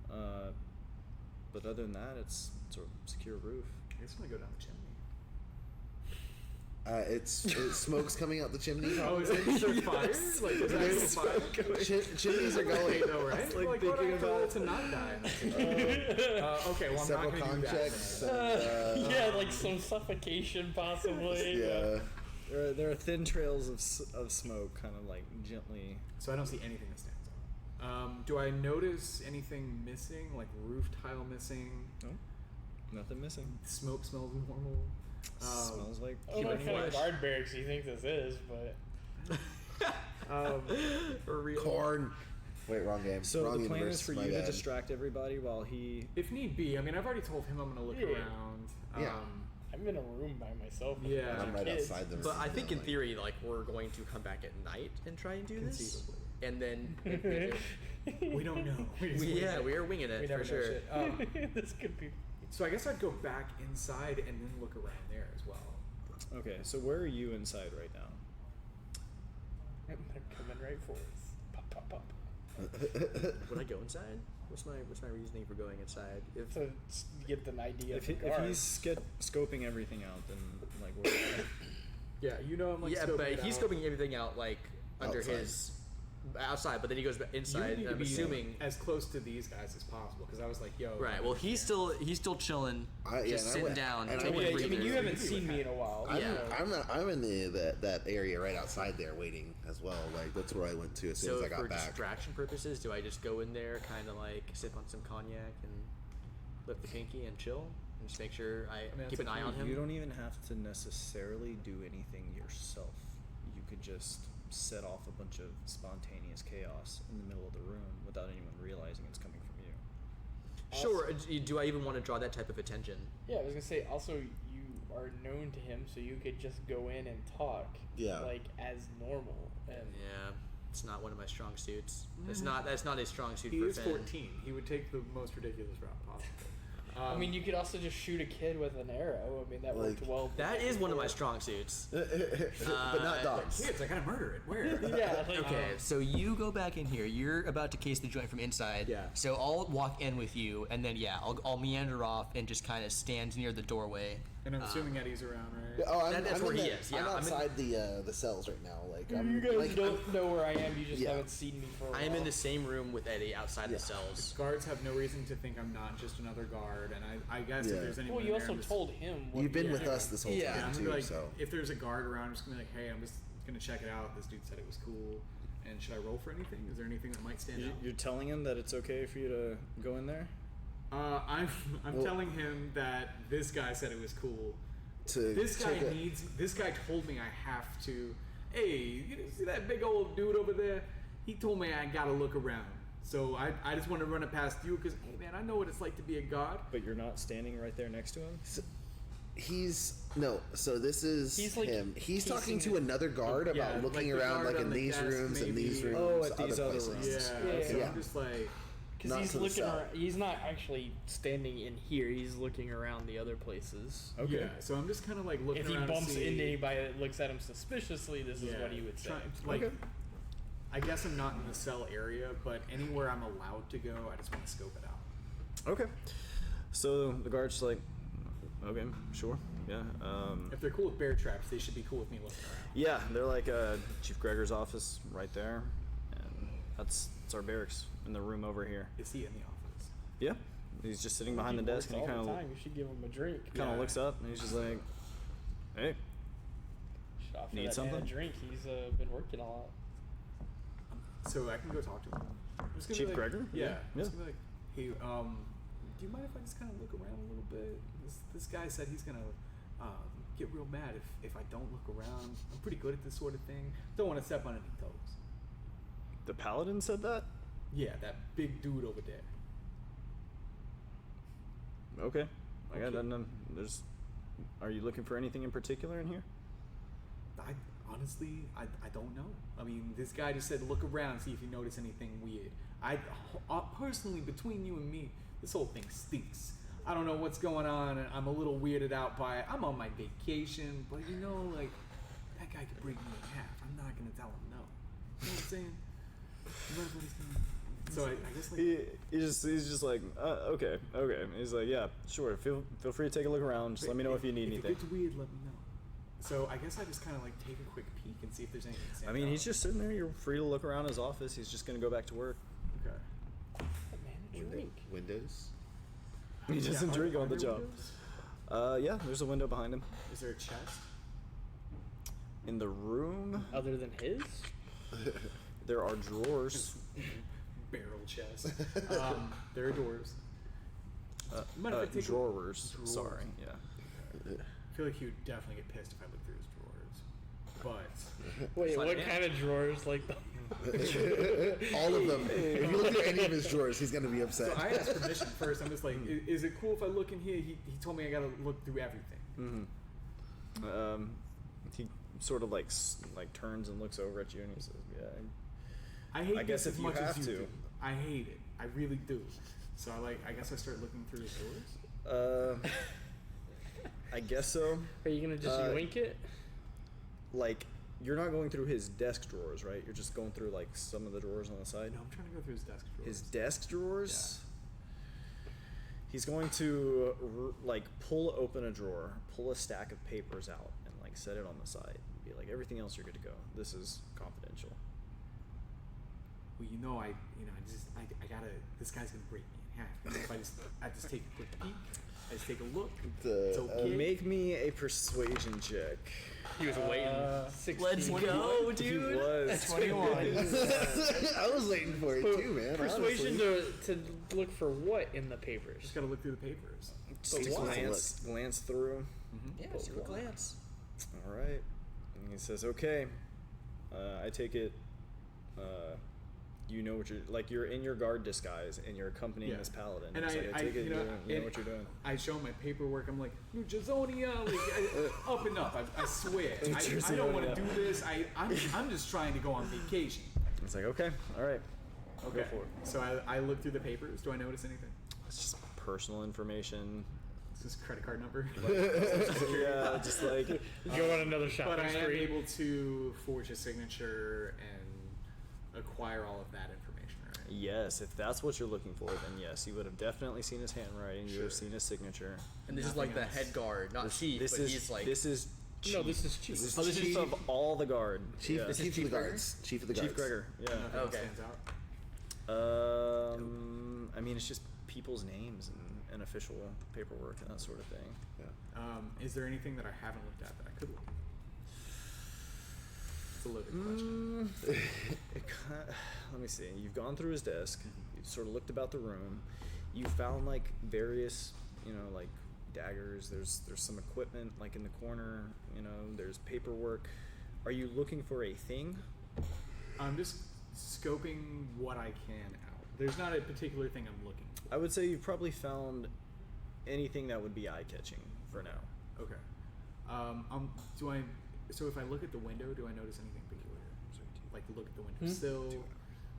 But other than that, it's a secure roof. I guess I'm gonna go down the chimney. It's smoke's coming out the chimney. Oh, is it there fires? Like is there fire? Chimneys are Okay, going. though, right? It's like what do I thinking have to roll about- to not die. Okay, well I'm Several not gonna con do that. checks. then. Yeah, like some suffocation possibly. Yeah. There are thin trails of smoke, kind of like gently. So I don't see anything that stands out. Do I notice anything missing, like roof tile missing? No, nothing missing. Smoke smells normal. Smells like I don't know what Human kind of flesh. guard barracks you think this is, but For real. Corn. Wait, wrong game. So wrong the plan universe, is for my you to bad. distract everybody while he. If need be, I mean, I've already told him I'm gonna look Yeah. around. Yeah. I'm in a room by myself. With Yeah. a bunch I'm of right kids. outside the room. But I think in like- theory, like we're going to come back at night and try and do this, Conceivably. and then We don't know. we are winging We it never for know sure. shit. This could be. So I guess I'd go back inside and then look around there as well. Okay, so where are you inside right now? They're coming right for us. Pop, pop, pop. Would I go inside? What's my reasoning for going inside? If To get an idea If, of the if guard. he's scoping everything out, then like where? Yeah, you know I'm like yeah, scoping but it he's out. scoping everything out like under Outside. his outside, but then he goes back You inside. need And to I'm be assuming. as close to these guys as possible because I was like, yo. Right. Well, he's still chilling, Yeah, just and I sitting went- down, and I taking went- a Yeah, I mean, breather. you Breather. haven't seen me in a while. I'm, Yeah. I'm in that area right outside there waiting as well. Like that's where I went to as soon So as I for got back. distraction purposes, do I just go in there, kind of like sip on some cognac and lift the pinky and chill, and just make sure I mean, keep that's an up eye to on him? You don't even have to necessarily do anything yourself. You could just set off a bunch of spontaneous chaos in the middle of the room without anyone realizing it's coming from you. Sure. Do I even want to draw that type of attention? Yeah, I was gonna say. Also, you are known to him, so you could just go in and talk. Yeah. Like as normal. And Yeah. It's not one of my strong suits. That's not a strong suit He for is Finn. 14. He would take the most ridiculous route possible. I mean, you could also just shoot a kid with an arrow. I mean, that worked Like- well. That is one of my before. strong suits. but not dogs. kids, I gotta murder it. Where? Yeah. Like, Okay, so you go back in here. You're about to case the joint from inside. Yeah. So I'll walk in with you, and then I'll meander off and just kind of stand near the doorway. And I'm assuming Eddie's around, right? Oh, That's I'm where in he the- is, yeah, I'm I'm in- outside the cells right now. Like I'm, You guys like, don't know where I am. You just Yeah. haven't seen me for a while. I am in the same room with Eddie outside Yeah. the cells. Guards have no reason to think I'm not just another guard, and I guess Yeah. if there's anyone Well, you in there, also I'm just- told him. What You've been you with were us this whole Yeah, I'm time gonna too. be like, So if there's a guard around, I'm just gonna be like, hey, I'm just gonna check it out. This dude said it was cool. And should I roll for anything? Is there anything that might stand out? You're telling him that it's okay for you to go in there? I'm Well- telling him that this guy said it was cool. to This guy take a- needs. This guy told me I have to. Hey, you see that big old dude over there? He told me I gotta look around. So I just want to run it past you because hey man, I know what it's like to be a god. But you're not standing right there next to him? He's no. So this is He's, like, him. He's talking piecing to it- another guard Yeah, about looking like the around, guard like on in the these desk, rooms and these maybe. rooms. Oh, at these other places. rooms. Yeah. Yeah, So yeah. I'm just like. Because Not he's to the looking cell. around. He's not actually standing in here. He's looking around the other places. Okay. Yeah, so I'm just kind of like looking If he around. bumps to see, into anybody that looks at him suspiciously, this is yeah, what he would say. like, Okay. I guess I'm not in the cell area, but anywhere I'm allowed to go, I just want to scope it out. Okay. So the guard's like, okay, sure, yeah. If they're cool with bear traps, they should be cool with me looking around. Yeah, they're like Chief Gregor's office right there, and that's our barracks in the room over here. Is he in the office? Yeah, he's just sitting behind the He desk, works and he all kind the of time. You should give him a drink. Yeah. looks up, and he's just like, hey, Should offer Need that man something? a drink. He's been working a lot. So I can go talk to him. I'm just gonna Chief be like, Gregor? Yeah. Yeah. I'm just gonna be like, hey, do you mind if I just kind of look around a little bit? This guy said he's gonna get real mad if I don't look around. I'm pretty good at this sort of thing. Don't want to step on any toes. the paladin said that? Yeah, that big dude over there. Okay, I got Okay. that. There's. Are you looking for anything in particular in here? I honestly, I don't know. I mean, this guy just said look around, see if you notice anything weird. Personally, between you and me, this whole thing stinks. I don't know what's going on, and I'm a little weirded out by it. I'm on my vacation, but you know, like, that guy could break me in half. I'm not gonna tell him no. You know what I'm saying? You mind if I just kinda- So I guess like He's just like, okay. He's like, yeah, sure. Feel free to take a look around. Just let me know if you need anything. If it gets weird, let me know. So I guess I just kind of like take a quick peek and see if there's anything. I stands mean, out. he's just sitting there. You're free to look around his office. He's just gonna go back to work. Okay. Oh, man, a drink. Windows. He doesn't are- drink are on the there job. windows? Yeah, there's a window behind him. Is there a chest? In the room, Other than his? there are drawers. Barrel chest. There are doors. Mind if I take a- Drawers. Drawers. Sorry. Yeah. I feel like he would definitely get pissed if I looked through his drawers. but Wait, Fun, what yeah. kind of drawers? Like the All of them. If you look through any of his drawers, he's gonna be upset. so I asked permission first. I'm just like, is it cool if I look in here? He told me I gotta look through everything. He sort of like turns and looks over at you, and he says, "Yeah." I hate I guess this if as you much as have you to. do. I hate it. I really do. So I guess I start looking through his drawers. I guess so. Are you gonna just yoink it? Like, you're not going through his desk drawers, right? You're just going through like some of the drawers on the side. No, I'm trying to go through his desk drawers. His desk drawers. He's going to like pull open a drawer, pull a stack of papers out, and like set it on the side. Be like, everything else you're good to go. This is confidential. Well, I gotta. This guy's gonna break me in half. If I just take a quick peek, I just take a look. It's okay. Make me a persuasion check. He was waiting. 16. Let's go, He dude. was 21. I was waiting for it too, man. Persuasion honestly. to look for what in the papers? Just gotta look through the papers. Just why? glance through. Yeah, just a glance. All right. And he says, "Okay, I take it. You know what you're in your guard disguise, and you're accompanying Yeah. this paladin. And He's like, I take it. You know and what you're doing. I show him my paperwork. I'm like, New Jazonia, up and up. I swear. I don't want to do this. I'm just trying to go on vacation. It's like, okay, all right, Okay. go for it. So I look through the papers. Do I notice anything? It's just personal information. Is this credit card number? Yeah, just like Go on another But shopping I am spree. able to forge a signature and acquire all of that information, right? yes, if that's what you're looking for, then yes, you would have definitely seen his handwriting. You would have Sure. seen his signature. And this is Nothing like the else. head guard, not chief, This but is he's like this is chief. No, this is chief. This is Oh, this is chief chief? of all the guard. Chief, yeah. This is chief of Chief the Gregor? guards. Chief of the Chief guards. Gregor. Yeah. Nothing else Okay. stands out. I mean, it's just people's names and official paperwork and that sort of thing. Yeah. Is there anything that I haven't looked at that I could look at? It's a loaded question. Let me see. You've gone through his desk. You've sort of looked about the room. You found like various, like daggers. There's some equipment like in the corner. There's paperwork. Are you looking for a thing? I'm just scoping what I can out. There's not a particular thing I'm looking for. I would say you've probably found anything that would be eye-catching for now. Okay. So if I look at the window, do I notice anything peculiar? Like look at the window sill,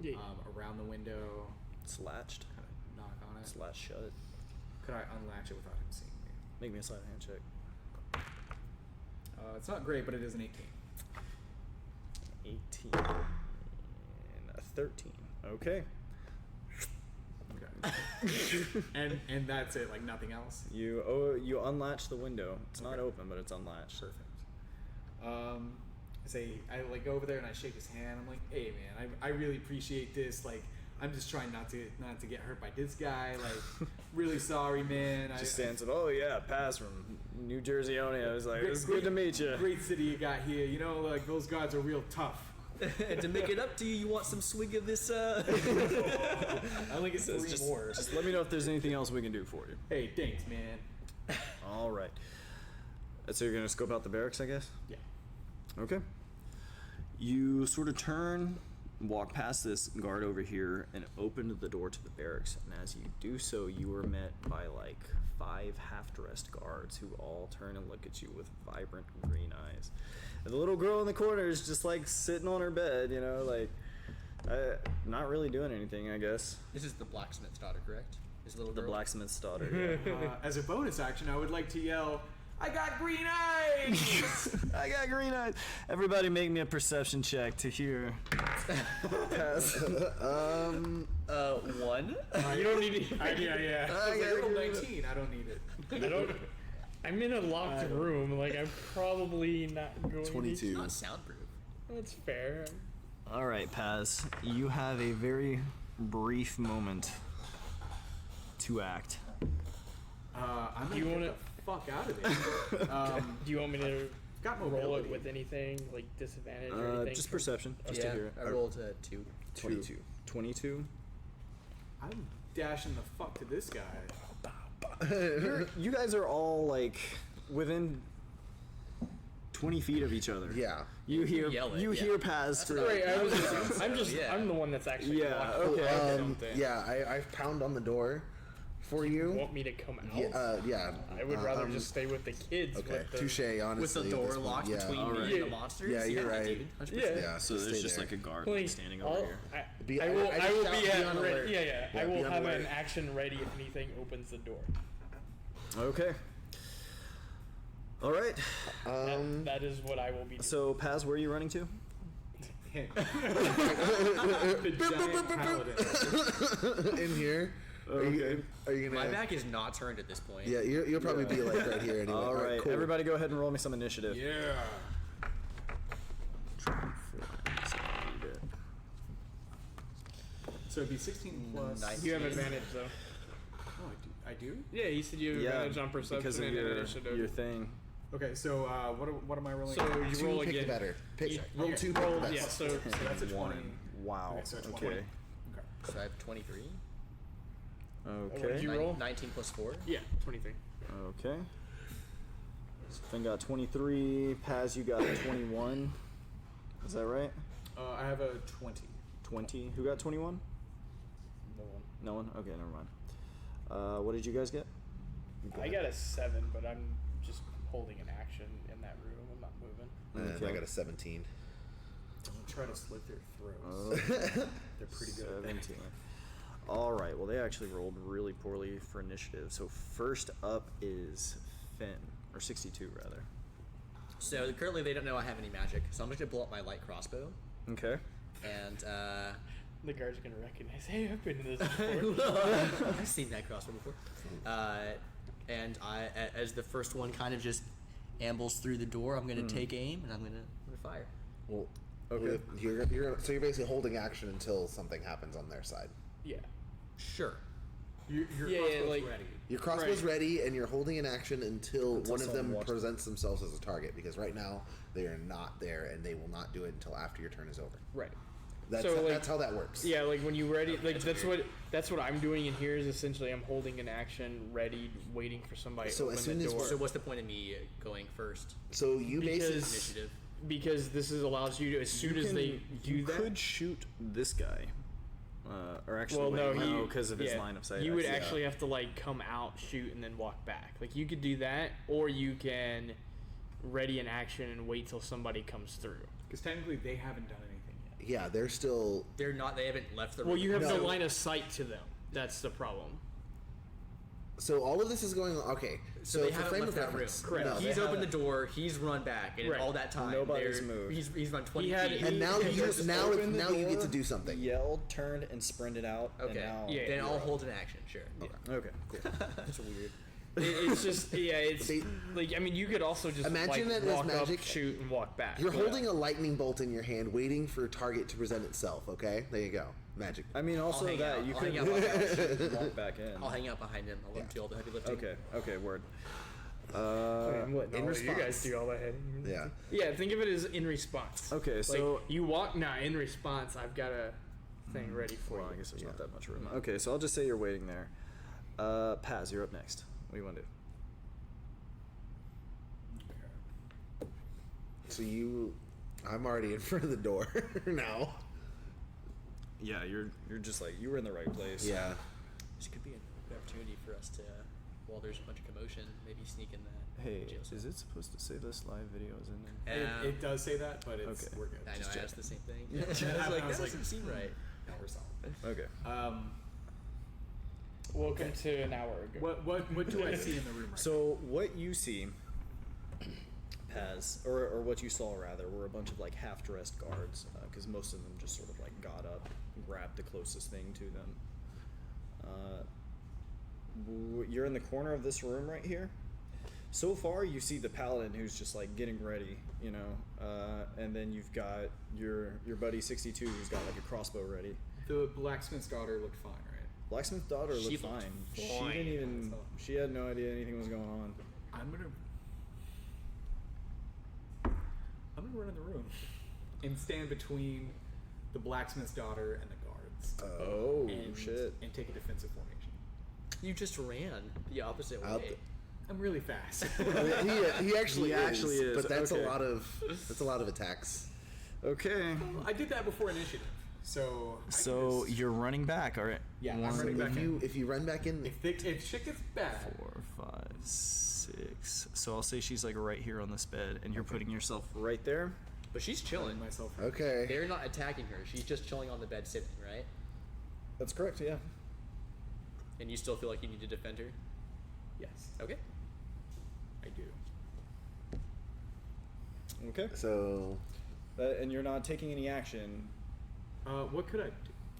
Yeah. around the window, It's latched. kind of knock on it. It's latched shut. Could I unlatch it without him seeing me? Make me a sleight of hand check. It's not great, but it is an 18. 18 and a 13. Okay. Okay. and that's it, like nothing else. You unlatch the window. It's not open, but it's unlatched. Perfect. I like go over there and I shake his hand. I'm like, hey man, I really appreciate this. Like, I'm just trying not to get hurt by this guy. Like, really sorry, man. Just stands up. Oh yeah, pass from New Jersey. I was like, Great- it's good to meet you. Great city you got here. Like those guards are real tough. and to make it up to you, you want some swig of this I only get Says, 3 more. just let me know if there's anything else we can do for you. Hey, thanks, man. All right. So you're gonna scope out the barracks, I guess. Yeah. Okay. You sort of turn, walk past this guard over here, and open the door to the barracks. And as you do so, you are met by like 5 half-dressed guards who all turn and look at you with vibrant green eyes. And the little girl in the corner is just like sitting on her bed, not really doing anything, I guess. This is the blacksmith's daughter, correct? His little The girl? blacksmith's daughter. Yeah. As a bonus action, I would like to yell, I got green eyes! I got green eyes. Everybody, make me a perception check to hear. Pass. 1. You don't need to. Yeah. I was like, roll 19. I don't need it. I'm in a locked room. Like, I'm probably not going to. 22. Not soundproof. That's fair. All right, Paz. You have a very brief moment to act. I'm Do you gonna wanna- get the fuck out of there. Do you want me to Got roll mobility. it with anything, like disadvantage or anything? Just from- perception, just to Yeah, hear it. I rolled a 2. 22. 22. I'm dashing the fuck to this guy. You guys are all like within 20 feet of each other. Yeah. You hear yell it, you yeah. hear Paz for Right, Yeah. I'm the one that's actually Yeah, walking okay. around something. Yeah, I pound on the door for You you. want me to come out? Yeah. I would rather just stay with the kids. Okay, with the, touche. Honestly, With the at door this point, locked yeah. between Alright. me and the monsters. Yeah, you're right. Dude, 100%. Yeah. Yeah, So stay there's just there. like a guard Like, standing over here. I will shout, be at on ready. alert. Yeah. I Yeah, will be on have alert. an action ready if anything opens the door. Okay. All right. That is what I will be doing. So Paz, where are you running to? The giant paladin. In here. Okay. Are you gonna? My back is not turned at this point. Yeah, you'll probably be like right here anyway. All right. cool. Everybody, go ahead and roll me some initiative. Yeah. So it'd be 16 plus. 19. You have advantage though. Oh, I do. Yeah, you said you have advantage on perception because of and initiative. your thing. Okay, so what am I rolling? So you Two, roll pick again. the better. Pick, You- roll you two. roll- pick the yeah, best. so So that's a 20. One. Wow. Okay, so 20. Okay. Okay. So I have 23. What did Okay. you roll? 19 plus 4. Yeah, 23. Okay. Finn got 23. Paz, you got 21. Is that right? I have a 20. 20. Who got 21? No one. No one? Okay, never mind. What did you guys get? I got a 7, but I'm just holding an action in that room. I'm not moving. And Okay. I got a 17. Don't try to slit their Oh, throats. They're pretty good at that. 17. All right. Well, they actually rolled really poorly for initiative. So first up is Finn, or 62 rather. So currently they don't know I have any magic, so I'm just gonna blow up my light crossbow, Okay. and The guard's gonna recognize, hey, I've been in this before. I've seen that crossbow before. And I, as the first one kind of just ambles through the door, I'm gonna take aim and I'm gonna fire. Well, Okay. so you're basically holding action until something happens on their side. Yeah. Sure. Your Yeah, crossbow's like- ready. Your crossbow's Right. ready, and you're holding an action until one of someone them walks- presents themselves as a target. Because right now they are not there, and they will not do it until after your turn is over. Right. That's So, like- that's how that works. Yeah, like when you ready, like that's what I'm doing in here is essentially I'm holding an action ready, waiting for somebody So to as open soon the as- door. So what's the point of me going first? So you basically Initiative. Because this allows you to, as soon as they do you that. could shoot this guy. Or actually, Well, no, wait, he because of his yeah, line of sight. You I would see. actually have to like come out, shoot, and then walk back. Like you could do that, or you can ready an action and wait till somebody comes through. Because technically they haven't done anything yet. yeah, they're still. They're not. They haven't left the room. Well, you have No. no line of sight to them. That's the problem. So all of this is going on. Okay, So so they for haven't frame left of that room. reference, Correct. no, He's they opened the haven't. door. He's run back, and Right. all that time, Nobody's they're- moved. He's run 20 He had- feet. And now He you just now opened the now you get to door. do something. Yelled, turned, and sprinted out. Okay. And now Yeah. Then you're I'll up. hold an action. Sure. Okay. Cool. That's weird. It's just it's They- like I mean you could also just Imagine like it as walk magic. up, shoot, and walk back. You're holding a lightning bolt in your hand, waiting for a target to present itself. Okay, there you go. Magic. I mean, also hang that out. you I'll could hang out walk behind out, walk back in. I'll hang out behind him. I'll let him do all the heavy lifting. Okay. Okay. Word. I'm letting in all of you response. guys do all that. Yeah. Yeah, think of it as in response. Okay, Like, so you walk now in response. I've got a thing ready for well, you. I guess there's not that much room. Okay, so I'll just say you're waiting there. Paz, you're up next. What do you want to do? So I'm already in front of the door now. Yeah, you're just like you were in the right place. Yeah. This could be an opportunity for us to, while there's a bunch of commotion, maybe sneak in that. Hey, jail cell. is it supposed to say this live video is in there? Um, It does say that, but it's Okay. we're good. I know. Just I asked the same thing. Yeah. I was I like, was that like, doesn't seem right. No, we're solid. Okay. Welcome to an hour ago. What do I see in the room right So what you see, Paz, or what you saw rather, were a bunch of like half-dressed guards, because most of them just sort of like got up, grabbed the closest thing to them. You're in the corner of this room right here. So far, you see the paladin who's just like getting ready, you know, and then you've got your buddy 62 who's got like a crossbow ready. now? The blacksmith's daughter looked fine, right? Blacksmith's daughter She looked looked fine. She fine. didn't even. She had no idea anything was going on. I'm gonna run in the room and stand between the blacksmith's daughter and the guards. Oh and, shit! And take a defensive formation. You just ran the opposite I'll way. I'm really fast. he actually is, but that's okay. a lot of attacks. Okay. I did that before initiative, so. I can So just- you're running back, all right? Yeah, I'm One, running back in. If you run back in, If shit gets bad, 4, 5, 6. So I'll say she's like right here on this bed, and you're putting yourself right there. But she's chilling. myself. okay. They're not attacking her. She's just chilling on the bed sitting, right? That's correct. Yeah. And you still feel like you need to defend her? Yes, Okay. I do. Okay. So And you're not taking any action. What could I do?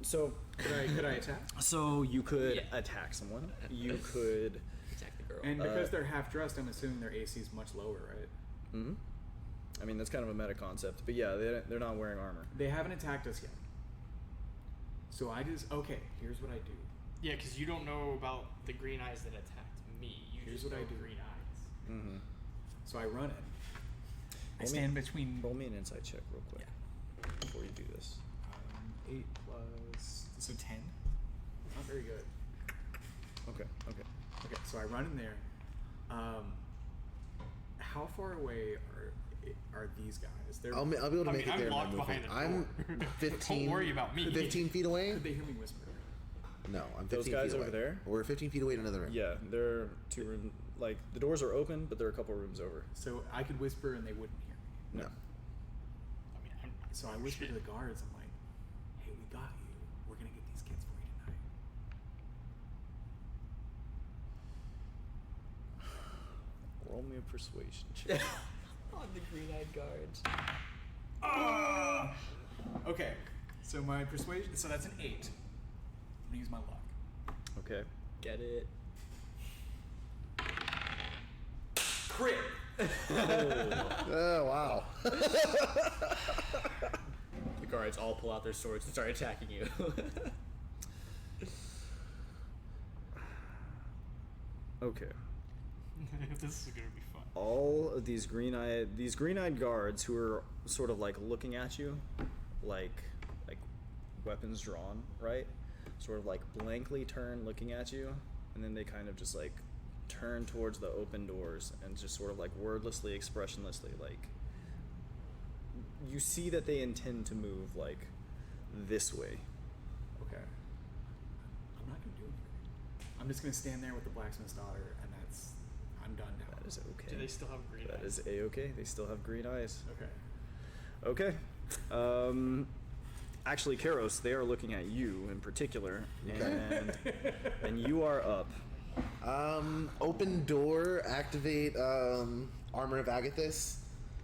So Could I attack? So you could Yeah. attack someone. You could. Attack the girl. And because they're half dressed, I'm assuming their AC is much lower, right? Mm-hmm. I mean, that's kind of a meta concept, but yeah, they're not wearing armor. They haven't attacked us yet. So I just here's what I do. Yeah, because you don't know about the green eyes that attacked me. You Here's just what I know do. green eyes. Mm-hmm. So I run it. I Roll me- stand between Roll me an insight check real quick before you do this. 8 plus 10. Not very good. Okay. Okay, so I run in there. How far away are these guys? They're, I'll be able to I make mean, it there. I'm in my locked behind movement. a door. I'm 15. Don't worry about me. 15 feet away. Could they hear me whisper? No, I'm 15 Those guys feet away. over there? We're 15 feet away in another room. Yeah, they're 2 room. Like the doors are open, but they're a couple rooms over. So I could whisper and they wouldn't hear me. No. I mean, I'm So I whisper to the guards. I'm like, "Hey, we got you. We're gonna get these kids for you tonight." Roll me a persuasion check. On the green-eyed guards. Okay, so my persuasion. So that's an 8. I'm gonna use my luck. Okay. Get it? Crit. Oh wow. The guards all pull out their swords and start attacking you. Okay. this is gonna be fun. All of these green-eyed guards who are sort of like looking at you, like weapons drawn, right? Sort of like blankly turn looking at you, and then they kind of just like turn towards the open doors and just sort of like wordlessly, expressionlessly, like you see that they intend to move like this way. Okay. I'm not gonna do anything. I'm just gonna stand there with the blacksmith's daughter, and I'm done now. That is okay. Do they still have green That eyes? is a-okay. They still have green eyes. Okay. Okay. Actually, Karos, they are looking at you in particular, and you are up. Open door. Activate armor of Agathis.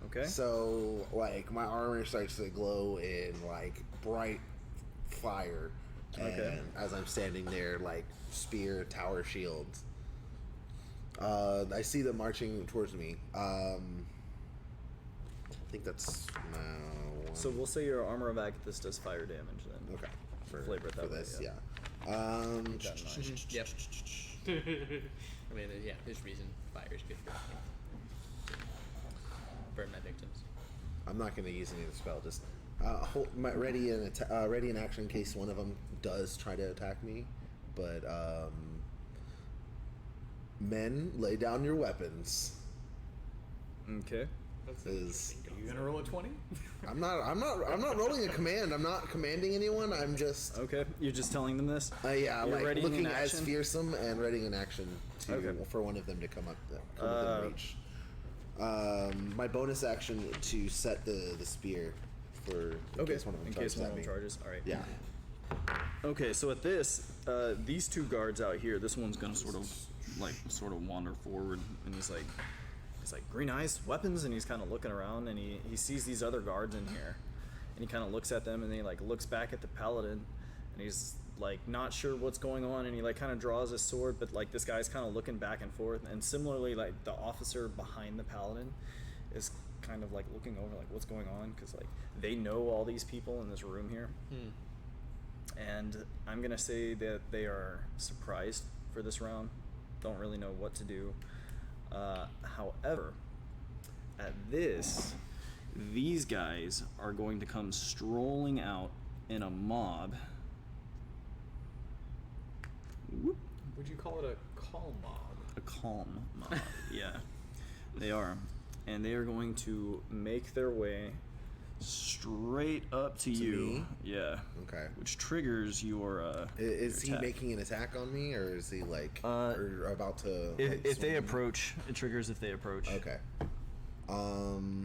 Okay. So like my armor starts to glow in like bright fire, and Okay. as I'm standing there, like spear, tower, shields. I see them marching towards me. I think that's one. So we'll say your armor of Agathis does fire damage then. Okay. Flavor it that way, this, yeah. yeah. Keep that in mind. Yep. I mean, yeah, there's reason fire's good for me. Burn my victims. I'm not going to use any of the spell. Just ready in action in case one of them does try to attack me. But men, lay down your weapons. Okay. That's an Is interesting You concept. gonna roll a 20? I'm not rolling a command. I'm not commanding anyone. I'm just Okay. You're just telling them this? yeah, You're like readying looking in as action? fearsome and readying in action to Okay. for one of them to come within reach. My bonus action to set the spear for in case one of them in charges case one at of them me. charges. All right. Yeah. Okay, so at this, these 2 guards out here, this one's gonna sort of wander forward, and he's like green eyes, weapons, and he's kind of looking around, and he sees these other guards in here, and he kind of looks at them, and then he like looks back at the paladin, and he's like not sure what's going on, and he like kind of draws his sword, but like this guy's kind of looking back and forth, and similarly like the officer behind the paladin is kind of like looking over like what's going on, because like they know all these people in this room here. And I'm gonna say that they are surprised for this round, don't really know what to do. However, at this, these guys are going to come strolling out in a mob. Whoop. Would you call it a call mob? A calm mob. Yeah, they are. And they are going to make their way straight up to you. me? Yeah. Okay. Which triggers your Is he your attack. making an attack on me, or is he like or about to? Like, If they swing? approach, it triggers if they approach. Okay.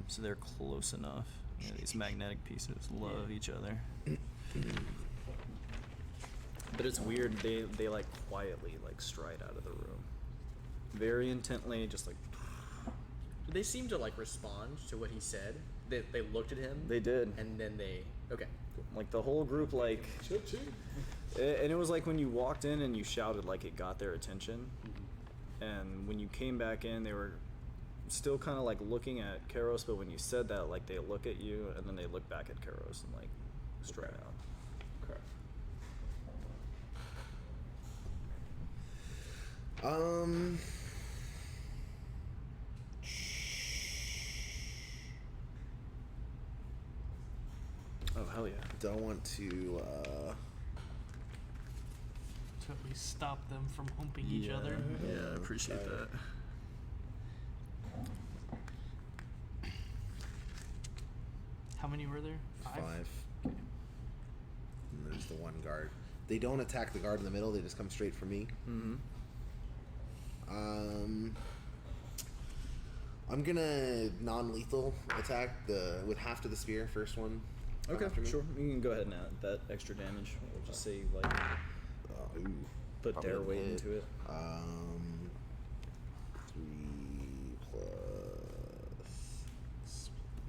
So they're close enough. Yeah, these magnetic pieces love each other. But it's weird. They like quietly like stride out of the room, very intently, just like Did they seem to like respond to what he said? They looked at him. they did. And then they. Okay. Cool. Like the whole group, like, and it was like when you walked in and you shouted, like it got their attention. And when you came back in, they were still kind of like looking at Karos, but when you said that, like they look at you and then they look back at Karos and like straight out. Okay. Oh hell yeah! Don't want to. To at least stop them from humping each other. Yeah, I appreciate that. How many were there? 5. And there's the one guard. They don't attack the guard in the middle. They just come straight for me. Mm-hmm. I'm gonna non-lethal attack with half to the spear. First one. come Okay, after me. sure. You can go ahead and add that extra damage. We'll just say you like Ooh, put probably their a weight hit. into it. 3 plus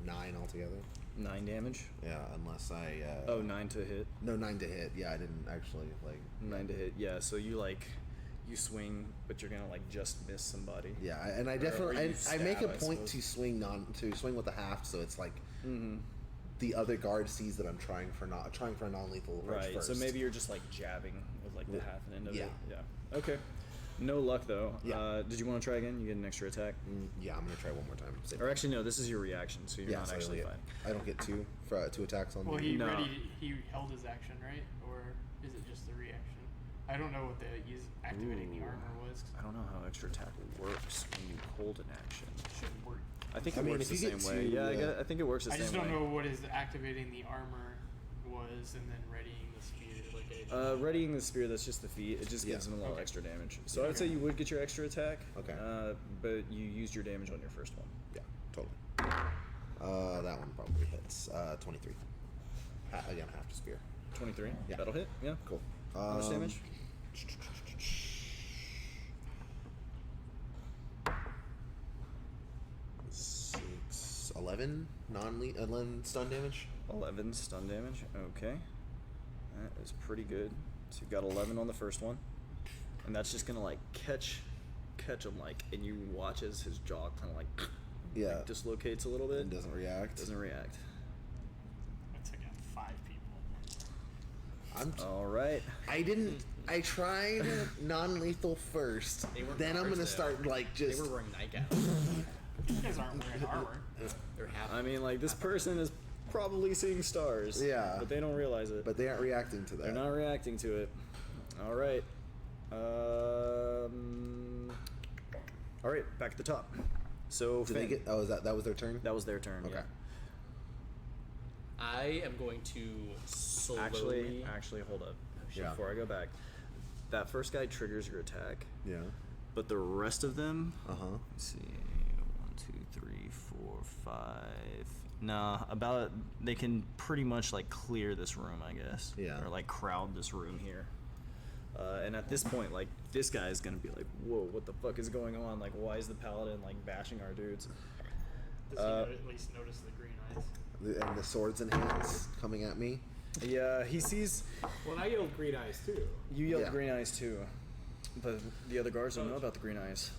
9 altogether. 9 damage. Yeah, unless I. Oh, 9 to hit. No, 9 to hit. Yeah, I didn't actually like. 9 to hit. Yeah, so you like you swing, but you're gonna like just miss somebody. Yeah, and I Or definitely you I make a stab, I point suppose. to swing with the half, so it's like Mm-hmm. the other guard sees that I'm trying for a non-lethal approach Right. first. So maybe you're just like jabbing with like the Yeah. half and end of Yeah. it. Yeah. Okay. No luck though. Yeah. Did you want to try again? You get an extra attack. Yeah, I'm gonna try one more time. Same Or actually, no. This is your reaction, so you're yeah, not so actually I fine. don't get two attacks on Well, the. he No. he held his action, right? Or is it just the reaction? I don't know what the activating the Ooh. armor was. I don't know how extra attack works when you hold an action. Should work. I think I it mean, works if the you same get way. two, Yeah, I think it works the I same just way. don't know what is activating the armor was, and then readying the spear. Like Readying the spear, that's just the feat. It just gives Yeah. them a little Okay. extra damage. So I would say you would get your extra attack. Okay. But you used your damage on your first one. Yeah, totally. That one probably hits. 23. Again, half to spear. 23. Yeah. That'll hit. Yeah. Cool. How much damage? 11 11 stun damage. 11 stun damage. Okay. That is pretty good. So you've got 11 on the first one. And that's just going to like catch him like, and you watch as his jaw kind of like, Yeah. like dislocates a little bit. And doesn't react. Doesn't react. I took out 5 people. All right. I tried non-lethal first. They weren't Then I'm guards, gonna though. start like They just. were wearing nightgowns. You guys aren't wearing armor. They're half. I mean, like, this person is probably seeing stars. Yeah. But they don't realize it. But they aren't reacting to that. They're not reacting to it. All right. All right, back at the top. So Did they Finn, get? Oh, is that was their turn? that was their turn. Okay. Yeah. I am going to slowly. Actually, hold up. Yeah. Before I go back, that first guy triggers your attack, Yeah. but the rest of them. Uh huh. Let's see. 1, 2, 3, 4, 5. Nah, about they can pretty much like clear this room, I guess. Yeah. Or like crowd this room here. And at this point, like this guy is gonna be like, "Whoa, what the fuck is going on? Like, why is the paladin like bashing our dudes?" Does he at least notice the green eyes? And the swords in hands coming at me. Yeah, he sees. Well, and I yelled green eyes too. You yelled Yeah. green eyes too, but the other guards don't know about the green eyes.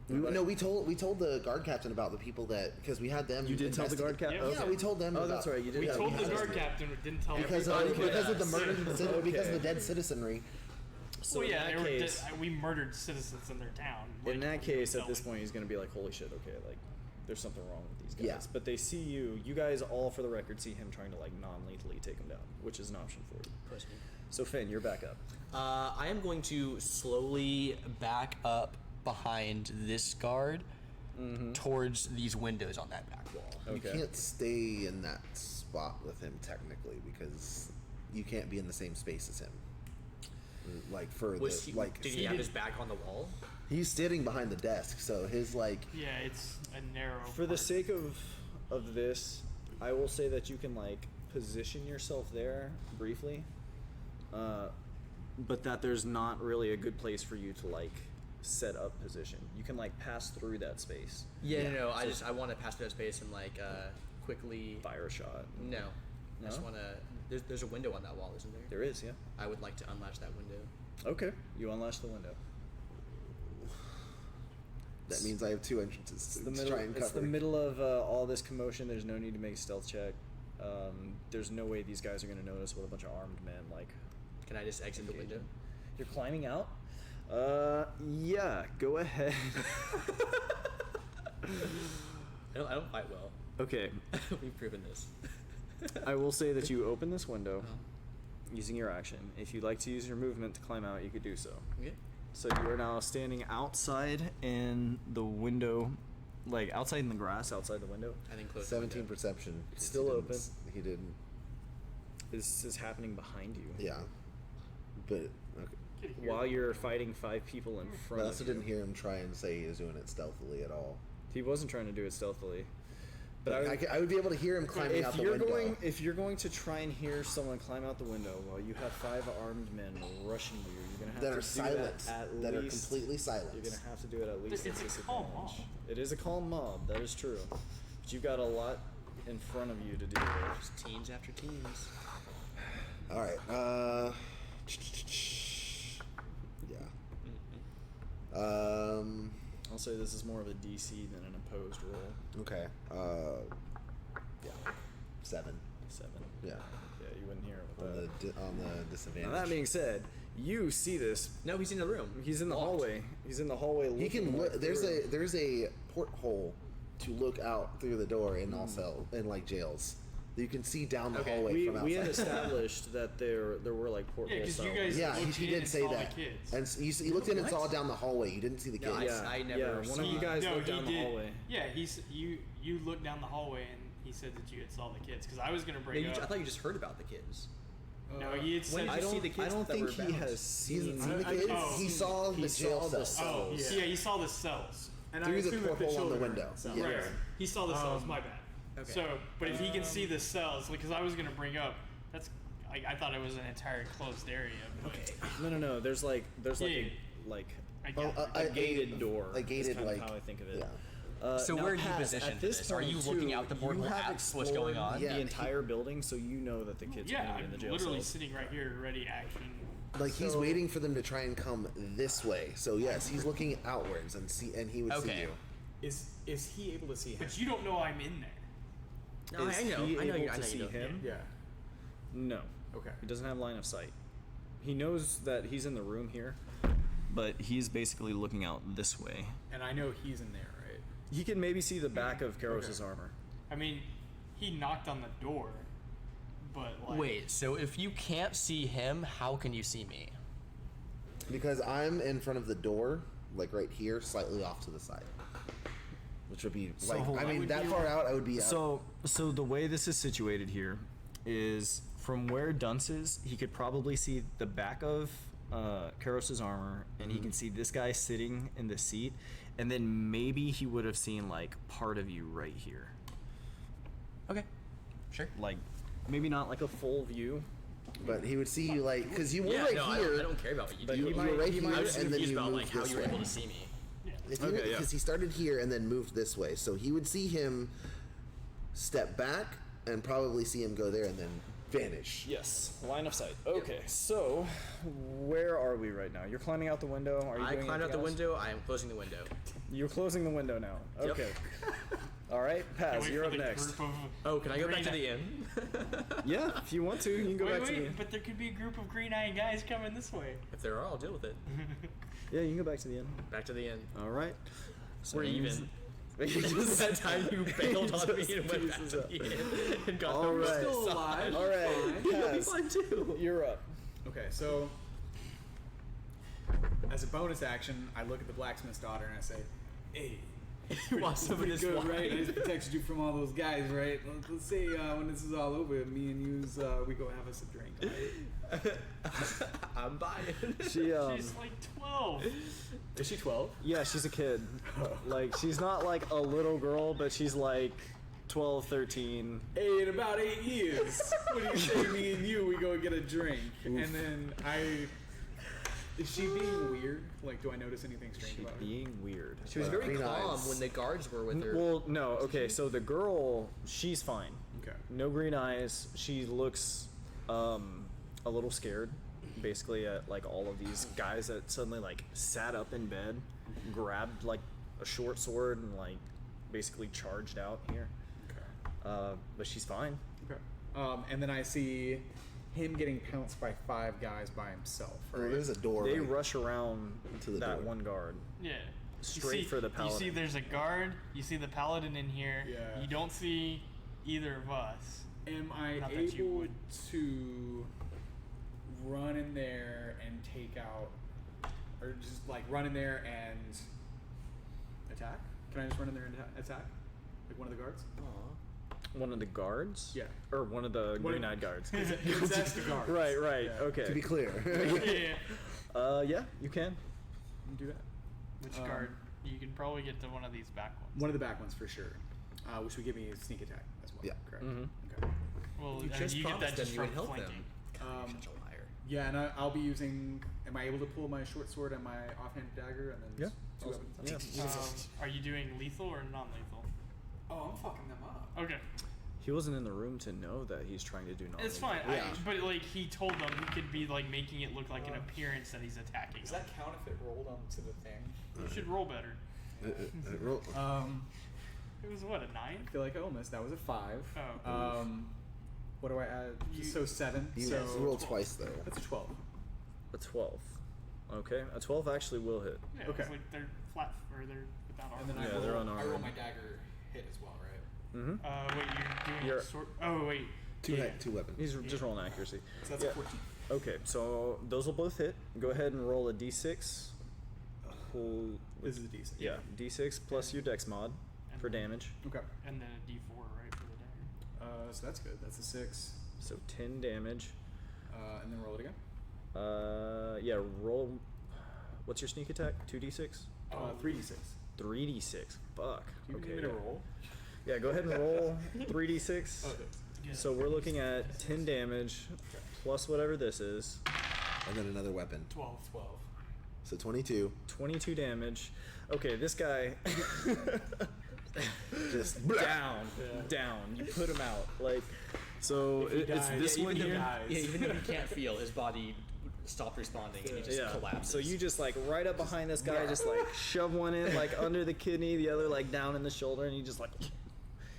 We told the guard captain about the people that because we had them. You did tell the guard captain. Yeah, Yeah, Okay. we told them. Oh, about, that's right. You did. We Yeah, told we the had guard it. captain, we didn't tell because everybody. of the yes. murder, because of the Okay. dead citizenry. So Well, in yeah, that they were case, we murdered citizens in their town. in Like, that we case, were at this telling- point, he's gonna be like, "Holy shit! Okay, like, there's something wrong with these guys." Yeah. But they see you. You guys all, for the record, see him trying to like non-lethally take him down, which is an option for you. So Finn, you're back up. I am going to slowly back up behind this guard towards these windows on that back wall. Okay. You can't stay in that spot with him technically because you can't be in the same space as him. Like for Was the he, like did he have his back on the wall? he's sitting behind the desk, so his like Yeah, it's a narrow. For the part. sake of this, I will say that you can like position yourself there briefly, but that there's not really a good place for you to like set up position. You can like pass through that space, Yeah, no. I want to pass through that space and like quickly. fire a shot. No. I just No? want to. There's a window on that wall, isn't there? There is, yeah. I would like to unlatch that window. Okay, you unlatch the window. that means I have two entrances to try and It's cover. the middle of all this commotion. There's no need to make a stealth check. There's no way these guys are gonna notice with a bunch of armed men like. Can I just exit the window? You're climbing out? Yeah, go ahead. I don't fight well. Okay, We've proven this. I will say that you open this window using your action. If you'd like to use your movement to climb out, you could do so. Okay. So you are now standing outside in the window, like outside in the grass, outside the window. I think close. the 17 window. perception. It's still He didn't open. He didn't. This is happening behind you. Yeah, but okay. Could hear While them. you're fighting 5 people in I front also of you. didn't hear him try and say he was doing it stealthily at all. He wasn't trying to do it stealthily. But I would be able to hear him climbing out the window. if you're going to try and hear someone climb out the window while you have 5 armed men rushing you, you're gonna have that to are do silent, that at that are least. completely silent. You're gonna have to do it at least. It's at a calm disadvantage. mob. It is a calm mob. That is true. But you've got a lot in front of you to deal with. Just teens after teens. All right. Yeah. I'll say this is more of a DC than an opposed roll. Okay. Yeah. 7. 7. Yeah. Yeah, you wouldn't hear it On with that. the disadvantage. Now that being said, you see this. No, he's in the room. He's in the Locked. hallway. He's in the hallway. He looking can right look. There's through. a porthole to look out through the door in all cell in like jails. You can see down the hallway We, from outside. we had established that there were like Yeah, portholes. because you out. guys Yeah, looked he in did and say saw that. the kids. And you looked in and What? saw down the hallway. You didn't see the No, kids. I never one of you saw- guys no, looked he down did. the hallway. Yeah, you looked down the hallway and he said that you had saw the kids. Because I was gonna No, bring I up. thought you just heard about the kids. No, he had said. When did you see the kids I don't that think were he bound? has He seen. hasn't seen the kids. oh, he saw the jail saw the cell. Oh, cells. yeah, he saw the cells. And Through I the assume that porthole on the children are window. inside. Yeah. Right. He saw the cells. My bad. Okay. So, but if he can see the cells, because I was gonna bring up, that's. I thought it was an entire closed area. But No. There's like Yeah. a like I Oh, get a gated door. A is gated kind of like how I think of it. Yeah. So now, where are you Paz, positioned at for this? Are point, you looking too, out the portal you have at what's going on? Yeah, the he- entire building, so you know that the kids are yeah, going to be in the I'm jail literally cells. sitting right here, ready action. Like he's So- waiting for them to try and come this way. So yes, he's looking outwards and he would see Okay. you. Is he able to see him? But you don't know I'm in there. No, Is I know. he I know. able I to know see you don't. him? Yeah. No. Okay. He doesn't have line of sight. He knows that he's in the room here, but he's basically looking out this way. And I know he's in there, right? He can maybe see the back of Karos's armor. I mean, he knocked on the door, but like. Wait, so if you can't see him, how can you see me? Because I'm in front of the door, like right here, slightly off to the side. Which would be So like hold I on. mean would that be far like- out I would be out. So the way this is situated here is from where Dunce is, he could probably see the back of Karos's armor, and he can see this guy sitting in the seat, and then maybe he would have seen like part of you right here. Okay, sure. Like maybe not like a full view. But he would see you like because you were Yeah, right no, here. I don't care about what you But do. you he were might- right he here might- I was just and then confused you about moved like how this you were way. able to see me. If you Okay, yeah. because he started here and then moved this way, so he would see him step back and probably see him go there and then vanish. Yes, line of sight. Okay, so where are we right now? You're climbing out the window. Are you I doing climbed out the anything else? window. I am closing the window. You're closing the window now. Yep. Okay. All right, Can't Paz, wait you're for up the next. group of Oh, can I go back to green- the inn? Yeah, if you want to, you can go Wait, back to the. but there could be a group of green-eyed guys coming this way. If there are, I'll deal with it. Yeah, you can go back to the inn. Back to the inn. All right. So We're that means- even. Just that time you bailed on me and went back to the inn and got All the right. Still alive. All right, You'll be Paz, fine too. you're up. Okay, so as a bonus action, I look at the blacksmith's daughter and I say, "Hey, You want some of pretty this good, wine? right? I just protected you from all those guys, right? Let's say when this is all over, me and you, we go have us a drink, right?" I'm buying. She She's like 12. Is she 12? yeah, she's a kid. Like she's not like a little girl, but she's like 12, 13. Hey, in about 8 years, what do you say, me and you, we go get a drink? And then is she being weird? Like, do I notice anything strange She's about her? being weird. She was very Green calm eyes. when the guards were with her. Well, no, okay, so the girl, she's fine. Okay. No green eyes. She looks a little scared, basically, at like all of these guys that suddenly like sat up in bed, grabbed like a short sword and like basically charged out here. Okay. But she's fine. Okay. And then I see him getting pounced by 5 guys by himself. Oh, Right? there's a door. They right? rush around To the that door. one guard. Yeah. Straight you see, for the You paladin. see there's a guard, you see the paladin in here. Yeah. You don't see either of us. Am I Not that you able would. to run in there and take out, or just like run in there and attack? Can I just run in there and attack? Like one of the guards? One of the guards? Yeah. Or one of the One of- green-eyed guards. That's the guards. Right, right, Yeah. okay. To be clear. Yeah. Yeah, you can. Do that. Which Um, guard? You can probably get to one of these back ones. One of the back ones for sure. Which would give me a sneak attack as well. Yeah. Correct. Mhm. Okay. Well, You I mean, just you get promised that them just you would from help flanking. them. You're such a liar. Yeah, and I'll be using. Am I able to pull my short sword and my offhand dagger and then Yeah. two weapons? Yeah. Are you doing lethal or non-lethal? Oh, I'm fucking them up. Okay, He wasn't in the room to know that he's trying to do non. it's fine. Yeah. But like he told them, he could be like making it look like an appearance that he's attacking. Does them. that count if it rolled onto the thing? You should roll better. Roll. It was what, a 9? I feel like I almost. That was a 5. Oh. What do I add? So 7. You so roll twice though. That's a 12. A 12. Okay, a 12 actually will hit. Yeah, Okay. it's like they're flat or they're without armor. And then Yeah, I roll, they're I unarmed. roll my dagger hit as well, right? Mm-hmm. Wait, you're doing You're- sword. Oh wait. Two weapons. He's just rolling accuracy. So that's Yeah. a 14. Okay, so those will both hit. Go ahead and roll a d6. Pull. This is a D6. Yeah, d6 plus your dex mod And for then- damage. Okay. And then a D4, right, for the dagger. So that's good. That's a 6. So 10 damage. And then roll it again. Yeah, roll. What's your sneak attack? 2d6? 3d6. 3d6. Fuck. Do you Okay. need me to roll? Yeah, go ahead and roll 3d6. Oh, thanks. Yeah. So we're looking at 10 damage plus whatever this is. And then another weapon. 12. 12. So 22. 22 damage. Okay, this guy Just down. You put him out. Like, so it's dies, this yeah, one even here. dies. Yeah, even though he can't feel, his body stopped responding and he just Yeah. collapses. So you just like right up behind this guy, just like shove one in like under the kidney, the other like down in the shoulder, and he just like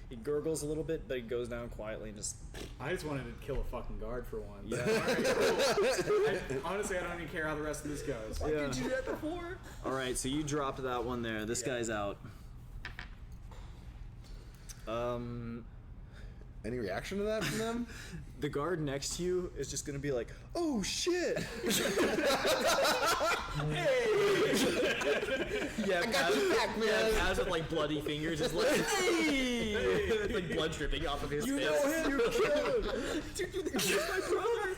he gurgles a little bit, but he goes down quietly and just I just wanted to kill a fucking guard for once. Yeah. Alright, cool. Honestly, I don't even care how the rest of this goes. Yeah. Did you do that before? All right, so you dropped that one there. This guy's out. any reaction to that from them? The guard next to you is just gonna be like, "Oh shit!" Yeah, got your back, man. Kaz with like bloody fingers is like, hey! Like blood dripping off of his You fist. know him. You killed him. Dude, my brother.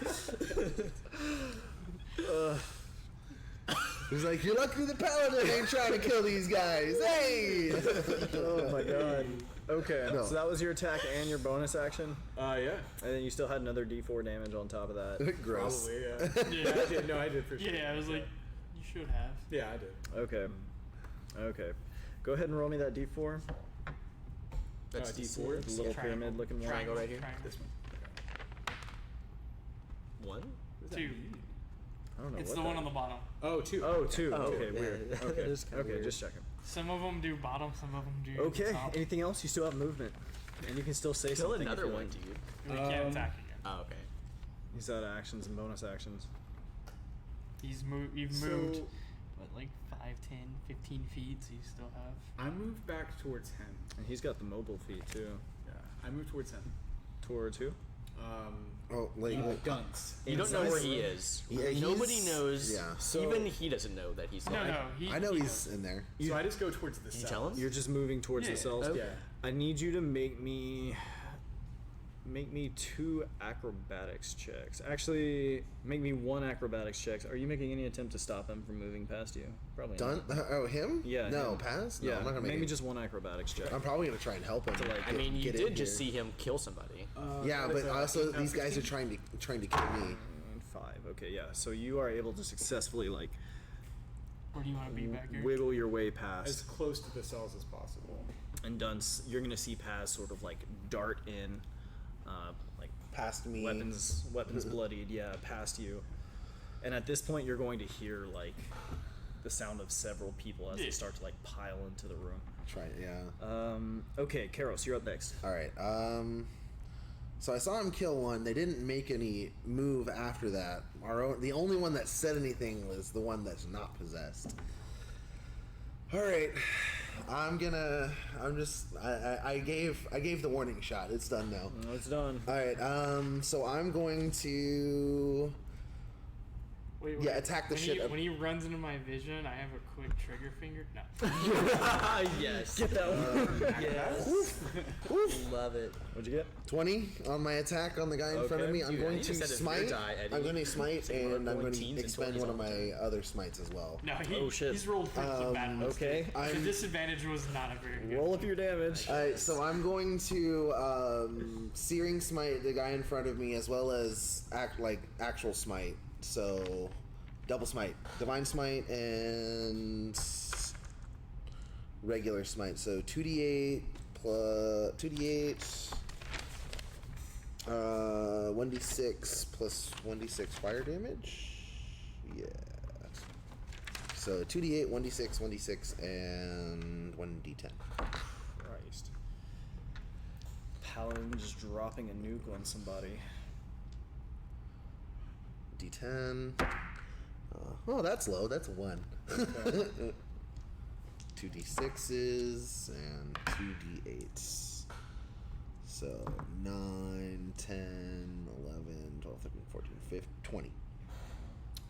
He's like, you're lucky the paladin ain't trying to kill these guys. Hey! Oh my god. Okay, No. so that was your attack and your bonus action, Yeah. and then you still had another D4 damage on top of that. Gross. Probably, yeah. Yeah. I did. No, I did for sure. Yeah, I was like, you should have. Yeah, I did. Okay. Okay. Go ahead and roll me that D4. That's D4? The little Triangle. pyramid looking one. Triangle right here. Triangle. This one. one. What does that 2. mean? I don't know It's what the that one on the bottom. Oh, 2. Oh, two. Oh, okay, yeah, weird. yeah. Okay, That is kinda okay, weird. just checking. Some of them do bottom, some of them do Okay, top. anything else? You still have movement, and you can still say Kill something. another if you one, like. dude. We can't attack again. Oh, okay. He's out of actions and bonus actions. You've So- moved, what, like 5, 10, 15 feet, so you still have... I moved back towards him. And he's got the mobile feat too. Yeah. I moved towards him. Towards who? Dunce. You don't know where he is. Yeah, Nobody he's- knows. yeah. So- Even he doesn't know that he's No, there. no. I know he he's knows. in there. So I just go towards the Did you cells. tell him? You're just moving towards Yeah. the cells. Okay. Yeah. I need you to make me 2 acrobatics checks. Actually, make me 1 acrobatics check. Are you making any attempt to stop him from moving past you? Probably Done? not. Oh, him? Yeah. No, him. pass? No, Yeah. I'm not gonna make make me it. just 1 acrobatics check. I'm probably gonna try and help him. To, like, I mean, you get did in just here. see him kill somebody. Yeah, that is but a also 18, these guys are 16. trying to kill me. 5. Okay, yeah. So you are able to successfully like Where do you want to be back here? wiggle your way As past. close to the cells as possible. And Dunce, you're gonna see Paz sort of like dart in, like Past me. weapons bloodied, yeah, past you. And at this point, you're going to hear like the sound of several people as they Yeah. start to like pile into the room. Yeah. Okay, Karos, you're up next. All right. So I saw him kill one. They didn't make any move after that. The only one that said anything was the one that's not possessed. All right. I gave the warning shot. It's done now. Oh, it's done. All right. So I'm going to Wait, attack the when shit He, up- when he runs into my vision, I have a quick trigger finger. No. Yes. Get that one. Yes. Love it. What'd you get? 20 on my attack on the guy in front of Okay. me. I'm Dude, I going need to to set a smite. fear die, Eddie. I'm going to smite, So you were and I'm going going to teens and expend 20s one of all the my other smites as well. No, Oh, shit. he's rolled pretty bad. Okay. The disadvantage was not a very good. Roll up your damage. Alright, so I'm going to Searing Smite the guy in front of me as well as actual smite. So double smite. Divine Smite and regular smite. So 2d8 plus 2d8 1d6 plus 1d6 fire damage. Yeah. So 2d8, 1d6, 1d6, and 1d10. Christ. Paladin just dropping a nuke on somebody. D10. Oh, that's low. That's a 1. 2d6s and 2d8s. So 9, 10, 11, 12, 13, 14, 15, 20.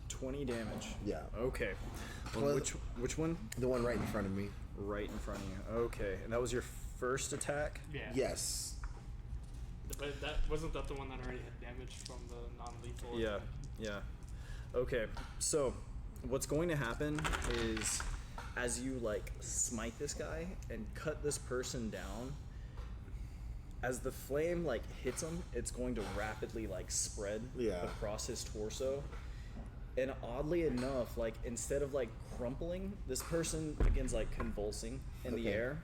20 damage. Yeah. Okay. Well, Plus- which one? The one right in front of me. Right in front of you. Okay. And that was your first attack? Yeah. Yes. But that wasn't that the one that already had damage from the non-lethal. Yeah. Yeah. Okay. So, what's going to happen is as you like smite this guy and cut this person down, as the flame like hits him, it's going to rapidly like spread Yeah. across his torso. And oddly enough, like instead of like crumpling, this person begins like convulsing in the Okay. air.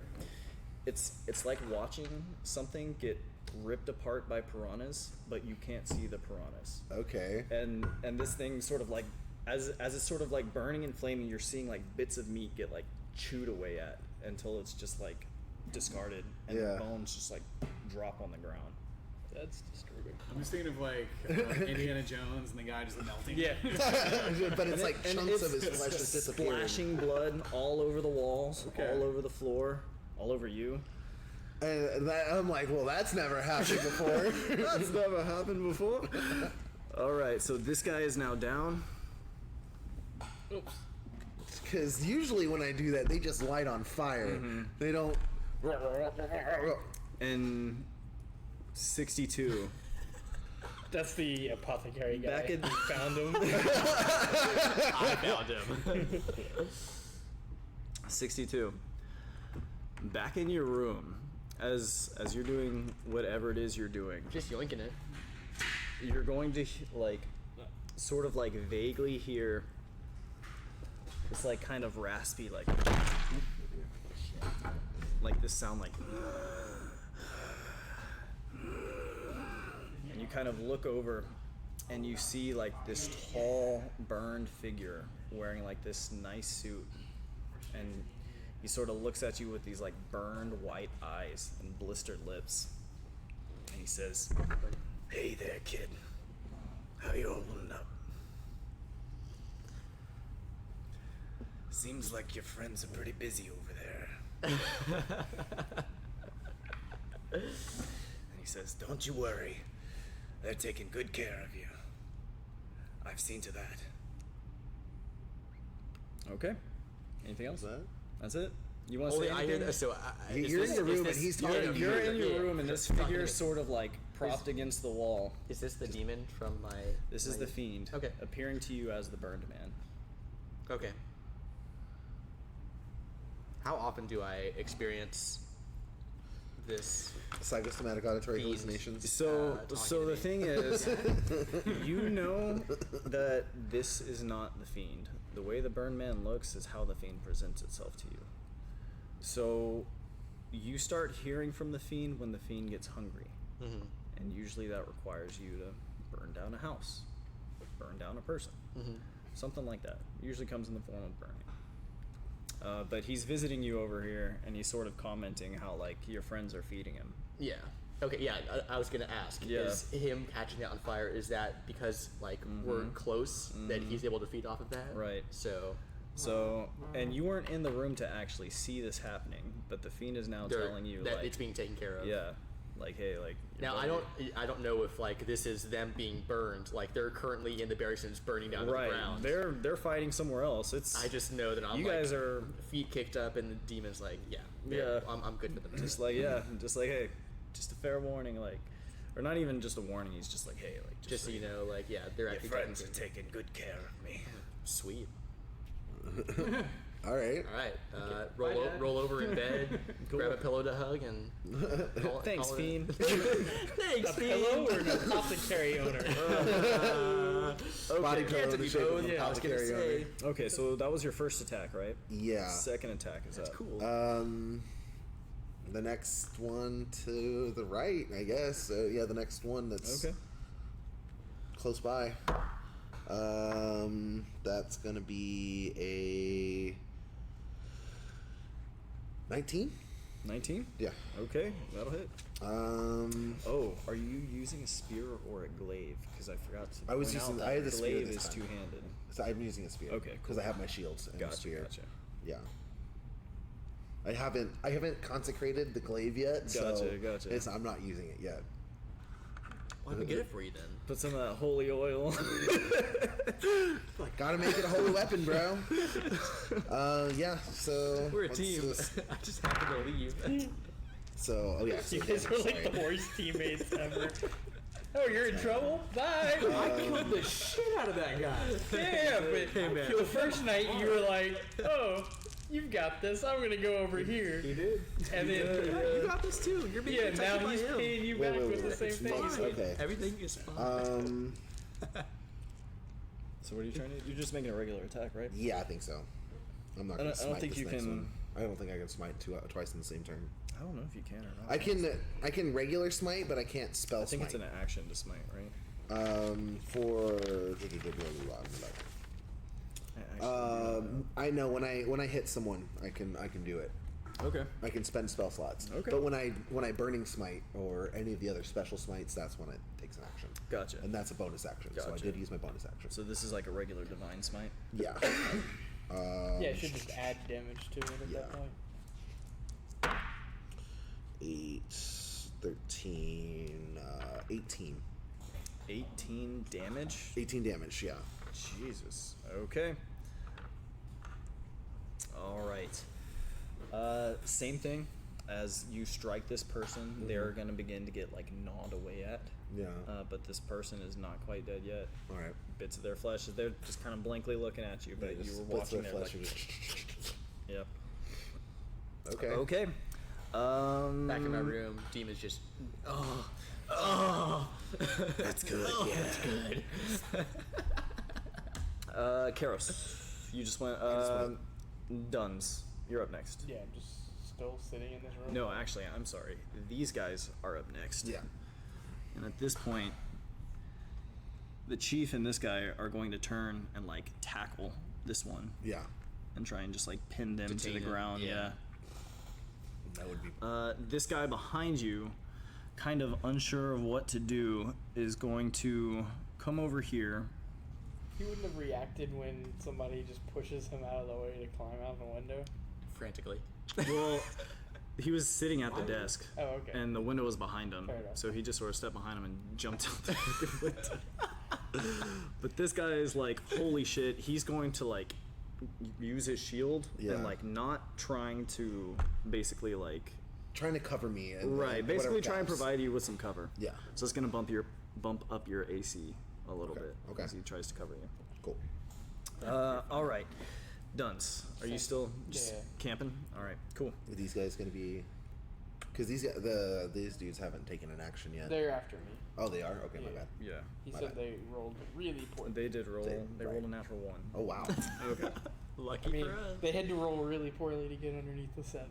It's like watching something get ripped apart by piranhas, but you can't see the piranhas. Okay. And this thing sort of like as it's sort of like burning and flaming, you're seeing like bits of meat get like chewed away at until it's just like discarded and Yeah. the bones just like drop on the ground. That's disturbing. I'm just thinking of like Indiana Jones and the guy just melting. Yeah. But it's like And chunks of it's his flesh just disappearing. splashing blood all over the walls, Okay. all over the floor, all over you. And I'm like, well, that's never happened before. That's never happened before. All right, so this guy is now down. Oops. Because usually when I do that, they just light on fire. They don't. And 62. That's the apothecary guy. Back in- We found him. I found him. 62. Back in your room, as you're doing whatever it is you're doing, Just yoinking it. you're going to like sort of like vaguely hear this like kind of raspy like this sound like, and you kind of look over and you see like this tall burned figure wearing like this nice suit, and he sort of looks at you with these like burned white eyes and blistered lips, and he says, "Hey there, kid. How you holding up? Seems like your friends are pretty busy over there." And he says, "Don't you worry. They're taking good care of you. I've seen to that. Okay. Anything else? That's it? You want to say anything? You're in your room and he's talking to you. You're in your room and this Talking to figure me. is sort of like propped against the wall. Is this the demon from my? This is the fiend. Okay. Appearing to you as the burned man. Okay. How often do I experience this? Psychosomatic auditory Fiend. hallucinations. So talking so to the me. thing is, you know that this is not the fiend. The way the burned man looks is how the fiend presents itself to you. So you start hearing from the fiend when the fiend gets hungry. Mm-hmm. And usually that requires you to burn down a house, burn down a person, something like that. Usually comes in the form of burning. But he's visiting you over here, and he's sort of commenting how like your friends are feeding him. Yeah. Okay. Yeah. I was gonna ask. Yeah. Is him catching it on fire? Is that because like we're close that he's able to feed off of that? Right. So, and you weren't in the room to actually see this happening, but the fiend is now telling you that like, it's being taken care of. yeah, like hey, like your Now buddy- I don't know if like this is them being burned. Like they're currently in the barracks and it's burning down to right. the ground. They're fighting somewhere else. It's I just know that I'm you like, guys are feet kicked up and the demon's like Yeah. I'm good for them. just like just like hey, just a fair warning, like, or not even just a warning. He's just like hey, like just so you know, like they're your actually friends are taking taking good care of me. sweet. All right. All right, Bye, Dad. roll over in bed, Cool. grab a pillow to hug, and Thanks, call it- fiend. Thanks, A pillow or an apothecary owner? Body You pillow have to in the be shape of both. an I was gonna apothecary say. Okay, so that was your first attack, right? Yeah. Second attack is That's up. cool. The next one to the right, I guess. So yeah, the next one that's Okay. close by. That's gonna be a 19. 19? Yeah. Okay, that'll hit. Oh, are you using a spear or a glaive? Because I forgot to. I was point out using- that I had the spear glaive this is time. two-handed. So I'm using a spear. Okay, Because cool. I have my shields and a Gotcha, spear. gotcha. Yeah. I haven't consecrated the glaive yet, so Gotcha. I'm not using it yet. Why don't we get it for you then? Put some of that holy oil. Gotta make it a holy weapon, bro. Yeah. So We're a what's team. this? I just happened to leave. So yeah. So You guys are like the worst teammates ever. Oh, you're in trouble? Bye! I killed the shit out of that guy. Yeah, but man. the first night you were like, oh, you've got this. I'm going to go over here. He did. And then, You got this too. You're being yeah, protected now by he's him. paying you Wait, back wait, with wait, the same it's thing. fine. He's like, Okay. Everything is fine. So what are you trying to do? You're just making a regular attack, right? Yeah, I think so. I'm not I gonna don't smite think this you next can- one. I don't think I can smite twice in the same turn. I don't know if you can or not. I can regular smite, but I can't spell I think smite. it's an action to smite, right? For I know when I hit someone, I can do it. Okay. I can spend spell slots. Okay. But when I burning smite or any of the other special smites, that's when it takes an action. Gotcha. And that's a bonus action. So I Gotcha. did use my bonus action. So this is like a regular divine smite. Yeah. yeah, it should just add damage to it at yeah. that point. 8, 13, 18. 18 damage. 18 damage, yeah. Jesus. Okay. All right. Same thing. As you strike this person, they're gonna begin to get like gnawed away at. Yeah. But this person is not quite dead yet. All right. Bits of their flesh, they're just kind of blankly looking at you, but Yeah, you just were bits of watching their flesh like. and Yep. Okay. Okay. Back in my room, Demon's just That's good. Yeah. that's good. Karos, you just went. Duns, you're up next. Yeah, I'm just still sitting in this room. No, actually, I'm sorry. These guys are up next. Yeah. And at this point, the chief and this guy are going to turn and like tackle this one Yeah. and try and just like pin them to Detain the him, ground. yeah. That would be. This guy behind you, kind of unsure of what to do, is going to come over here. He wouldn't have reacted when somebody just pushes him out of the way to climb out of the window. Frantically. Well, He was sitting at the desk. Oh, okay. And the window was behind him. Fair enough. So he just sort of stepped behind him and jumped out the fucking window. But this guy is like, holy shit, he's going to like use his shield Yeah. and like not trying to basically like Trying to cover me. And, basically whatever try and gaps. provide you with some cover. Yeah. So it's gonna bump up your AC a little Okay, bit okay. as he tries to cover you. Cool. All right, Dunce, are you still just Yeah. camping? All right, cool. Are these guys going to be... Because these dudes haven't taken an action yet. They're after me. Oh, they are? Okay, my Yeah. bad. Yeah, He My said bad. they rolled really poorly. they did roll. They Right. rolled a natural 1. Oh, wow. Okay. Lucky I mean, for us. they had to roll really poorly to get underneath the 7.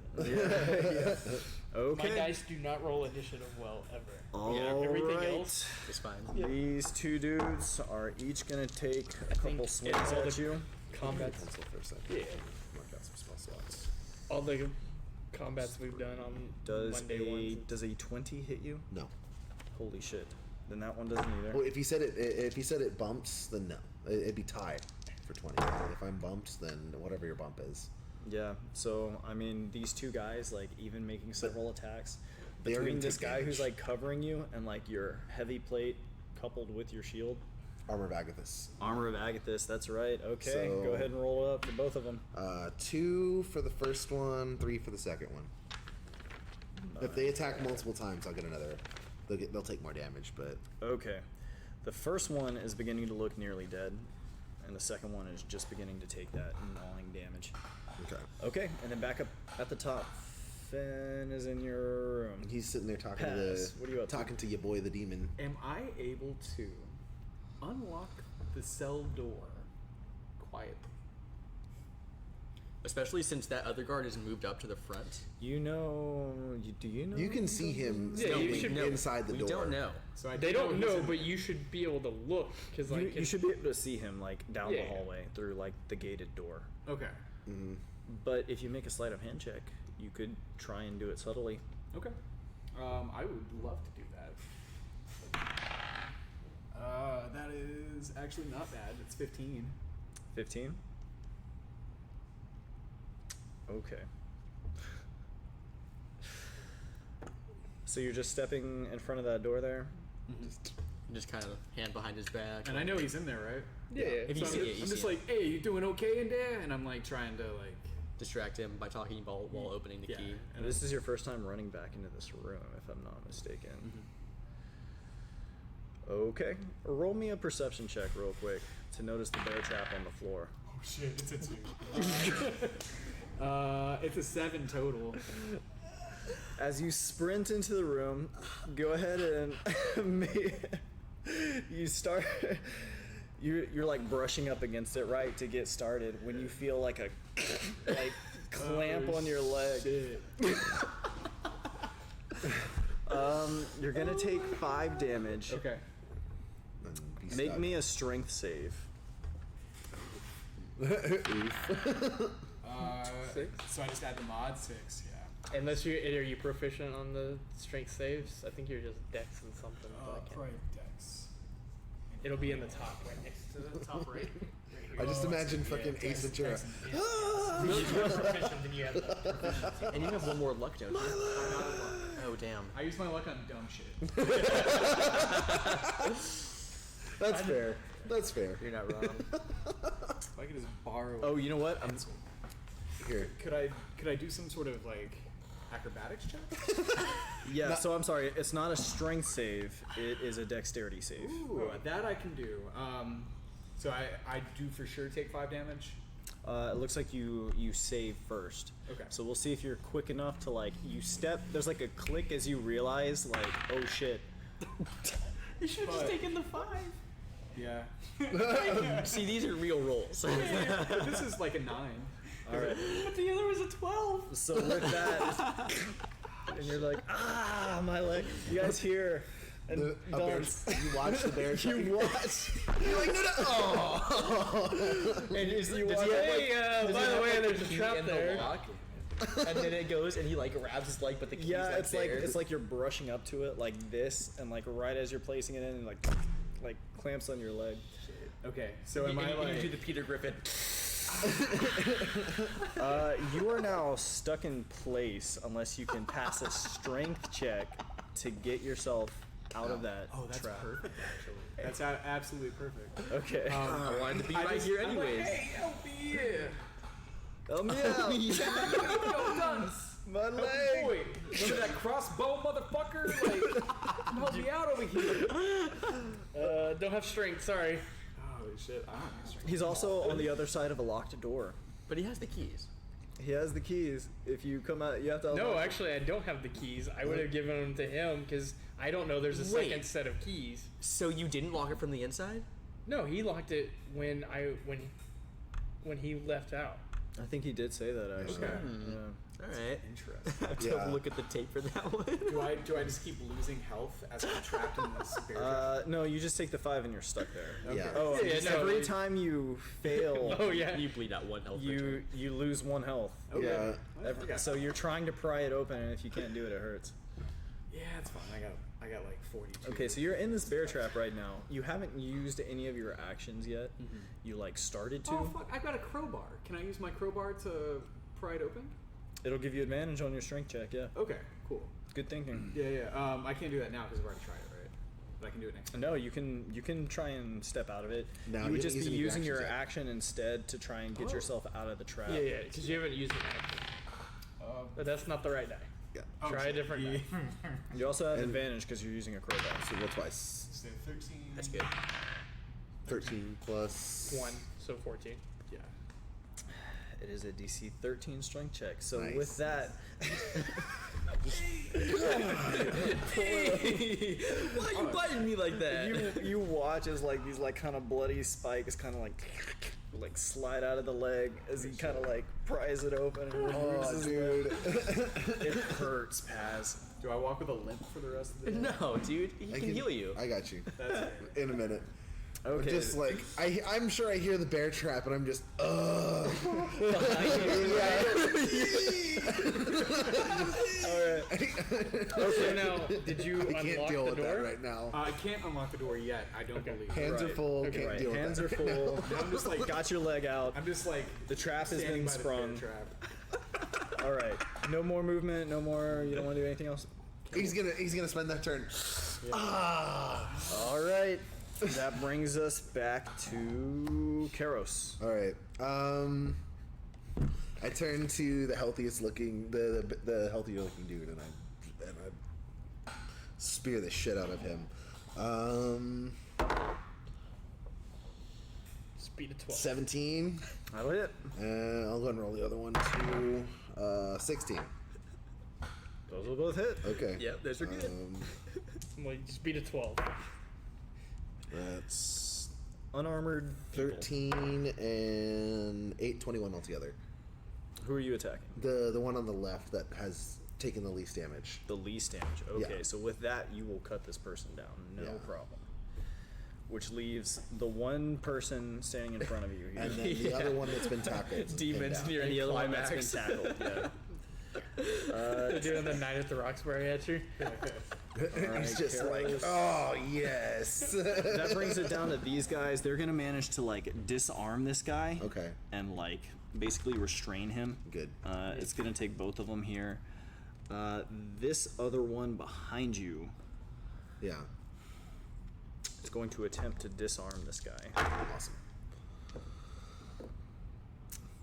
Okay. My dice do not roll initiative well ever. All everything right. else. It's fine. These two dudes are each gonna take a couple think swings all at the- you. Combat. Pencil for a second. Yeah. Mark out some spell slots. All the combats we've done on Does Monday ones. does a 20 hit you? No. Holy shit. Then that one doesn't either. Well, if he said it bumps, then no. It'd be tied for 20. If I'm bumped, then whatever your bump is. Yeah. So I mean, these two guys, like even making several attacks They are between gonna this take guy who's damage. like covering you and like your heavy plate coupled with your shield. Armor of Agathis. Armor of Agathis. That's right. Okay. So- Go ahead and roll it up for both of them. 2 for the first one, 3 for the second one. If they attack multiple times, I'll get another. They'll take more damage, but Okay. The first one is beginning to look nearly dead, and the second one is just beginning to take that gnawing damage. okay. Okay, and then back up at the top. Finn is in your room. He's sitting there talking Pass. What are you up to? talking to your boy the demon. Am I able to unlock the cell door quietly? Especially since that other guard has moved up to the front. You know? Do you know? You can see him Yeah, you standing should know. inside the We door. don't know. So I They don't don't he's know, in- but you should be able to look because You, like you should be able to see him like down Yeah. the hallway through like the gated door. Okay. But if you make a sleight of hand check, you could try and do it subtly. Okay. I would love to do that. That is actually not bad. It's 15. 15. Okay. So you're just stepping in front of that door there. Just kind of hand behind his back. And I know he's in there, right? yeah. If you So see I'm, it, you I'm see just it. like, hey, you doing okay in there? And I'm like trying to like, Distract him by talking while opening the yeah. key. And This is your first time running back into this room, if I'm not mistaken. Okay. Roll me a perception check real quick to notice the bear trap on the floor. oh shit, it's a 2. It's a 7 total. As you sprint into the room, go ahead and you start. You're like brushing up against it, right, to get started. When you feel like a clamp on your leg, Shit. you're gonna take 5 damage. Okay. And be Make stuck. me a strength save. So I just add the mod 6, yeah. Unless are you proficient on the strength saves? I think you're just dex and something. but I can't- Probably Dex. It'll be in the top right next to the top right. I just imagine fucking Ace Ventura. If you're proficient, then you have the proficiency. And you have one more luck, don't you? Oh, damn. I use my luck on dumb shit. That's fair. That's fair. You're not wrong. If I could just borrow. Oh, you know what? Here. Could I do some sort of like acrobatics check? Yeah. So I'm sorry. It's not a strength save. It is a dexterity save. Ooh, that I can do. So I do for sure take 5 damage. It looks like you save first. Okay. So we'll see if you're quick enough to like you step. There's like a click as you realize like, oh shit. You should have just But- taken the 5. Yeah. See, these are real rolls. But this is like a 9. All right. But the other was a 12. So with that, and you're like, ah, my leg. You guys hear? And A bear, you watch the bear. you watch. You're like, no, no. Oh. And you Does watch. he have, Hey, does he by the have, way, like, there's the a key trap in the there. lock? And then it goes, and he like grabs his leg, but the key's Yeah, like it's like there. it's like you're brushing up to it like this, and like right as you're placing it in, like clamps on your leg. Okay. So am I and you do like? the Peter Griffin. You are now stuck in place unless you can pass a strength check to get yourself out of that trap. Perfect, actually. That's absolutely perfect. Okay. I wanted to be right here I'm anyways. Like, hey, help me! Help me out. Yo, Dunce! My Help me, leg. boy! Remember that crossbow, motherfucker? Like, help me out over here. Don't have strength. Sorry. Holy shit, I don't have strength. He's also on the other side of a locked door. But he has the keys. He has the keys. If you come out, you have to. No, unlock it. actually, I don't have the keys. I would have given them to him because I don't know there's a Wait. second set of keys. So you didn't lock it from the inside? No, he locked it when he left out. I think he did say that actually. Okay. Yeah. All right. Interesting. I have to Yeah. look at the tape for that one. Do I just keep losing health as I'm trapped in this bear trap? No, you just take the 5 and you're stuck there. Yeah. Oh, Yeah, just no, every you- time you fail, Oh yeah. You bleed out 1 health. per you turn. you lose 1 health. Okay. Yeah. Okay. So you're trying to pry it open, and if you can't do it, it hurts. Yeah, it's fine. I got like 42. Okay, so you're in this bear trap right now. You haven't used any of your actions yet. You like started to. Oh fuck! I've got a crowbar. Can I use my crowbar to pry it open? It'll give you advantage on your strength check. Yeah. Okay, cool. Good thinking. Yeah. I can't do that now because I've already tried it, right? But I can do it next time. No, you can try and step out of it. Now you you would haven't just be used any using your actions yet. action instead to try and get Oh. yourself out of the trap. Yeah, because you haven't used it. But that's not the right die. Yeah. Try a different die. You also have And- advantage because you're using a crowbar. So roll twice. So 13. That's good. 13 plus 1, so 14. Yeah. It is a DC 13 strength check. So Nice. with that, Why are you biting me like that? you watch as like these like kind of bloody spikes kind of like slide out of the leg as he kind of like pries it open and removes his leg. It hurts, Paz. Do I walk with a limp for the rest of the day? No, dude. He I can heal you. I got you. That's In a minute. Okay. Just like I'm sure I hear the bear trap and I'm just ugh. So now, did you I can't unlock deal the with door? that right now. I can't unlock the door yet. I don't believe. Hands are Right. full. Okay. Can't Right. deal with Hands that are full. I'm just like Got your leg out. I'm just like The trap has standing been by the bear sprung. trap. All right. No more movement. No more. You don't want to do anything else. He's gonna spend that turn. All right. That brings us back to Karos. All right. I turn to the healthiest looking, the healthier looking dude, and I spear the shit out of him. Speed of 12. 17, That'll hit. and I'll go and roll the other one to 16. Those will both hit. Okay. Yep, those are good. Well, speed of 12. That's Unarmored. people. 13 and 8, 21 altogether. Who are you attacking? The one on the left that has taken the least damage. The least damage. Okay, Yeah. so with that, you will cut this person down. No Yeah. problem. Which leaves the one person standing in front of you here. And then the other one that's been tackled. Demons pinned near And the other one that's climax. been tackled. Yeah. They're doing the Night at the Roxbury at you. down. He's just like, Careless. oh yes. That brings it down to these guys. They're gonna manage to like disarm this guy. Okay. And like basically restrain him. Good. It's gonna take both of them here. This other one behind you Yeah. is going to attempt to disarm this guy. Awesome.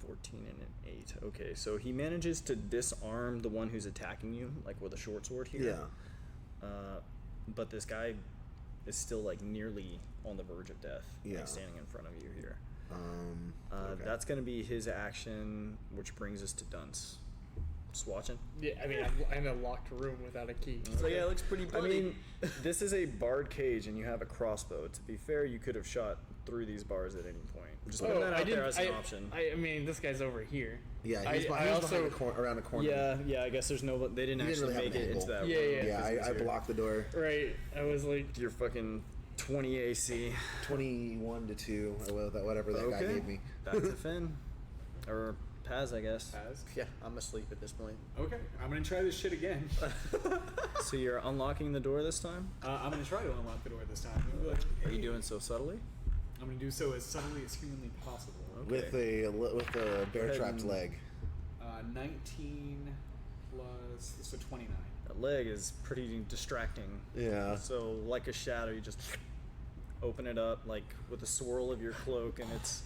14 and an 8. Okay, so he manages to disarm the one who's attacking you, like with a short sword here. Yeah. But this guy is still like nearly on the verge of death, Yeah. like standing in front of you here. Okay. That's going to be his action, which brings us to Dunce. Just watching. Yeah, I mean, I'm in a locked room without a key. So yeah, it looks pretty I bloody. mean, this is a barred cage, and you have a crossbow. To be fair, you could have shot through these bars at any point. Just putting that out there as an option. I mean, this guy's over here. Yeah, I- he's, I behind, he's also- behind around a corner. Yeah. I guess there's no. They didn't He didn't actually really have make an it into angle. that Yeah, room. yeah. Yeah, 'cause he was I here. blocked the door. Right. I was like, You're fucking 20 AC. 21 to 2, or whatever that guy Okay. gave me. Back to Finn. Or Paz, I guess. Paz? yeah, I'm asleep at this point. Okay, I'm gonna try this shit again. So you're unlocking the door this time? I'm gonna try to unlock the door this time. Are you doing so subtly? I'm gonna do so as subtly as humanly possible. Okay. with a bear ahead trapped and- leg. 19 plus so 29. That leg is pretty distracting. Yeah. So like a shadow, you just open it up like with a swirl of your cloak, and it's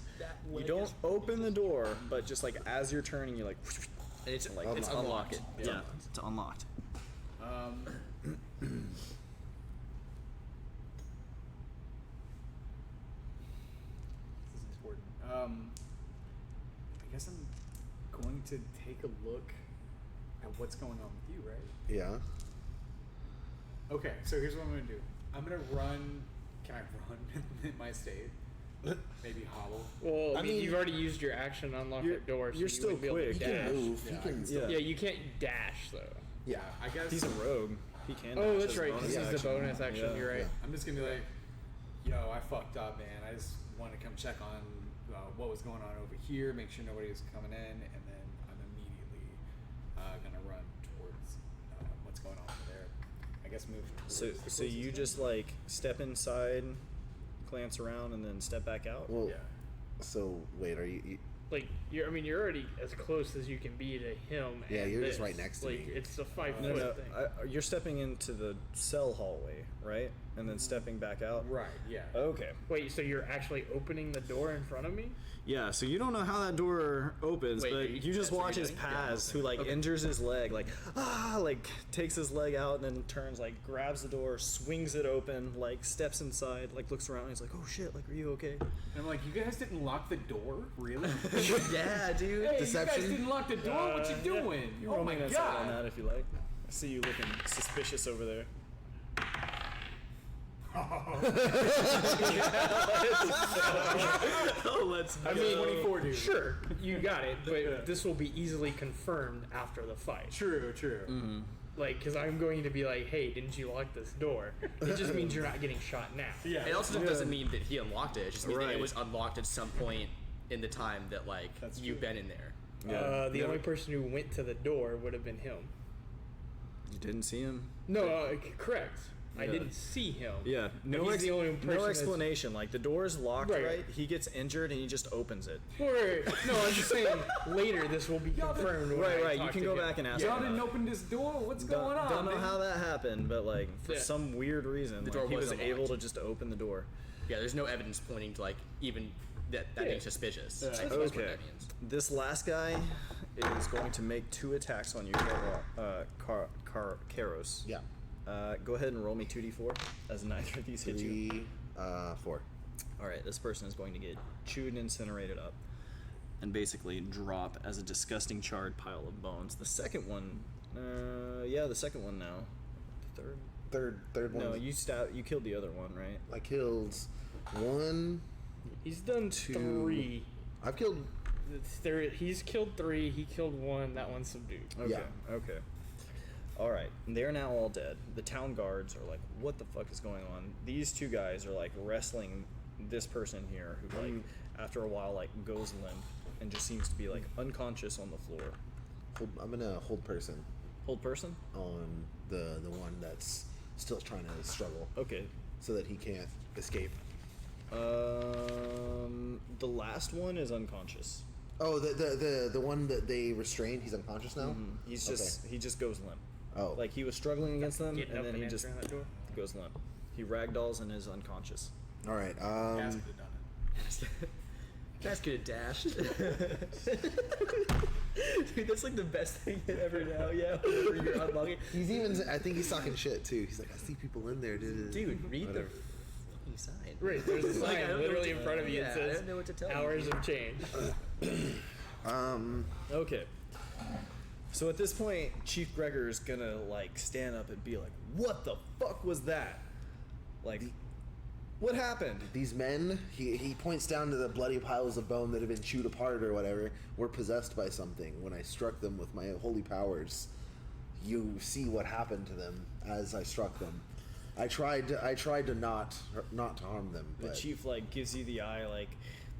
you don't open the door, but just like as you're turning, you like And it's like it's unlock unlocked. it. It's Yeah, unlocked. it's unlocked. This is important. I guess I'm going to take a look at what's going on with you, right? Yeah. Okay, so here's what I'm gonna do. I'm gonna run. Can I run in my state? Maybe hobble. Well, I I mean, mean- you've already used your action to unlock You're- that door, so you're you still wouldn't be able to quick. He dash. can move. Yeah, He I can can still. Yeah, you can't dash though. Yeah, I guess He's a rogue. He can. Oh, dash that's as a right. bonus This is the action. bonus action. Yeah. You're right. I'm just gonna be like, yo, I fucked up, man. I just want to come check on what was going on over here, make sure nobody was coming in, and then I'm immediately gonna run towards what's going on over there. I guess move. So, Towards the so you closest just like step inside, glance around, and then step back out. Well, one. Yeah. so wait, are you? Like you're, I mean, you're already as close as you can be to him. Yeah, and you're just this. right next to like, me. It's a 5 No, foot no, thing. you're stepping into the cell hallway, right? And then stepping back out. Right. Yeah. Okay. Wait, so you're actually opening the door in front of me? Yeah, so you don't know how that door opens, Wait, but you just that's what watch you're his doing? Yeah, Paz, okay. who like Okay. injures his leg, like like takes his leg out and then turns, like grabs the door, swings it open, like steps inside, like looks around, and he's like, "Oh shit, like are you okay?" And I'm like, you guys didn't lock the door, really? Yeah, dude. Hey, you Deception? guys didn't lock the door. What you Yeah. doing? You Oh roll my me an insight on god! that if you like. I see you looking suspicious over there. Oh, let's. I mean, 24, dude. Sure, you got it, but this will be easily confirmed after the fight. True. True. Like, because I'm going to be like, hey, didn't you lock this door? It just means you're not getting shot now. Yeah. It also doesn't mean that he unlocked it. It just means that Right. it was unlocked at some point in the time that like That's you've true. been in there. The Yeah. only person who went to the door would have been him. You didn't see him. No, correct. I Yeah. didn't see him. Yeah, But he's the only person no that's- explanation. Like the door is locked, Right. right? He gets injured and he just opens it. Wait, no, I'm just saying later this will be confirmed. when I Right. You talk can to go him. back and ask. Y'all him didn't about it. open this door. What's going on? Don't know man? how that happened, but like for Yeah. some weird reason, The like, door he was was able unlocked. to just open the door. Yeah, there's no evidence pointing to like even that Yeah. being suspicious. Yeah. I think that's what Okay. that means. This last guy is going to make 2 attacks on you, Karos. Yeah. Go ahead and roll me 2d4 as neither of these hit you. 3, 4. All right, this person is going to get chewed and incinerated up, and basically drop as a disgusting charred pile of bones. The second one, the second one now. The third. Third one. No, you killed the other one, right? I killed one. He's done 3. I've killed. He's killed 3. He killed 1. That one's subdued. Okay. Yeah. Okay. All right. They're now all dead. The town guards are like, "What the fuck is going on?" These 2 guys are like wrestling this person here, who like after a while like goes limp and just seems to be like unconscious on the floor. I'm gonna hold person Hold person. on the one that's still trying to struggle, Okay. so that he can't escape. The last one is unconscious. Oh, the one that they restrained. He's unconscious now. He just goes limp. Oh, Like he was struggling against them, Getting and up then and he just answering that door. goes limp. He ragdolls and is unconscious. all right. Ass could have done it. Guys could have dashed. Dude, that's like the best thing ever now. Yeah, whenever you're unlocking. He's even. I think he's talking shit too. He's like, I see people in there, dude. Dude, read the Whatever. fucking sign. Right, there's a sign Like, I don't know literally what in to- front of you. yeah, It I says don't know what to tell you. hours of change. Okay. So at this point, Chief Gregor's gonna like stand up and be like, "What the fuck was that? Like, what happened?" These men, he points down to the bloody piles of bone that have been chewed apart or whatever, were possessed by something. When I struck them with my holy powers, you see what happened to them as I struck them. I tried to not to harm them. The But chief like gives you the eye, like,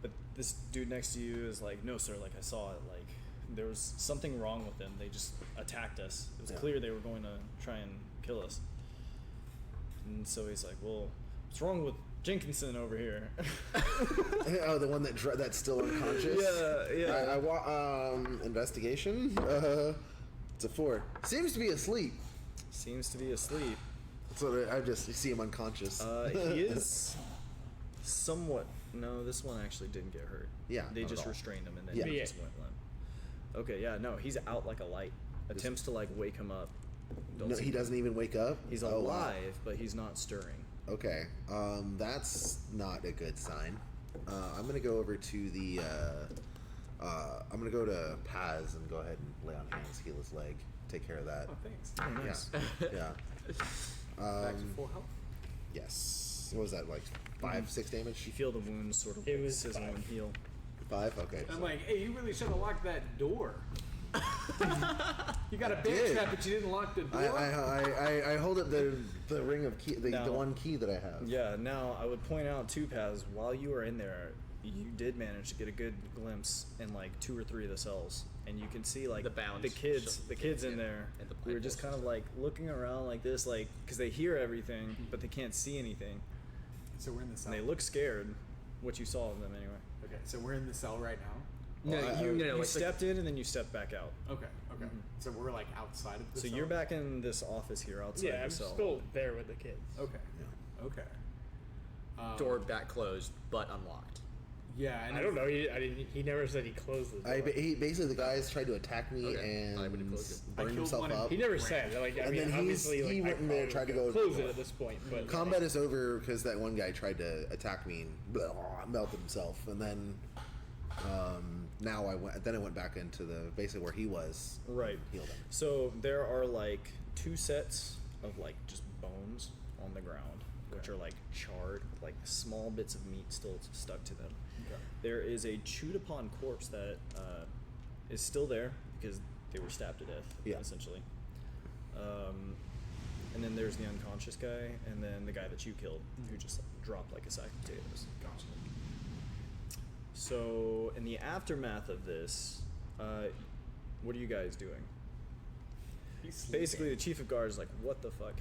but this dude next to you is like, "No, sir. Like I saw it. Like there was something wrong with them. They just attacked us. It was Yeah. clear they were going to try and kill us." And so he's like, "Well, what's wrong with Jenkinson over here. Oh, the one that's still unconscious. Yeah. Investigation. It's a 4. Seems to be asleep. Seems to be asleep. So I just see him unconscious. He is somewhat. No, this one actually didn't get hurt. Yeah, They not at just all. restrained him and then Yeah. he Yeah. just went limp. Okay, yeah, no, he's out like a light. Attempts to like wake him up. Don't No, see he him. doesn't even wake up. He's Oh, wow. alive, but he's not stirring. Okay, that's not a good sign. I'm gonna go over to the. I'm gonna go to Paz and go ahead and lay on hands, heal his leg, take care of that. Oh, thanks. Oh, nice. Yeah. Back to full health. Yes. What was that, like 5, 6 damage? You feel the wounds sort of It like was sizzle 5. and heal. 5. Okay. I'm so- like, hey, you really should have locked that door. You got a bear did. trap, but you didn't lock the door. I hold up the ring of key, the No. one key that I have. Yeah, now I would point out too, Paz, while you were in there, you did manage to get a good glimpse in like 2 or 3 of the cells, and you can see like The bounds the kids show- in there. and the We were pipe just walls. kind of like looking around like this, like because they hear everything, but they can't see anything, So we're in the cell. and they look scared. What you saw of them anyway. Okay, so we're in the cell right now. No, Well, you You it's like- stepped in and then you stepped back out. Okay, okay. So we're like outside of the So cell. you're back in this office here outside Yeah, the I'm cell. still there with the kids. Okay. Okay. door back closed but unlocked. Yeah, and I don't know. He never said he closed the door. Basically, the guys tried to attack me Okay. I would've and closed it. I burned killed himself one and up. He never said. Like, I And mean, then obviously, he like, went I in there, probably tried to could go- close it at this point. But Combat is over because that one guy tried to attack me and melted himself, and then now I went back into the basically where he was. Right. Healed him. So there are like 2 sets of like just bones on the ground, which are like charred, with, like small bits of meat still stuck to them. Okay. There is a chewed upon corpse that is still there because they were stabbed to death, Yeah. essentially. And then there's the unconscious guy, and then the guy that you killed, who just dropped like a sack of potatoes. Gotcha. So in the aftermath of this, what are you guys doing? He's sleeping. Basically, the chief of guard is like, "What the fuck?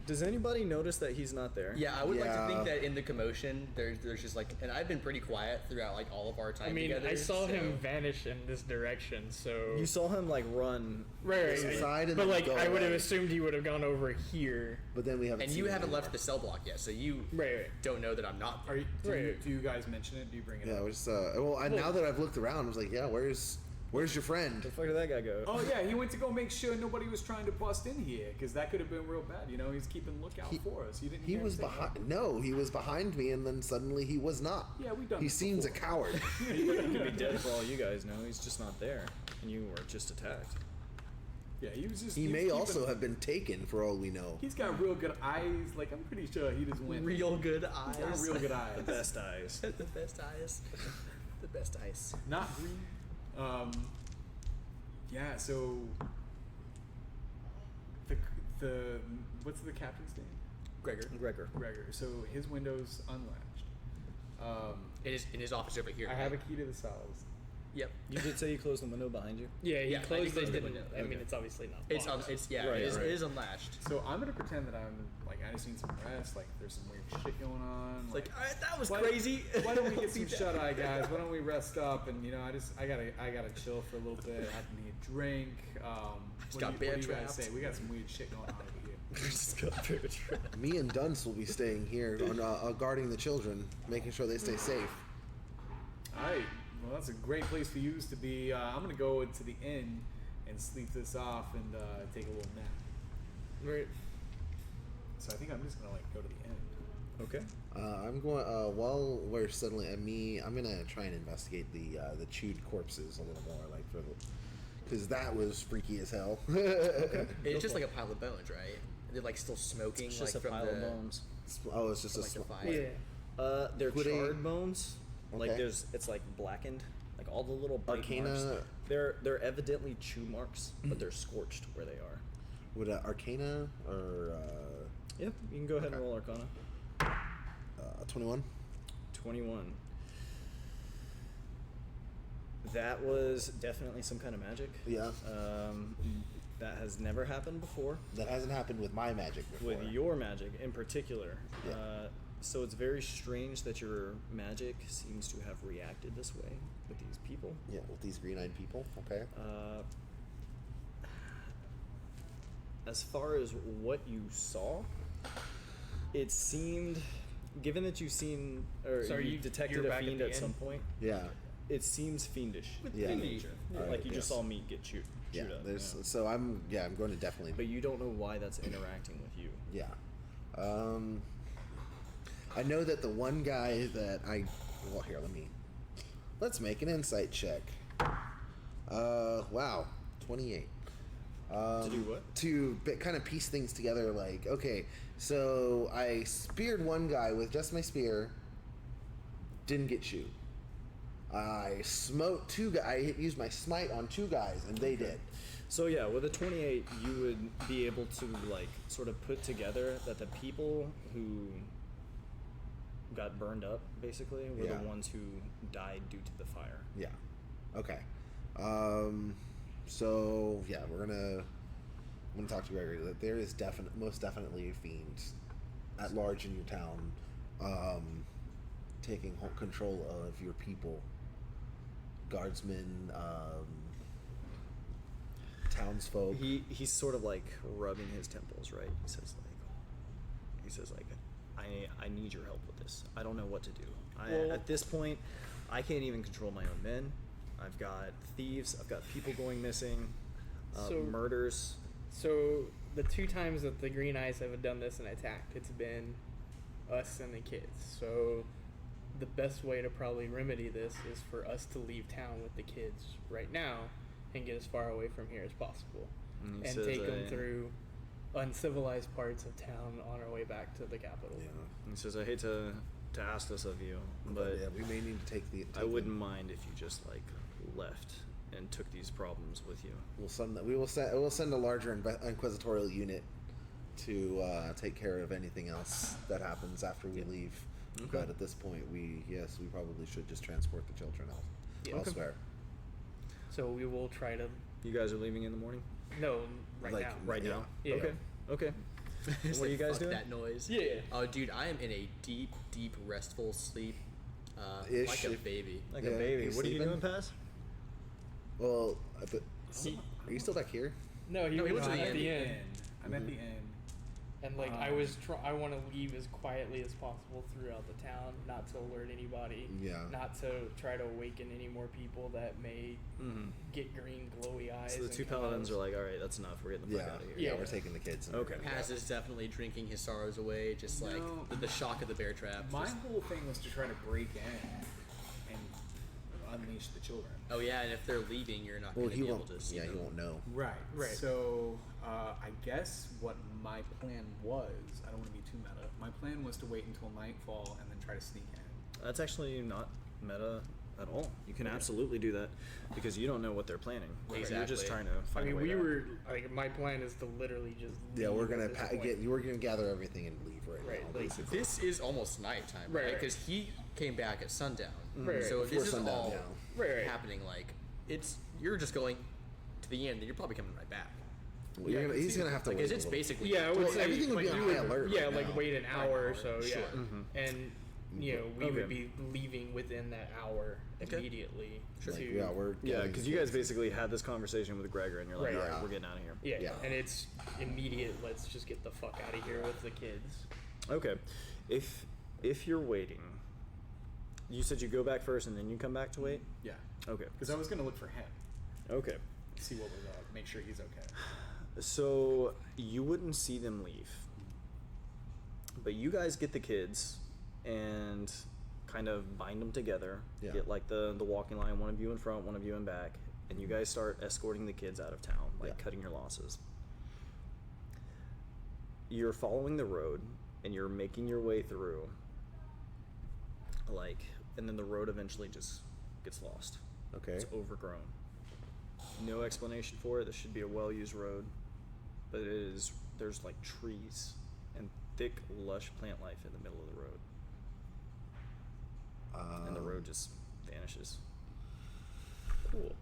Does anybody notice that he's not there?" Yeah, I would like to think Yeah. that in the commotion, there's just like, and I've been pretty quiet throughout like all of our time I mean, together. I saw so- him vanish in this direction, so You saw him like run. right, This side and but then like go I would have away. assumed he would have gone over here. But then we haven't. And seen you him haven't anymore. left the cell block yet, so you Right. don't know that I'm not there. Are you, do, you, Right. do you guys mention it? Do you bring it Yeah, up? it was. Now that I've looked around, I was like, yeah, where's your friend? Where the fuck did that guy go? Oh yeah, he went to go make sure nobody was trying to bust in here, because that could have been real bad. You know, he's keeping lookout for us. You didn't. He hear him was say behind. No, he was behind me, and then suddenly he was not. Yeah, we've done He this seems a before. coward. He could be dead for all you guys know. He's just not there, and you were just attacked. Yeah, he was just. He was may keeping- also have been taken, for all we know. He's got real good eyes. Like I'm pretty sure he just went. Real good He's eyes. got real good eyes. The best eyes. the best eyes. The best eyes. Not green. Yeah. So. The what's the captain's name? Gregor. Gregor. Gregor. So his window's unlatched. In his office over here. I have a key to the cells. Yep. You did say you closed the window behind you. Yeah, he Yeah, I closed closed it. the Didn't. window. I mean, Okay. it's obviously not. It's locked. yeah. Right, it right. is unlatched. So I'm gonna pretend that I'm like I just need some rest. Like there's some weird shit going on. It's like, alright, that was why- crazy. Why don't we get I'll some be back. shut eye, guys? Why don't we rest up? And you know, I gotta chill for a little bit. I need a drink. What got do you bear guys trapped. say? We got some weird shit going on over here. Just got very trapped. Me and Dunce will be staying here on guarding the children, making sure they stay safe. All right. Well, that's a great place for you to be. I'm gonna go into the inn and sleep this off and take a little nap. Right. So I think I'm just gonna like go to the inn. Okay. I'm going. While we're settling at me, I'm gonna try and investigate the chewed corpses a little more, like because that was freaky as hell. It's just like a pile of bones, right? They're like still smoking. It's like just a from pile the, of bones. Oh, it's just from, a like the sl- fire. Yeah. They're Would they- charred bones. Like Okay. it's like blackened. Like all the little bite Arcana- marks. They're evidently chew marks, but they're scorched where they are. Would Arcana or Yep. You can go ahead and roll Arcana. 21? 21. That was definitely some kind of magic. Yeah. That has never happened before. That hasn't happened with my magic before. With your magic in particular. Yeah. So it's very strange that your magic seems to have reacted this way with these people. Yeah, with these green-eyed people. Okay. As far as what you saw, it seemed, given that you've seen or So you you- detected you're a back at fiend the at some end? point, Yeah. it seems fiendish Yeah. in nature. Alright, Like you just yes. saw meat get chewed Yeah. up. There's. yeah. So I'm going to definitely. But you don't know why that's interacting with you. Yeah. I know that the one guy that well, here, let's make an insight check. Wow, 28. To do what? To kind of piece things together, like, okay, so I speared one guy with just my spear, didn't get chewed. I smote two guys, I used my smite on two guys, and they did. So yeah, with a 28, you would be able to like sort of put together that the people who got burned up basically were Yeah. the ones who died due to the fire. Yeah. Okay. So yeah, I'm gonna talk to Gregory. That there is most definitely a fiend at large in your town, taking control of your people, guardsmen, townsfolk. He's sort of like rubbing his temples, right? He says like I need your help with this. I don't know what to do. Well- At this point, I can't even control my own men. I've got thieves. I've got people going missing. So- Murders. So the two times that the Green Eyes have done this and attacked, it's been us and the kids. So the best way to probably remedy this is for us to leave town with the kids right now and get as far away from here as possible, And he and says, take them through uncivilized parts of town on our way back to the capital. Yeah. He says, I hate to ask this of you, but yeah, we may need to take I wouldn't mind if you just like left and took these problems with you. We'll send a larger inquisitorial unit to take care of anything else that happens after we leave. Okay. But at this point, we probably should just transport the children Yeah. elsewhere. So we will try to. You guys are leaving in the morning? No, right Like, now. Right Yeah. now? Yeah. Okay. It's What are you guys fuck doing? That noise. Yeah. Oh, dude, I am in a deep, deep, restful sleep, Ish, like a if- baby. Like Yeah, a baby. you What are you sleeping? doing, Paz? Well, He- are you still back here? No, he No, he was went to at the the end. end. I'm at the end. And like I want to leave as quietly as possible throughout the town, not to alert anybody, Yeah. not to try to awaken any more people that may get green glowy eyes. So the and two come paladins out. are like, all right, that's enough. We're getting the fuck Yeah. out of here. Yeah, Yeah. we're taking the kids. And Okay. we're gonna Paz go. is definitely drinking his sorrows away, just like No. the shock of the bear trap. My just- whole thing was to try to break in and unleash the children. oh yeah, and if they're leaving, you're not Well, going to he be able won't. to see Yeah, them. he won't know. Right. Right. So I guess what my plan was, I don't want to be too meta. My plan was to wait until nightfall and then try to sneak in. That's actually not meta at all. You can absolutely do that because you don't know what they're planning. You're just Exactly. trying to I find mean, a way we back. were like, my plan is to literally just. Yeah, leave we're at gonna this point. we're gonna gather everything and leave right Right, now. like, Basically. This is almost nighttime, Right, right? right. Because he came back at sundown. Right, So right. this Before is sundown, all yeah. Right, right. happening like you're just going to the end, and you're probably coming right back. Well, you're gonna, he's gonna have to Like, wait. 'cause a it's little. basically Yeah, I would Well, say everything would be like, on you high alert Yeah, right like now. wait an hour or so. Sure. Yeah, and we Okay. would be leaving within that hour Okay. immediately. Sure. To, Yeah, we're Yeah, gathering because the you guys kids. basically had this conversation with Gregor, and you're like, Right. all right, Yeah. we're getting out of here. yeah, Yeah. and it's immediate. Let's just get the fuck out of here with the kids. Okay, if you're waiting, you said you go back first and then you come back to wait. Yeah. Okay. Because I was going to look for him, Okay. see what was up, make sure he's okay. So you wouldn't see them leave, but you guys get the kids and kind of bind them together. Yeah. Get like the walking line, one of you in front, one of you in back, and you guys start escorting the kids out of town, like Yeah. cutting your losses. You're following the road and you're making your way through, like, and then the road eventually just gets lost. Okay. It's overgrown. No explanation for it. This should be a well-used road, but it is. There's like trees and thick, lush plant life in the middle of the road, and the road just vanishes. Cool.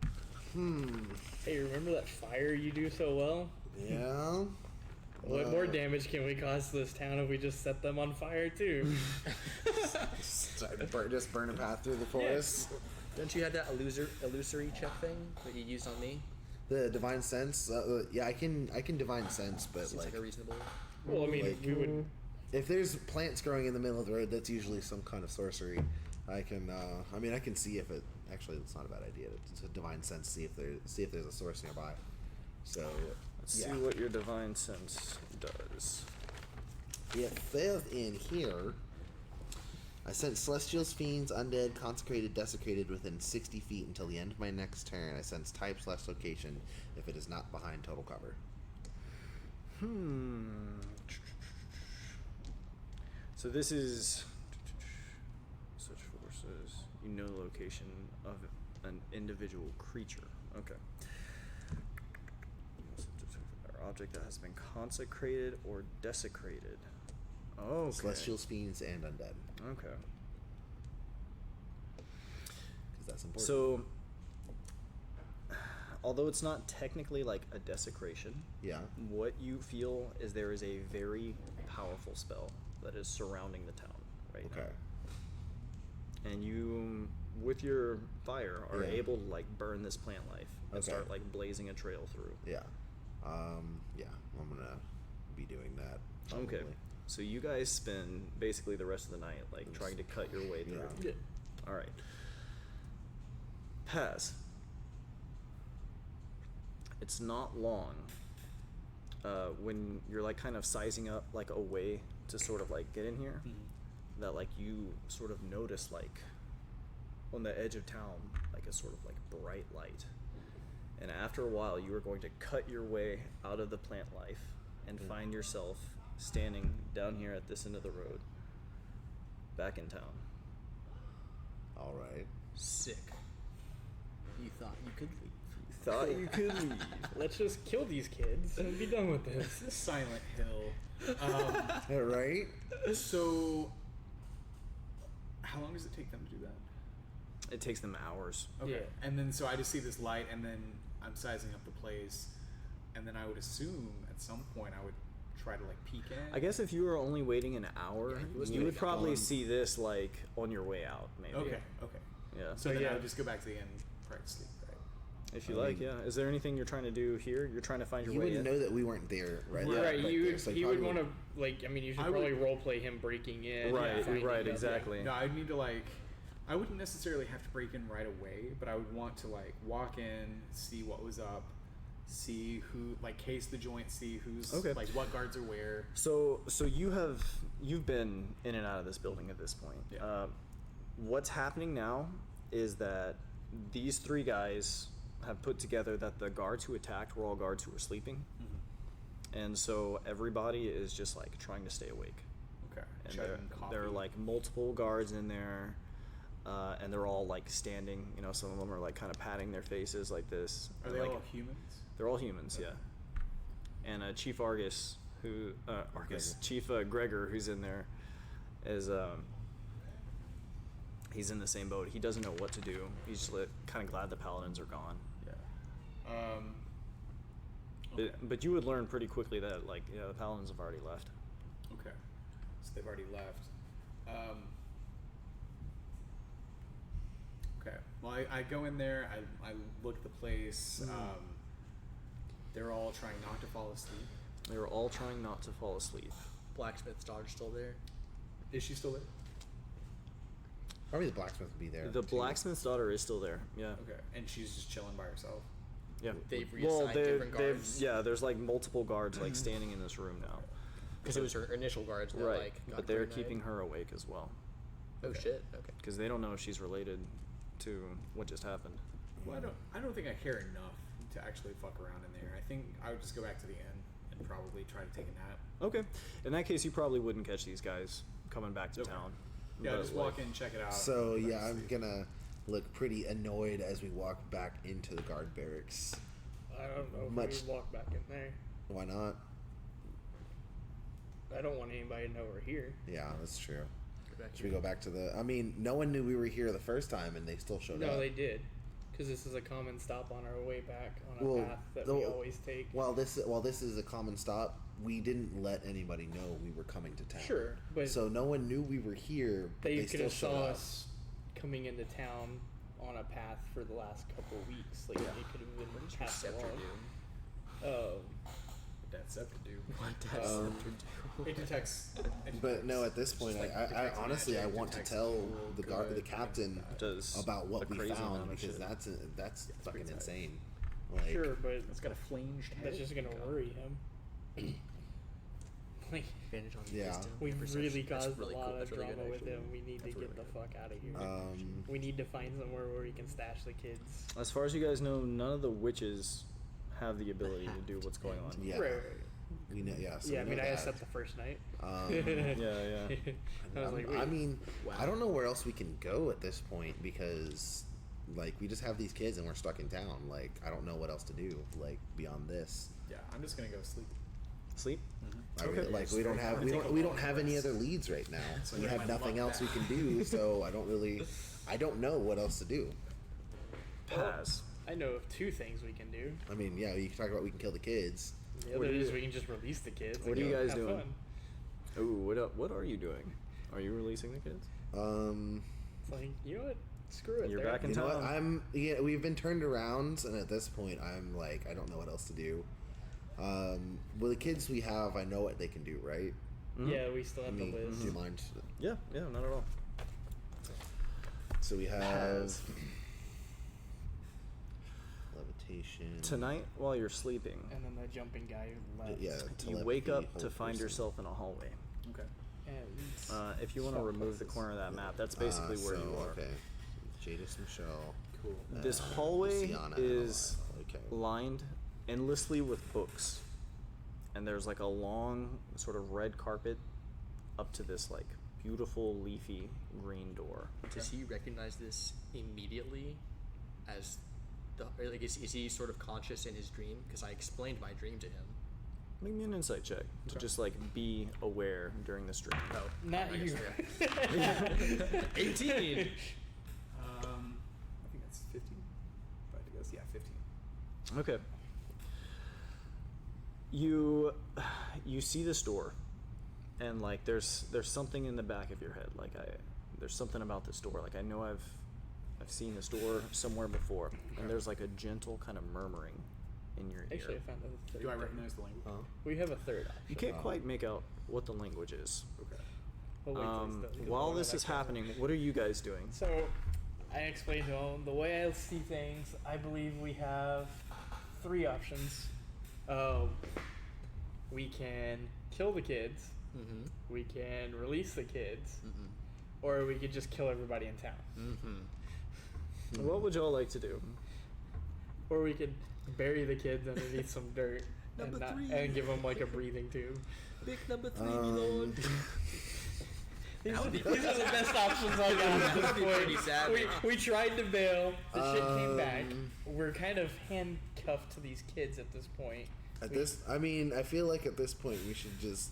Hey, remember that fire you do so well? Yeah. What more damage can we cause to this town if we just set them on fire too? Just burn a path through the forest. Don't you have that illusory check thing that you used on me? The divine sense. Yeah, I can divine sense, but Seems like a reasonable. Well, I mean, Like- we would. if there's plants growing in the middle of the road, that's usually some kind of sorcery. I can. I can see if it. Actually, it's not a bad idea. It's a divine sense. See if there's a source nearby. So Let's yeah. see what your divine sense does. It says in here, I sense celestials, fiends, undead, consecrated, desecrated within 60 feet until the end of my next turn. I sense type/location if it is not behind total cover. So this is such forces. You know the location of an individual creature. Okay. Or object that has been consecrated or desecrated. Oh, okay. Celestials, fiends, and undead. Okay. Because that's important. So, although it's not technically like a desecration, yeah. what you feel is there is a very powerful spell that is surrounding the town right Okay. now. And you, with your fire, are Yeah. able to like burn this plant life and Okay. start like blazing a trail through. Yeah. Yeah. I'm gonna be doing that. Okay. probably. So you guys spend basically the rest of the night like trying to cut your way through. Yeah. All right. Paz. It's not long when you're like kind of sizing up like a way to sort of like get in here that like you sort of notice like on the edge of town like a sort of like bright light. And after a while you are going to cut your way out of the plant life and find yourself standing down here at this end of the road back in town. All right. Sick. You thought you could leave. Thought you could leave. Let's just kill these kids and be done with this. Silent Hill. All right. So, how long does it take them to do that? It takes them hours. Okay. Yeah. And then, so I just see this light, and then I'm sizing up the place, and then I would assume at some point I would try to like peek in. I guess if you were only waiting an hour, Yeah, he wasn't you gonna would get probably gone. see this like on your way out, maybe. Okay. Okay. Yeah. So then yeah. I would just go back to the inn, try to sleep. Right. If you I like, mean- yeah. Is there anything you're trying to do here? You're trying to find your You way wouldn't in? know that we weren't there, right? Right, Right, Back you there, would, so he probably would want to, like, I mean, you should I would- probably roleplay him breaking in. Right, finding right, them. exactly. No, I'd need to like. I wouldn't necessarily have to break in right away, but I would want to like walk in, see what was up, see who like case the joint, see who's Okay. like what guards are where. So you've been in and out of this building at this point. Yeah. What's happening now is that these three guys have put together that the guards who attacked were all guards who were sleeping, and so everybody is just like trying to stay awake. Okay. And Chugging there are coffee. like multiple guards in there, and they're all like standing. You know, some of them are like kind of patting their faces like this. Are And, they like, all humans? They're all humans, yeah. And Chief Argus, Chief Gregor, who's in there, is he's in the same boat. He doesn't know what to do. He's just kind of glad the paladins are gone. Yeah. Okay. But you would learn pretty quickly that like the paladins have already left. Okay. So they've already left. Okay. Well, I go in there. I look at the place. They're all trying not to fall asleep. They were all trying not to fall asleep. Blacksmith's daughter's still there. Is she still there? Probably the blacksmith would be there. The too. blacksmith's daughter is still there. Yeah. Okay. And she's just chilling by herself. Yeah. They've reassigned different guards. Yeah, there's like multiple guards like standing in this room now. Because it was her initial guards that Right. like got But they're green-eyed. keeping her awake as well. Oh shit. Okay. Because they don't know if she's related to what just happened. Well, I don't think I care enough to actually fuck around in there. I think I would just go back to the inn and probably try to take a nap. Okay. In that case, you probably wouldn't catch these guys coming back to Okay. town. Yeah, But, just like, walk in, check it out. So and yeah, let's I'm see. gonna look pretty annoyed as we walk back into the guard barracks. I don't know if Much- we would walk back in there. Why not? I don't want anybody to know we're here. Yeah, that's true. Go back Should we go back to the? I mean, no one knew we were here the first time, and they still showed up. No, they did. Because this is a common stop on our way back on a Well, path that the- we always take. While this is a common stop, we didn't let anybody know we were coming to town. Sure, but So no one knew we were here. But they they could still have showed saw up. us coming into town on a path for the last couple of weeks. Like, it could have been passed along. That's up to do. What does Um, Scepter do? It detects. But no, at this point, Just like I detects honestly I magic, want to detects tell evil, the good, captain Does about what a we crazy found amount of because shit. that's fucking pretty tight. insane. Like, Sure, but It's got a flanged head. that's just gonna worry him. Like, Advantage on Yeah. wisdom, we've perception. really That's caused really a lot cool. of That's really drama good, with actually. him. We need to That's get really the fuck out of here. um, We need to find somewhere where we can stash the kids. As far as you guys know, none of the witches have the ability to do what's going on. yeah, Right. we know. Yeah, so Yeah, I we mean, know I that. asked that the first night. Yeah. I was like, wait. I mean, Wow. I don't know where else we can go at this point because, like, we just have these kids and we're stuck in town. Like, I don't know what else to do. Like beyond this, Yeah, I'm just gonna go sleep. Sleep? I really, like we don't have any other leads right now. So We get have my nothing luck else we back. can do. So I don't know what else to do. Paz. I know of two things we can do. I mean, yeah, you can talk about we can kill the kids. The What other do is you- we can just release the kids. what and are you go guys have doing? fun. Ooh, what are you doing? Are you releasing the kids? It's like, you know what? Screw it. You're they're- back in You know what? town. We've been turned around, and at this point, I'm like, I don't know what else to do. Well, the kids we have, I know what they can do, right? Yeah, we still I have mean, the list. do you mind? Yeah, not at all. So we have Paz. levitation. Tonight, while you're sleeping, And then the jumping guy who left. Yeah, you telepathy, wake up to whole find person. yourself in a hallway. Okay. And If you want to swap remove the places. corner of that map, that's basically where so, you are. Okay. Jadis Michelle. Cool. This hallway Luciana, is okay. lined endlessly with books, and there's like a long sort of red carpet up to this like beautiful leafy green door. Does he recognize this immediately as the, or, like, is he sort of conscious in his dream? Because I explained my dream to him. Make me an insight check to just like be aware during this dream. Oh, Not I you. guess, yeah. 18. I think that's 15. If I had to guess, yeah, 15. Okay. You see this door, and like there's something in the back of your head. Like there's something about this door. Like I know I've seen this door somewhere before, and there's like a gentle kind of murmuring in your Actually, ear. I found a third. Do I thing. recognize the language? We have a third option. You can't quite make out what the language is. Okay. Oh, wait, please don't, While because this I is like that. happening, what are you guys doing? So, I explained to him the way I see things. I believe we have three options. We can kill the kids. Mm-hmm. We can release the kids, Mm-hmm. or we could just kill everybody in town. Mm-hmm. What would y'all like to do? Or we could bury the kids underneath some dirt Number three. and give them like a breathing tube. Big number 3, Lord. These, would be these are the best options I got at That this would be point. pretty savage. We tried to bail. The shit came back. Um, We're kind of handcuffed to these kids at this point. I feel like at this point we should just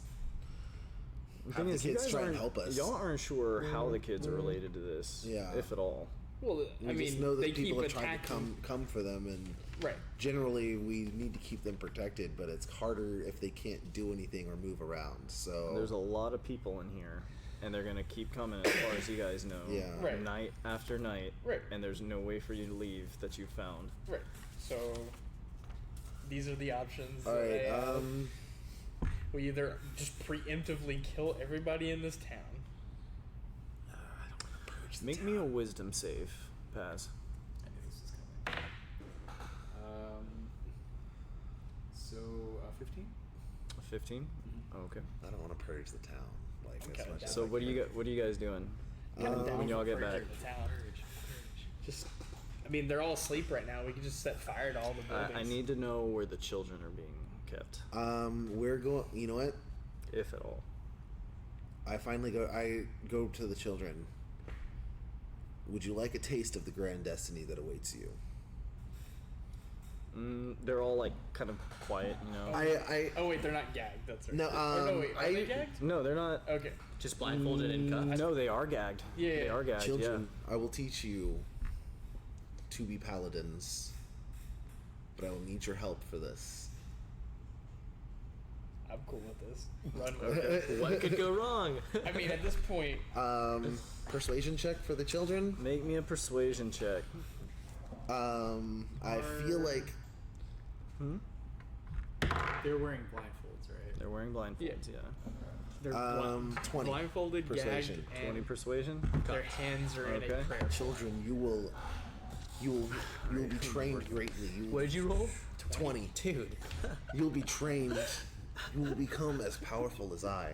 The have thing the is, you kids guys try and aren't- help us. Y'all aren't sure how the kids are related to this, Yeah. if at all. Well, We I just mean, know that they people keep have tried to attacking. come for them, and Right. generally we need to keep them protected. But it's harder if they can't do anything or move around. So There's a lot of people in here, and they're gonna keep coming as far as you guys know. Yeah. Right. Night after night. Right. And there's no way for you to leave that you found. Right. So these are the options. all that right. I have. We either just preemptively kill everybody in this town. Make me a wisdom save, Paz. I knew this was coming. So, 15? 15. Okay. I don't want to purge the town like I'm as kinda much down. as So I what do can. you guys doing Kinda down when y'all for get back? purging the town. Just, I mean, they're all asleep right now. We could just set fire to all the buildings. I need to know where the children are being kept, We're going. You know what? if at all. I go to the children. Would you like a taste of the grand destiny that awaits you? They're all like kind of quiet, you know. Oh wait, they're not gagged. That's right. No, Or no, wait, are they I- gagged? No, they're not. Okay. Just blindfolded and cuffed. No, they are gagged. Yeah, They yeah. are gagged. Children, I will teach you to be paladins, but I will need your help for this. I'm cool with this. Run with it. What could go wrong? I mean, at this point, Persuasion check for the children. Make me a persuasion check. I feel like They're wearing blindfolds, right? They're wearing blindfolds, yeah. they're 20 blindfolded, persuasion. gagged, 20 and persuasion. their hands are in Okay. a prayer. children. You will be trained greatly. What did you roll? 20. Dude. You'll be trained. You will become as powerful as I.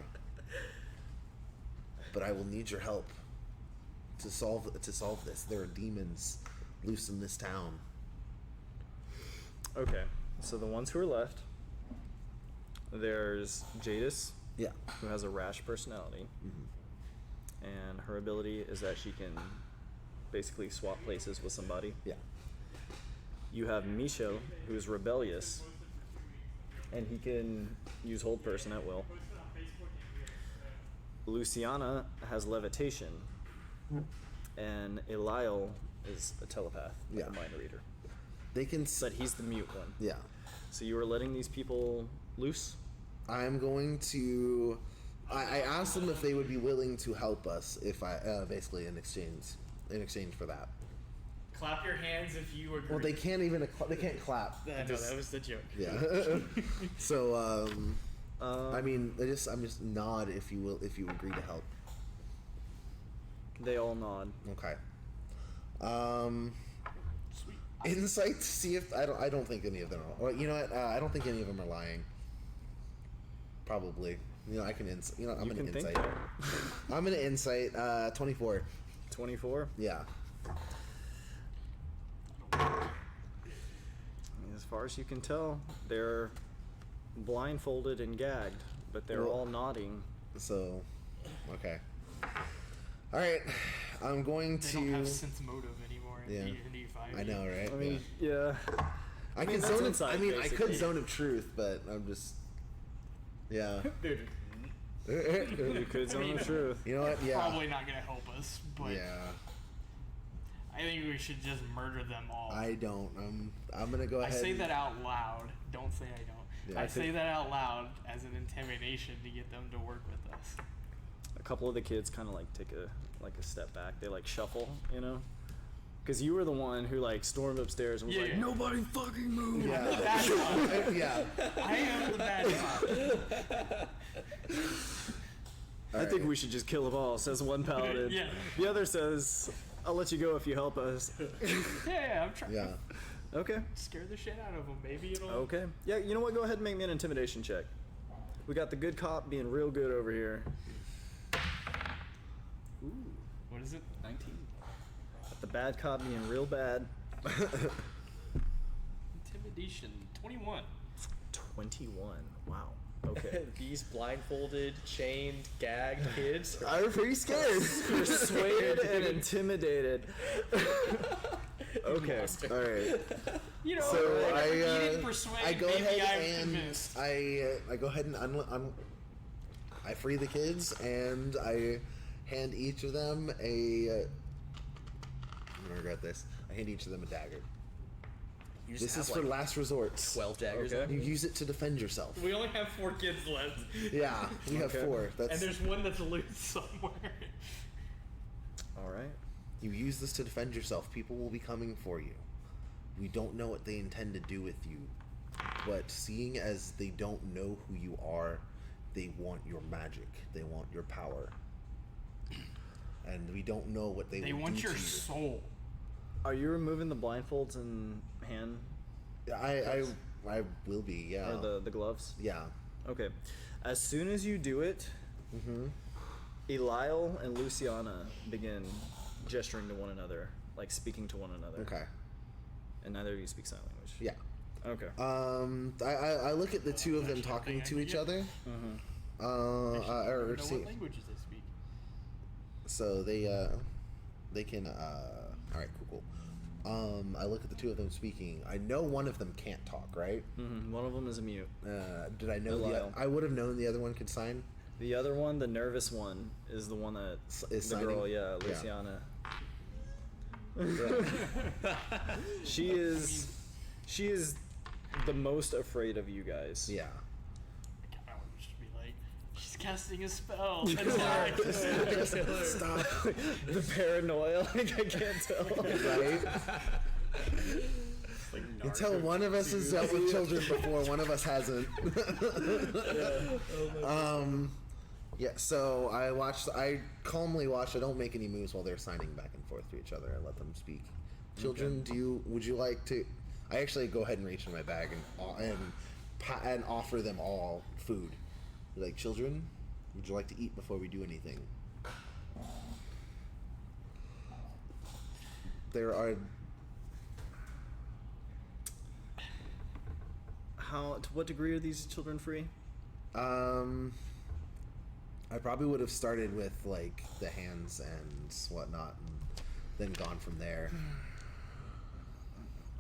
But I will need your help to solve this. There are demons loose in this town. Okay, so the ones who are left, there's Jadis, Yeah. who has a rash personality, and her ability is that she can basically swap places with somebody. Yeah. You have Michel, who's rebellious, and he can use hold person at will. Luciana has levitation, and Eliel is a telepath, like Yeah. a mind reader. They can. But he's the mute one. Yeah. So you are letting these people loose? I'm going to. I asked them if they would be willing to help us if I basically in exchange for that. Clap your hands if you agree. Well, they can't even. They can't clap. I know, that was the joke. Yeah. So I mean, I'm just nod if you will, if you agree to help. They all nod. Okay. Insight to see if I don't think any of them are. Well, you know what? I don't think any of them are lying. Probably. You know, I can I'm You gonna can think insight. that. I'm gonna insight. 24. 24? Yeah. As far as you can tell, they're blindfolded and gagged, but they're Well- all nodding. So, okay. All right. I'm going They to. don't have sense motive anymore in Yeah. D&D 5. I know, right? I mean, yeah. I mean, can that's zone. insight, I mean, I could basically. zone of truth, but I'm just. Yeah. Dude, You could zone the truth. You know what? Yeah. probably not gonna help us, but Yeah. I think we should just murder them all. I don't. I'm gonna go I ahead. say and- that out loud. Don't say I don't. Yeah, I I say think- that out loud as an intimidation to get them to work with us. A couple of the kids kind of like take a step back. They like shuffle, you know? Because you were the one who like stormed upstairs and was like, Yeah. "Nobody fucking move!" The Yeah. bad cop. Yeah. I am the bad cop. I think we should just kill them all, says one paladin. Yeah. The other says, "I'll let you go if you help us." Yeah, I'm trying Yeah. to Okay. scare the shit out of them. Maybe it'll. Okay. Yeah, you know what? Go ahead and make me an intimidation check. We got the good cop being real good over here. Ooh, What is it? 19. Got the bad cop being real bad. Intimidation. 21. 21. Wow. Okay. These blindfolded, chained, gagged kids. I'm pretty scared. Persuaded and intimidated. Okay. All right. You know, So whatever I you didn't persuade, I go maybe ahead I'm and convinced. I go ahead and I free the kids and I hand each of them a. I'm gonna regret this. I hand each of them a dagger. You just This have is for like last resorts. 12 daggers. Okay. on You you? use it to defend yourself. We only have 4 kids left, Yeah, we have Okay. 4. That's and there's one that's loose somewhere. All right. you use this to defend yourself. People will be coming for you. We don't know what they intend to do with you, but seeing as they don't know who you are, they want your magic. They want your power, and we don't know what they They will want do your to you. soul. Are you removing the blindfolds and hand I will be. Yeah. or the gloves? Yeah. Okay. As soon as you do it, Eliel and Luciana begin gesturing to one another, like speaking to one another. Okay. And neither of you speak sign language. Yeah. Okay. I look at the two of them talking to each other. I Or know see. what languages they speak. So they can all right, cool. I look at the two of them speaking. I know one of them can't talk, right? One of them is a mute. Did I know Belial. I would have known the other one could sign. The other one, the nervous one, is the one that Is the girl, signing? yeah, Yeah. Luciana. She is the most afraid of you guys. Yeah. I would just be like, she's casting a spell. That's Stop. The paranoia, like I can't tell. Right? Until one of us has dealt with children before, one of us hasn't. Yeah, so I calmly watch. I don't make any moves while they're signing back and forth to each other. I let them speak. Children, would you like to? I actually go ahead and reach in my bag and offer them all food. Like, children, would you like to eat before we do anything? There are. To what degree are these children free? I probably would have started with like the hands and whatnot, and then gone from there.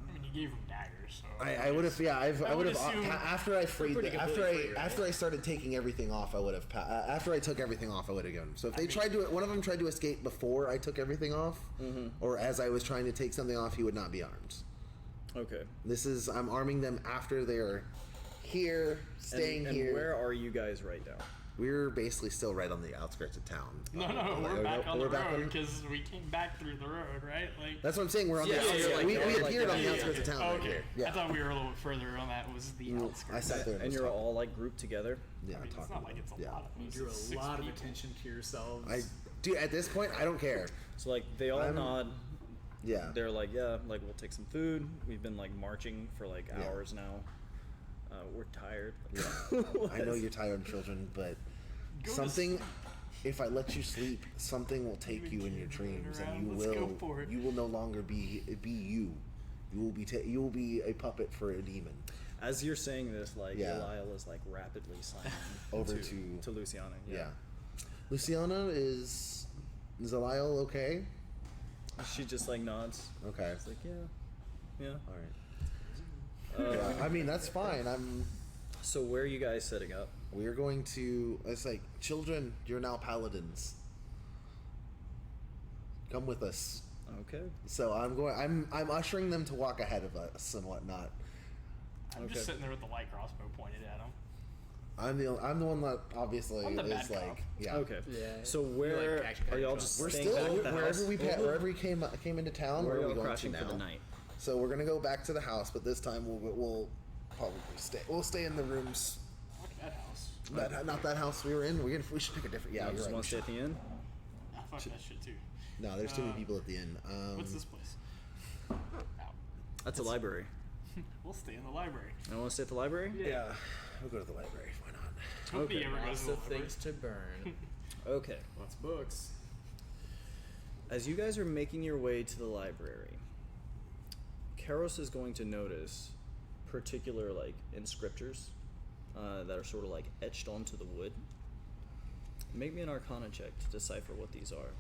I mean, you gave him daggers, so. I would have, yeah. I would have assume after I freed pretty completely free, right? after I started taking everything off. I would have after I took everything off. I would have given them. So if they tried to, one of them tried to escape before I took everything off, or as I was trying to take something off, he would not be armed. Okay. I'm arming them after they're here, staying and here. where are you guys right now? We're basically still right on the outskirts of town. No, we're back on the road because we came back through the road, right? Like. That's what I'm saying. We're on the Yeah, outskirts. you're like- we you're appeared like- on the outskirts of town. Oh, right okay. here. Yeah. I thought we were a little bit further on that. Was the outskirts. I sat there And you're was all like grouped together. Yeah, I mean, it's talking not like it's a yeah. lot of You us. drew It's a 6 lot of people. attention to yourselves. Dude, at this point, I don't care. So like they all I'm- nod. Yeah. They're like, yeah, like we'll take some food. We've been like marching for like Yeah. hours now. We're tired. Yeah. I know you're tired, children, but Go to something. If I let you sleep, something will take you in your dreams, and you Let's go for it. will no longer be you. You will be a puppet for a demon. As you're saying this, like Yeah. Lyle is like rapidly signing Over to Luciana. Yeah. Luciana, is Zaliel okay? She just like nods. Okay. It's like yeah. All right. Yeah, I mean that's fine. So where are you guys setting up? We're going to. It's like, children, you're now paladins. Come with us. Okay. So I'm ushering them to walk ahead of us and whatnot. I'm Okay. just sitting there with the light crossbow pointed at him. I'm the one that obviously I'm the bad is cop. like, yeah. Okay. Yeah. So You're where like action are y'all character. just We're staying still back at the house? wherever we came into town. Where Where are are we y'all going crashing to for now? the night? So we're gonna go back to the house, but this time we'll probably stay. We'll stay in the rooms. Fuck that house. Not that house we were in. We should pick a different. Yeah, You you're just right. want to stay at the inn? Ah, fuck that shit too. No, there's too many people at the inn. What's this place? Out. That's a library. We'll stay in the library. I want to stay at the library? Yeah, we'll go to the library. Why not? Nobody Okay. ever goes Lots to the of library. things to burn. Okay. Lots of books. As you guys are making your way to the library, Karos is going to notice particular like inscriptures that are sort of like etched onto the wood. Make me an Arcana check to decipher what these are.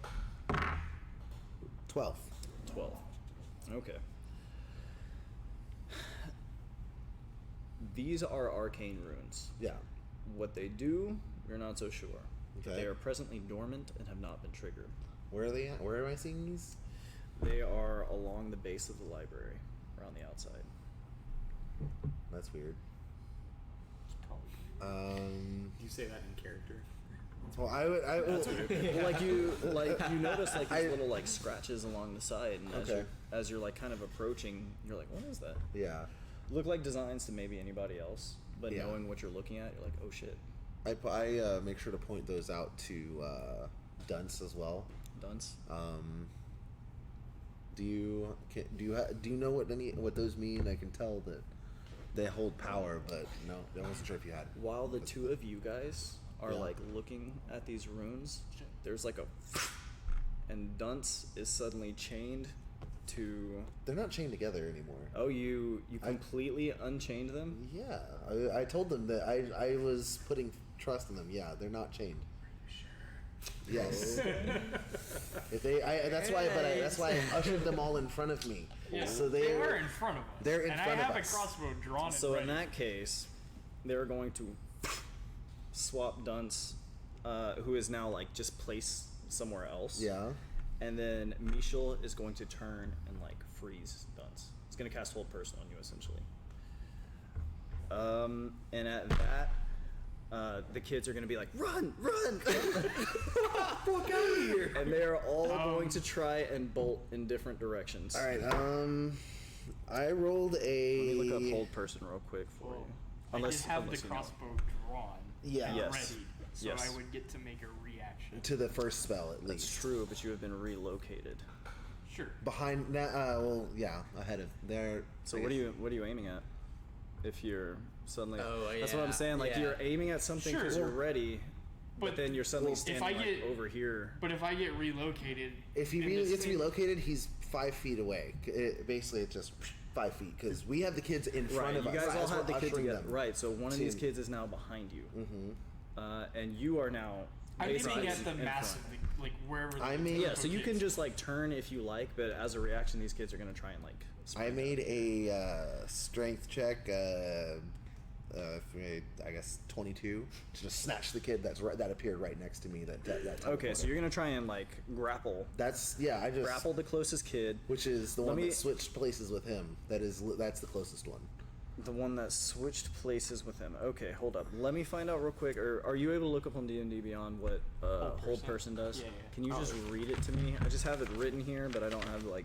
12. 12. Okay. These are arcane runes. Yeah. What they do, you're not so sure. Okay. They are presently dormant and have not been triggered. Where are they at? Where am I seeing these? They are along the base of the library, around the outside. That's weird. It's probably You say that in character. Well, Well, like you notice like these little like scratches along the side, and Okay. as you're like kind of approaching, you're like, what is that? Yeah. Look like designs to maybe anybody else, but Yeah. knowing what you're looking at, you're like, oh shit, I make sure to point those out to Dunce as well. dunce. Do you know what those mean? I can tell that they hold power, but no, I wasn't sure if you had. While the two of you guys are Yeah. like looking at these runes, there's like a, and Dunce is suddenly chained to. They're not chained together anymore. Oh, you completely unchained them? Yeah, I told them that I was putting trust in them. Yeah, they're not chained. Yes. If that's why I ushered them all in front of me. Yeah, So they were in front of us. they're in and front I of have us. a crossbow drawn. So and in ready. that case, they're going to swap Dunce, who is now like just placed somewhere else. Yeah. and then Michel is going to turn and like freeze Dunce. It's going to cast Hold Person on you essentially. And at that, the kids are going to be like, run! Fuck out of here! And they are all going to try and bolt in different directions. All right. I rolled a. Let me look up Hold Person real quick for you. I did have the you know. crossbow drawn. Yeah. Yes. Ready. So Yes. I would get to make a reaction. To the first spell at That's least. true, but you have been relocated. Sure. Behind that, ahead of there. So I what are guess. you aiming at? If you're suddenly, Oh, that's what I'm yeah, saying. Like yeah. you're aiming at something because Sure. you're ready, but But then you're suddenly if standing I like, get- over here. But if I get relocated, If he in this gets thing- relocated, he's 5 feet away. Basically, it's just 5 feet because we have the kids in front Right, of you us. guys all as have we're the kids ushering together. them. Right, so one of these to- kids is now behind you, Mhm. and you are now. I'm basically aiming at the in massive, front. like wherever. I the made- Yeah, so you can kids- just like turn if you like, but as a reaction, these kids are gonna try and like. I sprint made out. a strength check. I guess 22 to just snatch the kid that appeared right next to me. That Okay, so teleported. you're gonna try and like grapple I just grapple the closest kid, which is the Let one me- that switched places with him. That's the closest one. the one that switched places with him. Okay, hold up. Let me find out real quick. Or are you able to look up on D&D Beyond what Hold Person does? Yeah. Can you just read it to me? I just have it written here, but I don't have like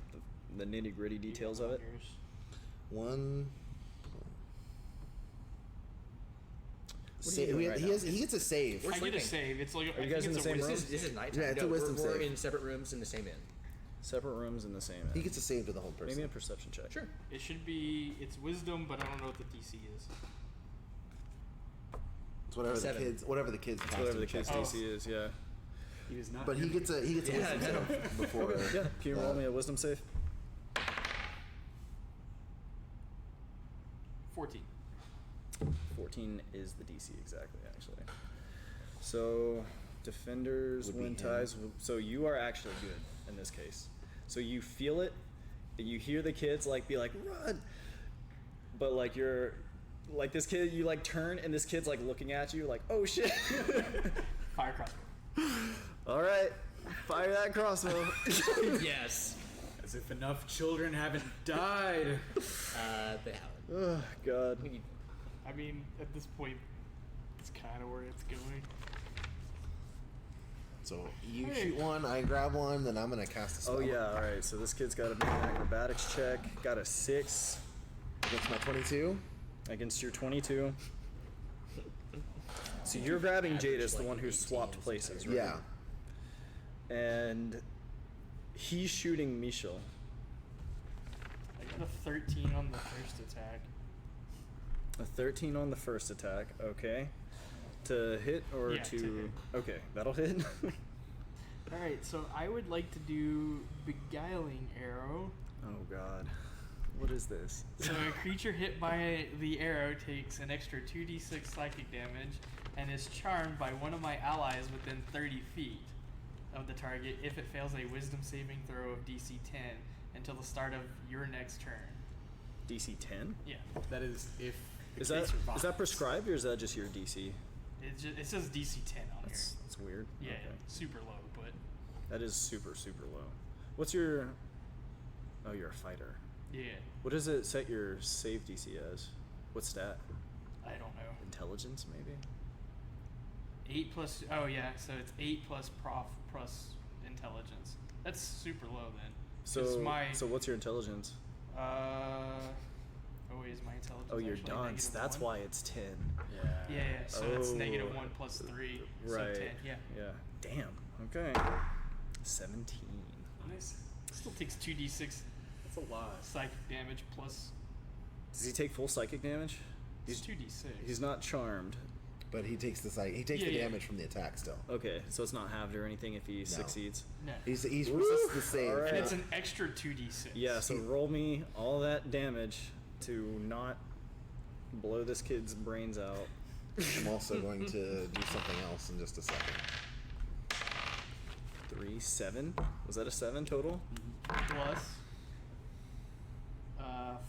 the nitty gritty details of it. One. What are you doing right now? He gets a save. I get a sleeping. save. It's like. Are you guys in the same room? This is nighttime. Yeah, it's a no, wisdom we're save. in separate rooms in the same inn. Separate rooms in the same. He inn. gets a save to the whole person. Maybe a perception check. Sure. It should be. It's wisdom, but I don't know what the DC is. It's whatever 7. whatever the kids. It's whatever the casting kid's check. DC is. Yeah. He was not. But he gets a Yeah, wisdom I know. save before. Yeah. Can you roll me a wisdom save? 14. 14 is the DC exactly, actually. So, defenders Would be win him. ties. So you are actually good in this case. So you feel it, and you hear the kids like be like run, but like you're like this kid. You like turn, and this kid's like looking at you like oh shit. Fire crossbow. All right, fire that crossbow. Yes. As if enough children haven't died. They haven't. Oh God. We need I mean, at this point, it's kind of where it's going. So you Hey. shoot one, I grab one, then I'm gonna cast a spell. Oh yeah. All right. So this kid's got to make an acrobatics check. Got a 6 Against my 22. against your 22. So you're grabbing average, Jadis, the like, one who 18 swapped places, right? Yeah. And he's shooting Michel. I got a 13 on the first attack. A 13 on the first attack, okay. To hit or Yeah, to hit. Okay, that'll hit. Alright, so I would like to do Beguiling Arrow. Oh God. What is this? So a creature hit by the arrow takes an extra 2d6 psychic damage and is charmed by one of my allies within 30 feet of the target if it fails a wisdom saving throw of DC 10 until the start of your next turn. DC 10? Yeah. That is if. the Is kid that survives. prescribed or is that just your DC? It says DC 10 on That's weird. here. Yeah, Okay. super low, but That is super, super low. What's your... Oh, you're a fighter. yeah, What does it set your save DC as? What stat? I don't know. Intelligence, maybe? 8 plus, oh yeah, so it's 8 plus prof plus intelligence. That's super low then. 'Cause So, my, so what's your intelligence? oh wait, is my intelligence Oh, you're actually dunce. That's -1? why it's 10. Yeah, so that's Oh. -1 plus 3. Right. So 10, yeah. Yeah. Damn. Okay. 17. Nice. Still takes 2d6 That's a lot. psychic damage plus Does he take full psychic damage? it's 2d6. He's not charmed. But he takes the Yeah, yeah. damage from the attack still. Okay, so it's not halved or anything if he succeeds. No. He's resisted the save. Alright. And it's an extra 2d6. Yeah, so roll me all that damage to not blow this kid's brains out. I'm also going to do something else in just a second. 3, 7. Was that a 7 total? Plus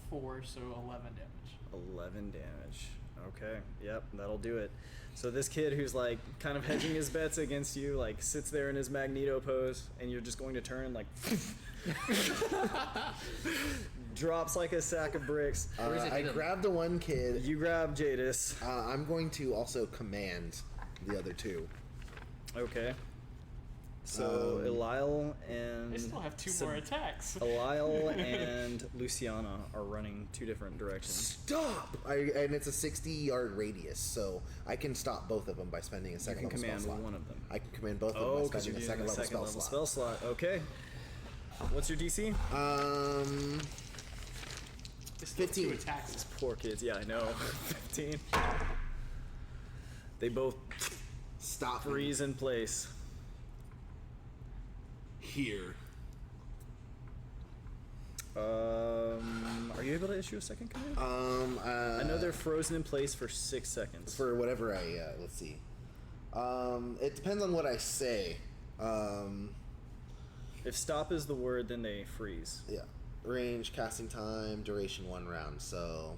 4, so 11 damage. 11 damage. Okay, yep, that'll do it. So this kid who's like kind of hedging his bets against you, like sits there in his Magneto pose, and you're just going to turn like drops like a sack of bricks. Or is it I in a- grabbed the one kid. You grab Jadis. I'm going to also command the other two. Okay. So Elile I and still have 2 more attacks. Elile and Luciana are running 2 different directions. Stop! And it's a 60-yard radius, so I can stop both of them by spending a You second can level command spell slot. one of them. I can command both of Oh, them by because you're spending a doing second a level second spell level slot. spell slot. Okay. What's your DC? I still have 2 15. attacks. Poor kids. Yeah, I know. 15. They both Stop. freeze in place. Here. Are you able to issue a second command? I know they're frozen in place for 6 seconds. For whatever I, let's see. It depends on what I say. If stop is the word, then they freeze. Yeah. Range, casting time, duration 1 round. So,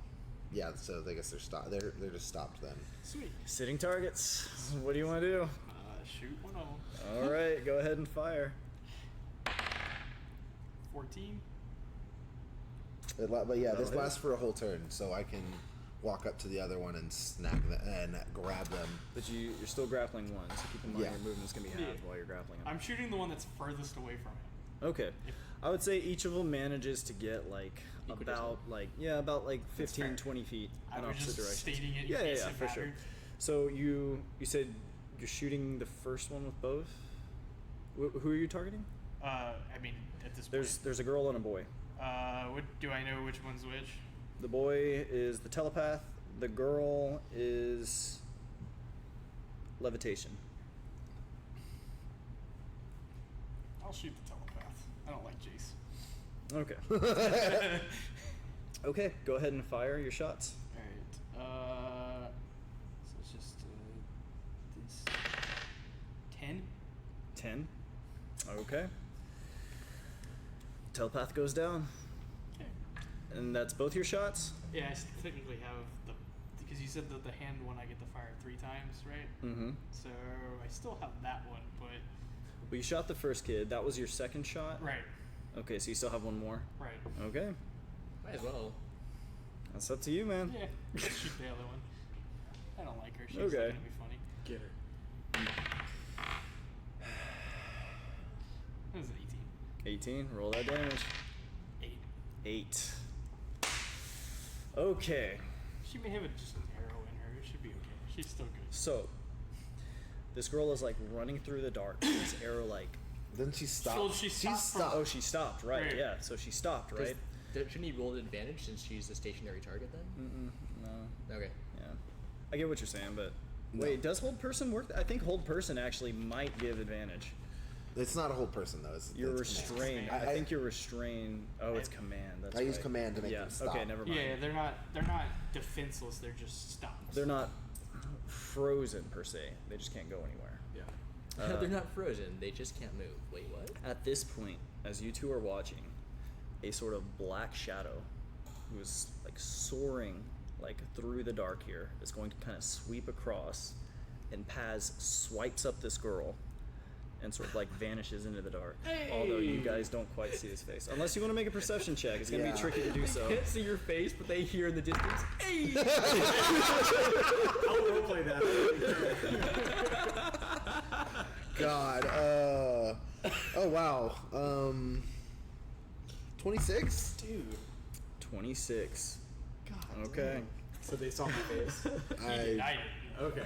yeah. So I guess they're stopped. They're just stopped then. Sweet. Sitting targets. What do you want to do? Shoot one of them. All right, go ahead and fire. 14. But yeah, this That'll hit. lasts for a whole turn, so I can walk up to the other one and snag them and grab them. But you're still grappling one, so keep in mind Yeah. your movement's gonna be halved Yeah. while you're grappling them. I'm shooting the one that's furthest away from him. Okay, I would say each of them manages to get like about like 15, fair. 20 feet I in was opposite just directions. stating it in Yeah, case yeah, it for sure. mattered. So you said you're shooting the first one with both. Who are you targeting? I mean, at this There's a girl and a boy. point. What do I know which one's which? The boy is the telepath. The girl is levitation. I'll shoot the telepath. I don't like Jace. Okay. Okay, go ahead and fire your shots. Alright. So it's just this 10. 10. Okay. Telepath goes down. Okay. And that's both your shots? Yeah, I technically have because you said that the hand one I get to fire 3 times, right? Mm-hmm. So I still have that one, but Well, you shot the first kid. That was your second shot? right, Okay, so you still have one more? right. Okay. Might as well. That's up to you, man. Yeah, let's shoot the other one. I don't like her. She's Okay. gonna be funny. Get her. That was an 18. Roll that damage. 18. 8. 8. Okay. She may have just an arrow in her. It should be okay. She's still good. So, this girl is like running through the dark. This arrow like... Then she stopped. So she stopped from- Oh, she stopped, right? Right. Yeah, so she stopped, right? Shouldn't he roll an advantage since she's a stationary target then? No. Okay. Yeah. I get what you're saying, but... Wait, does hold person work? I think hold person actually might give advantage. It's not a whole person though. It's You're it's command. restrained. I think you're restrained. Oh, it's command. That's I use right. command to make Yeah. them stop. Okay, never mind. Yeah, they're not defenseless. They're just stopped. They're not frozen per se. They just can't go anywhere. Yeah. They're not frozen. They just can't move. Wait, what? At this point, as you two are watching, a sort of black shadow, who's like soaring like through the dark here, is going to kind of sweep across, and Paz swipes up this girl, and sort of like vanishes into the dark. Although you guys don't quite see his face, unless you want to make a perception check. It's gonna Yeah. be tricky to do so. They can't see your face, but they hear in the distance. Hey! I'll roleplay that. God. Oh wow. 26. Dude. 26. God. Okay. So they saw my face. I didn't. Okay.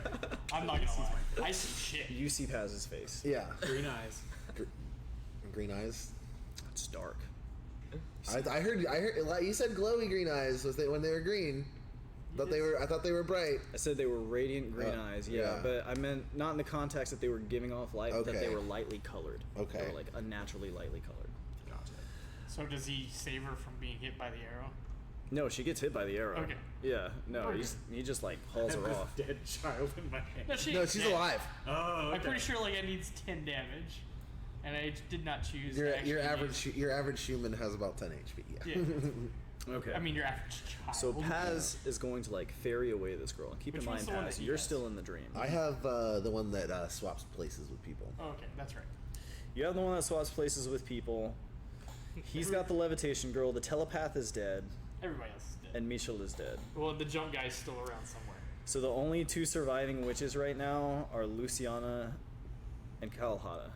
I'm not gonna lie. I see shit. You see Paz's face. Yeah. Green eyes. Green eyes. It's dark. I heard. Like, you said glowy green eyes when they were green. I thought they were bright. I said they were radiant green eyes, yeah, yeah. but I meant not in the context that they were giving off light, but that they Okay. were lightly colored. Okay. They were like unnaturally lightly colored. Gotcha. So does he save her from being hit by the arrow? No, she gets hit by the arrow. Okay. Yeah, no, Okay. he just like hauls And her this off. dead child in my hand. No, she No, ain't she's dead. alive. Oh, okay. I'm pretty sure like it needs 10 damage, and I did not choose. Your to actually average use- your average human has about 10 HP. Yeah. Yeah. Okay. I mean, your average child. So Paz is going to like ferry away this girl. And keep Which in one's mind, the one Paz, that he you're has? still in the dream. I have the one that swaps places with people. Oh, okay, that's right. You have the one that swaps places with people. He's got the levitation girl. The telepath is dead, Everybody else is dead. and Michel is dead. Well, the jump guy's still around somewhere. So the only two surviving witches right now are Luciana and Kalhata.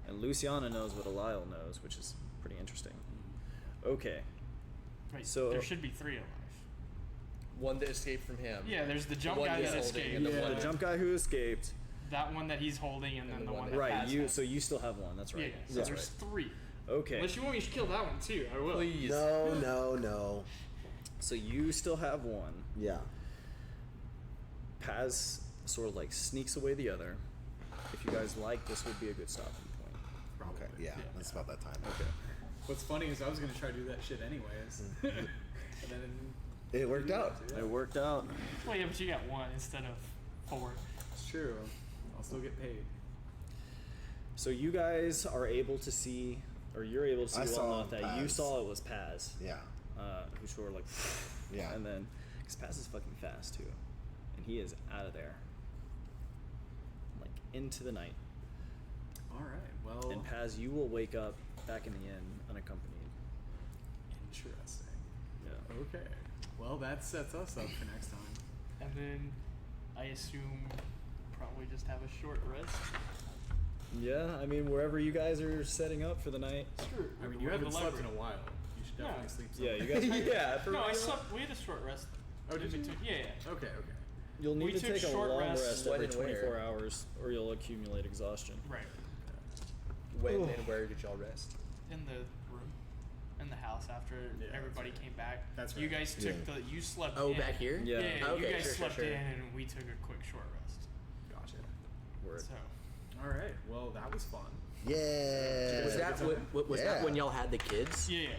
And Luciana knows what Alile knows, which is pretty interesting. Okay. Wait, So- there should be 3 alive. One that escaped from him. Yeah, there's the jump one guy he's that holding escaped. and the Yeah. one The jump guy who escaped. That one that he's holding, and then the one that Right, Paz you. has. So you still have one. That's right. Yeah, so That's there's right. 3. Okay. Unless you want me to kill that one too, I will. Please. No. So you still have one. Yeah. Paz sort of like sneaks away the other. If you guys like, this would be a good stopping point. Probably. Okay. Yeah, that's about that time. Okay. What's funny is I was gonna try to do that shit anyways. And then It worked out. Yeah. It worked out. Well, yeah, but you got 1 instead of 4. It's true. I'll still get paid. So you guys are able to see, or you're able to see I well saw enough that you Paz. saw it was Paz. Yeah. Who sort of like, Yeah. and then, because Paz is fucking fast too, and he is out of there, like into the night. All right. Well, And Paz, you will wake up back in the inn unaccompanied. interesting. Yeah. Okay. Well, that sets us up for next time. And then I assume probably just have a short rest. Yeah, I mean wherever you guys are setting up for the night. It's true. I mean, We're you in haven't the slept in library. a while. You should definitely No. sleep. Yeah, somewhere. you guys. Yeah. For No, I real. slept. We had a short rest. Oh, did in you? between. Yeah. Okay. You'll need We to took take a short long rests. rest When every and where? 24 hours, or you'll accumulate exhaustion. Right. When and where did y'all rest? In the room, in the house after Yeah, everybody that's right. came back. That's You right. guys took Yeah. you slept. Oh, in. back here? Yeah. Yeah. Okay, you guys sure, slept sure. in, and we took a quick short rest. Gotcha. Word. So. All right. Well, that was fun. Yeah. Was that was that Yeah. when y'all had the kids? Yeah.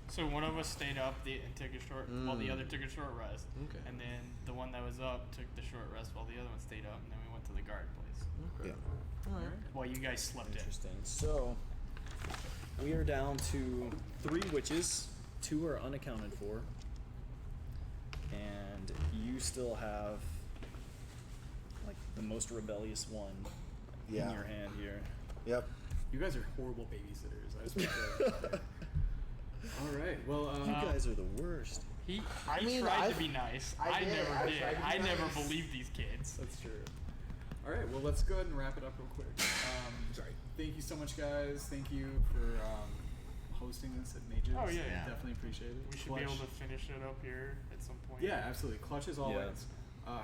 So one of us stayed up and took a short, while the other took a short rest. Okay. And then the one that was up took the short rest while the other one stayed up, and then we went to the guard place Yeah. All right. while you guys slept in. Interesting. So we are down to 3 witches. 2 are unaccounted for, and you still have like the most rebellious one Yeah. in your hand here. Yep. You guys are horrible babysitters. I just want to. All right. Well, You guys are the worst. He mean, tried I've- to be nice. I I did. never I did. tried to be I never nice. believed these kids. That's true. All right. Well, let's go ahead and wrap it up real quick. Sorry. Thank you so much, guys. Thank you for hosting this at Mages. Oh, yeah. Yeah. Definitely appreciate it. We should Clutch. be able to finish it up here at some point. Yeah, absolutely. Clutch as always.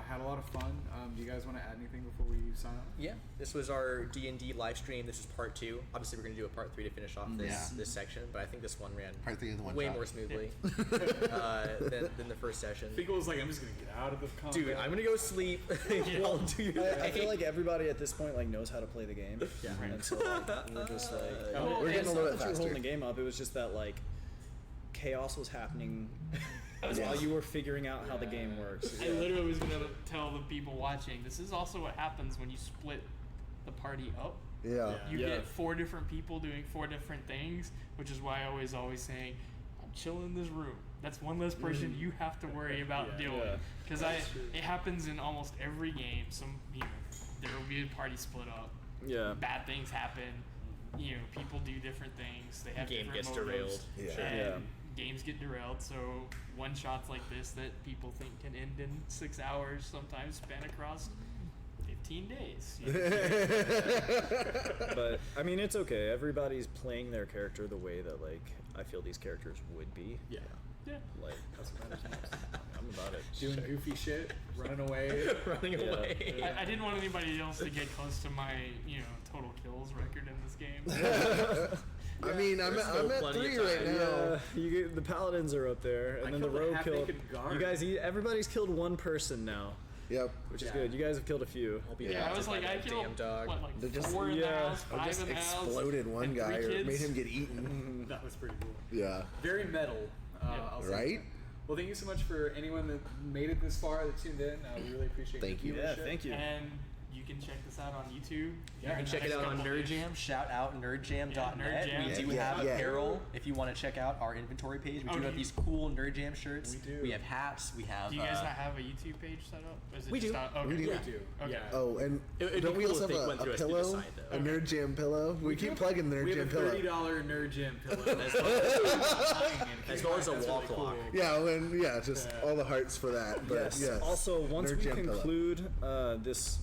Had a lot of fun. Do you guys want to add anything before we sign off? Yeah, this was our D&D live stream. This is part 2. Obviously, we're going to do a part 3 to finish off this this section, but I think this one ran Part 3 of the one way shot. more smoothly than the first session. Finkel was like, I'm just gonna get out of the combat. Dude, I'm going to go sleep. Y'all do your I feel thing. like everybody at this point like knows how to play the game. Yeah. And so like, we're just like Well, we're getting getting a a little little bit that you were holding faster. the game up. It was just that like chaos was happening while you were figuring out how the game works. I literally was gonna tell the people watching. This is also what happens when you split the party up. Yeah. You Yeah. get 4 different people doing 4 different things, which is why I always saying, I'm chilling in this room. That's one less person you have to worry about Yeah. dealing. Yeah. Because it happens in almost every game. There will be a party split up. Yeah. Bad things happen. People do different things. They have Game different gets motives, derailed. Yeah. and games get derailed. So one shots like this that people think can end in 6 hours sometimes span across 15 days. But I mean, it's okay. Everybody's playing their character the way that like I feel these characters would be. Yeah. Yeah. Like That's what matters most. I'm about it. Doing goofy shit, running away. Running Yeah. away. I didn't want anybody else to get close to my, total kills record in this game. I mean, I'm still at plenty of 3 right time. now. The paladins are up there, I and then the killed a rogue killed. half-naked guard. You guys, everybody's killed one person now, Yep. which is Yeah. good. You guys have killed a few. I'll be Yeah, I adopted was by like, I that killed damn dog. what, like They're just- 4 in the yeah, house, Or 5 just in the house, exploded one and 3 guy or kids. made him get eaten. That was pretty cool. Yeah. Very metal. I'll say Right? that. Well, thank you so much for anyone that made it this far, that tuned in. We really appreciate Thank your you. Yeah, viewership. thank you. And you can check this out on YouTube. You can check it out on NerdJam. Shout out nerdjam.net. Yeah, we Nerdjam. do have Yeah. apparel. If you want to check out our inventory page, we do have these cool NerdJam shirts. We do. We have hats. We have. Do you guys not have a YouTube page set up? Or is it We just do. On, okay. We do. We do. Okay. Yeah. Oh, and It'd don't be we cool also if have they went a through us to pillow? decide, though. A Nerd Jam pillow? We keep plugging Nerd We have Jam a pillow. $30 Nerd Jam pillow. As well as a That's wall really clock. cool. Yeah, just all the hearts for that. But yes. Also, once Nerd we Jam pillow. conclude this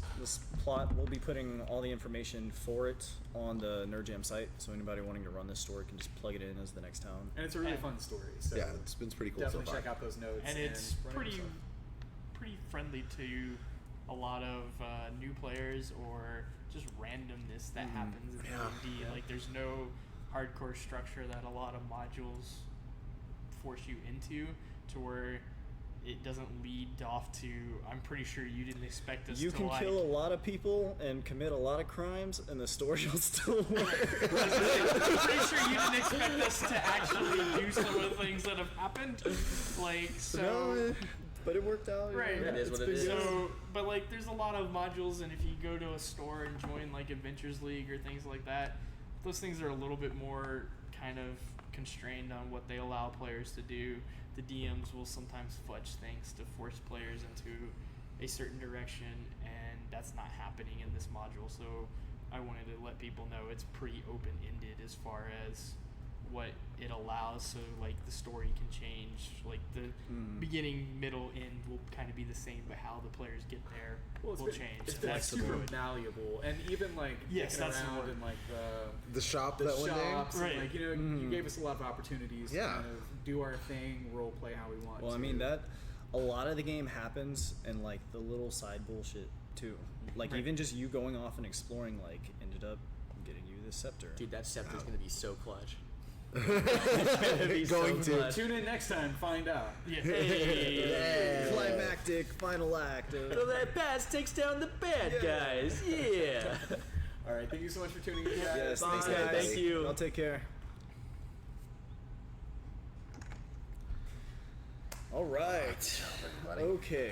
plot, we'll be putting all the information for it on the Nerd Jam site. So anybody wanting to run this story can just plug it in as the next town. And it's a really fun story. So Yeah, it's been pretty cool definitely so far. check out those notes. And it's run it pretty yourself. pretty friendly to a lot of new players or just randomness that happens in D&D. Like there's no hardcore structure that a lot of modules force you into, to where it doesn't lead off to, I'm pretty sure you didn't expect us You to can like kill a lot of people and commit a lot of crimes, and the story will still work. I'm pretty sure you didn't expect us to actually do some of the things that have happened. Like, so. No, but it worked out. Right. It is what it is. So, but like, there's a lot of modules, and if you go to a store and join like Adventures League or things like that, those things are a little bit more kind of constrained on what they allow players to do. The DMs will sometimes fudge things to force players into a certain direction, and that's not happening in this module. So I wanted to let people know it's pretty open-ended as far as what it allows. So like the story can change, like the beginning, middle, end will kind of be the same, but how the players get there will change. It's And been that's super good. malleable, and even like Yes, kicking that's the around word. in like The shop the that one day? shops, Right. and, like you gave us a lot of opportunities to Yeah. kind of do our thing, role play how we want. Well, I to. mean, that a lot of the game happens in like the little side bullshit too. Like Right. even just you going off and exploring, like ended up getting you this scepter. Dude, that scepter's gonna be so clutch. Going so to. much. Tune in next time, find out. Yeah. Yeah. Climactic final act. So that pass takes down the bad guys. Yeah. All right, thank you so much for tuning in, guys. Yes, Bye. thanks guys. Thank you. Y'all take care. All right. Everybody. Okay.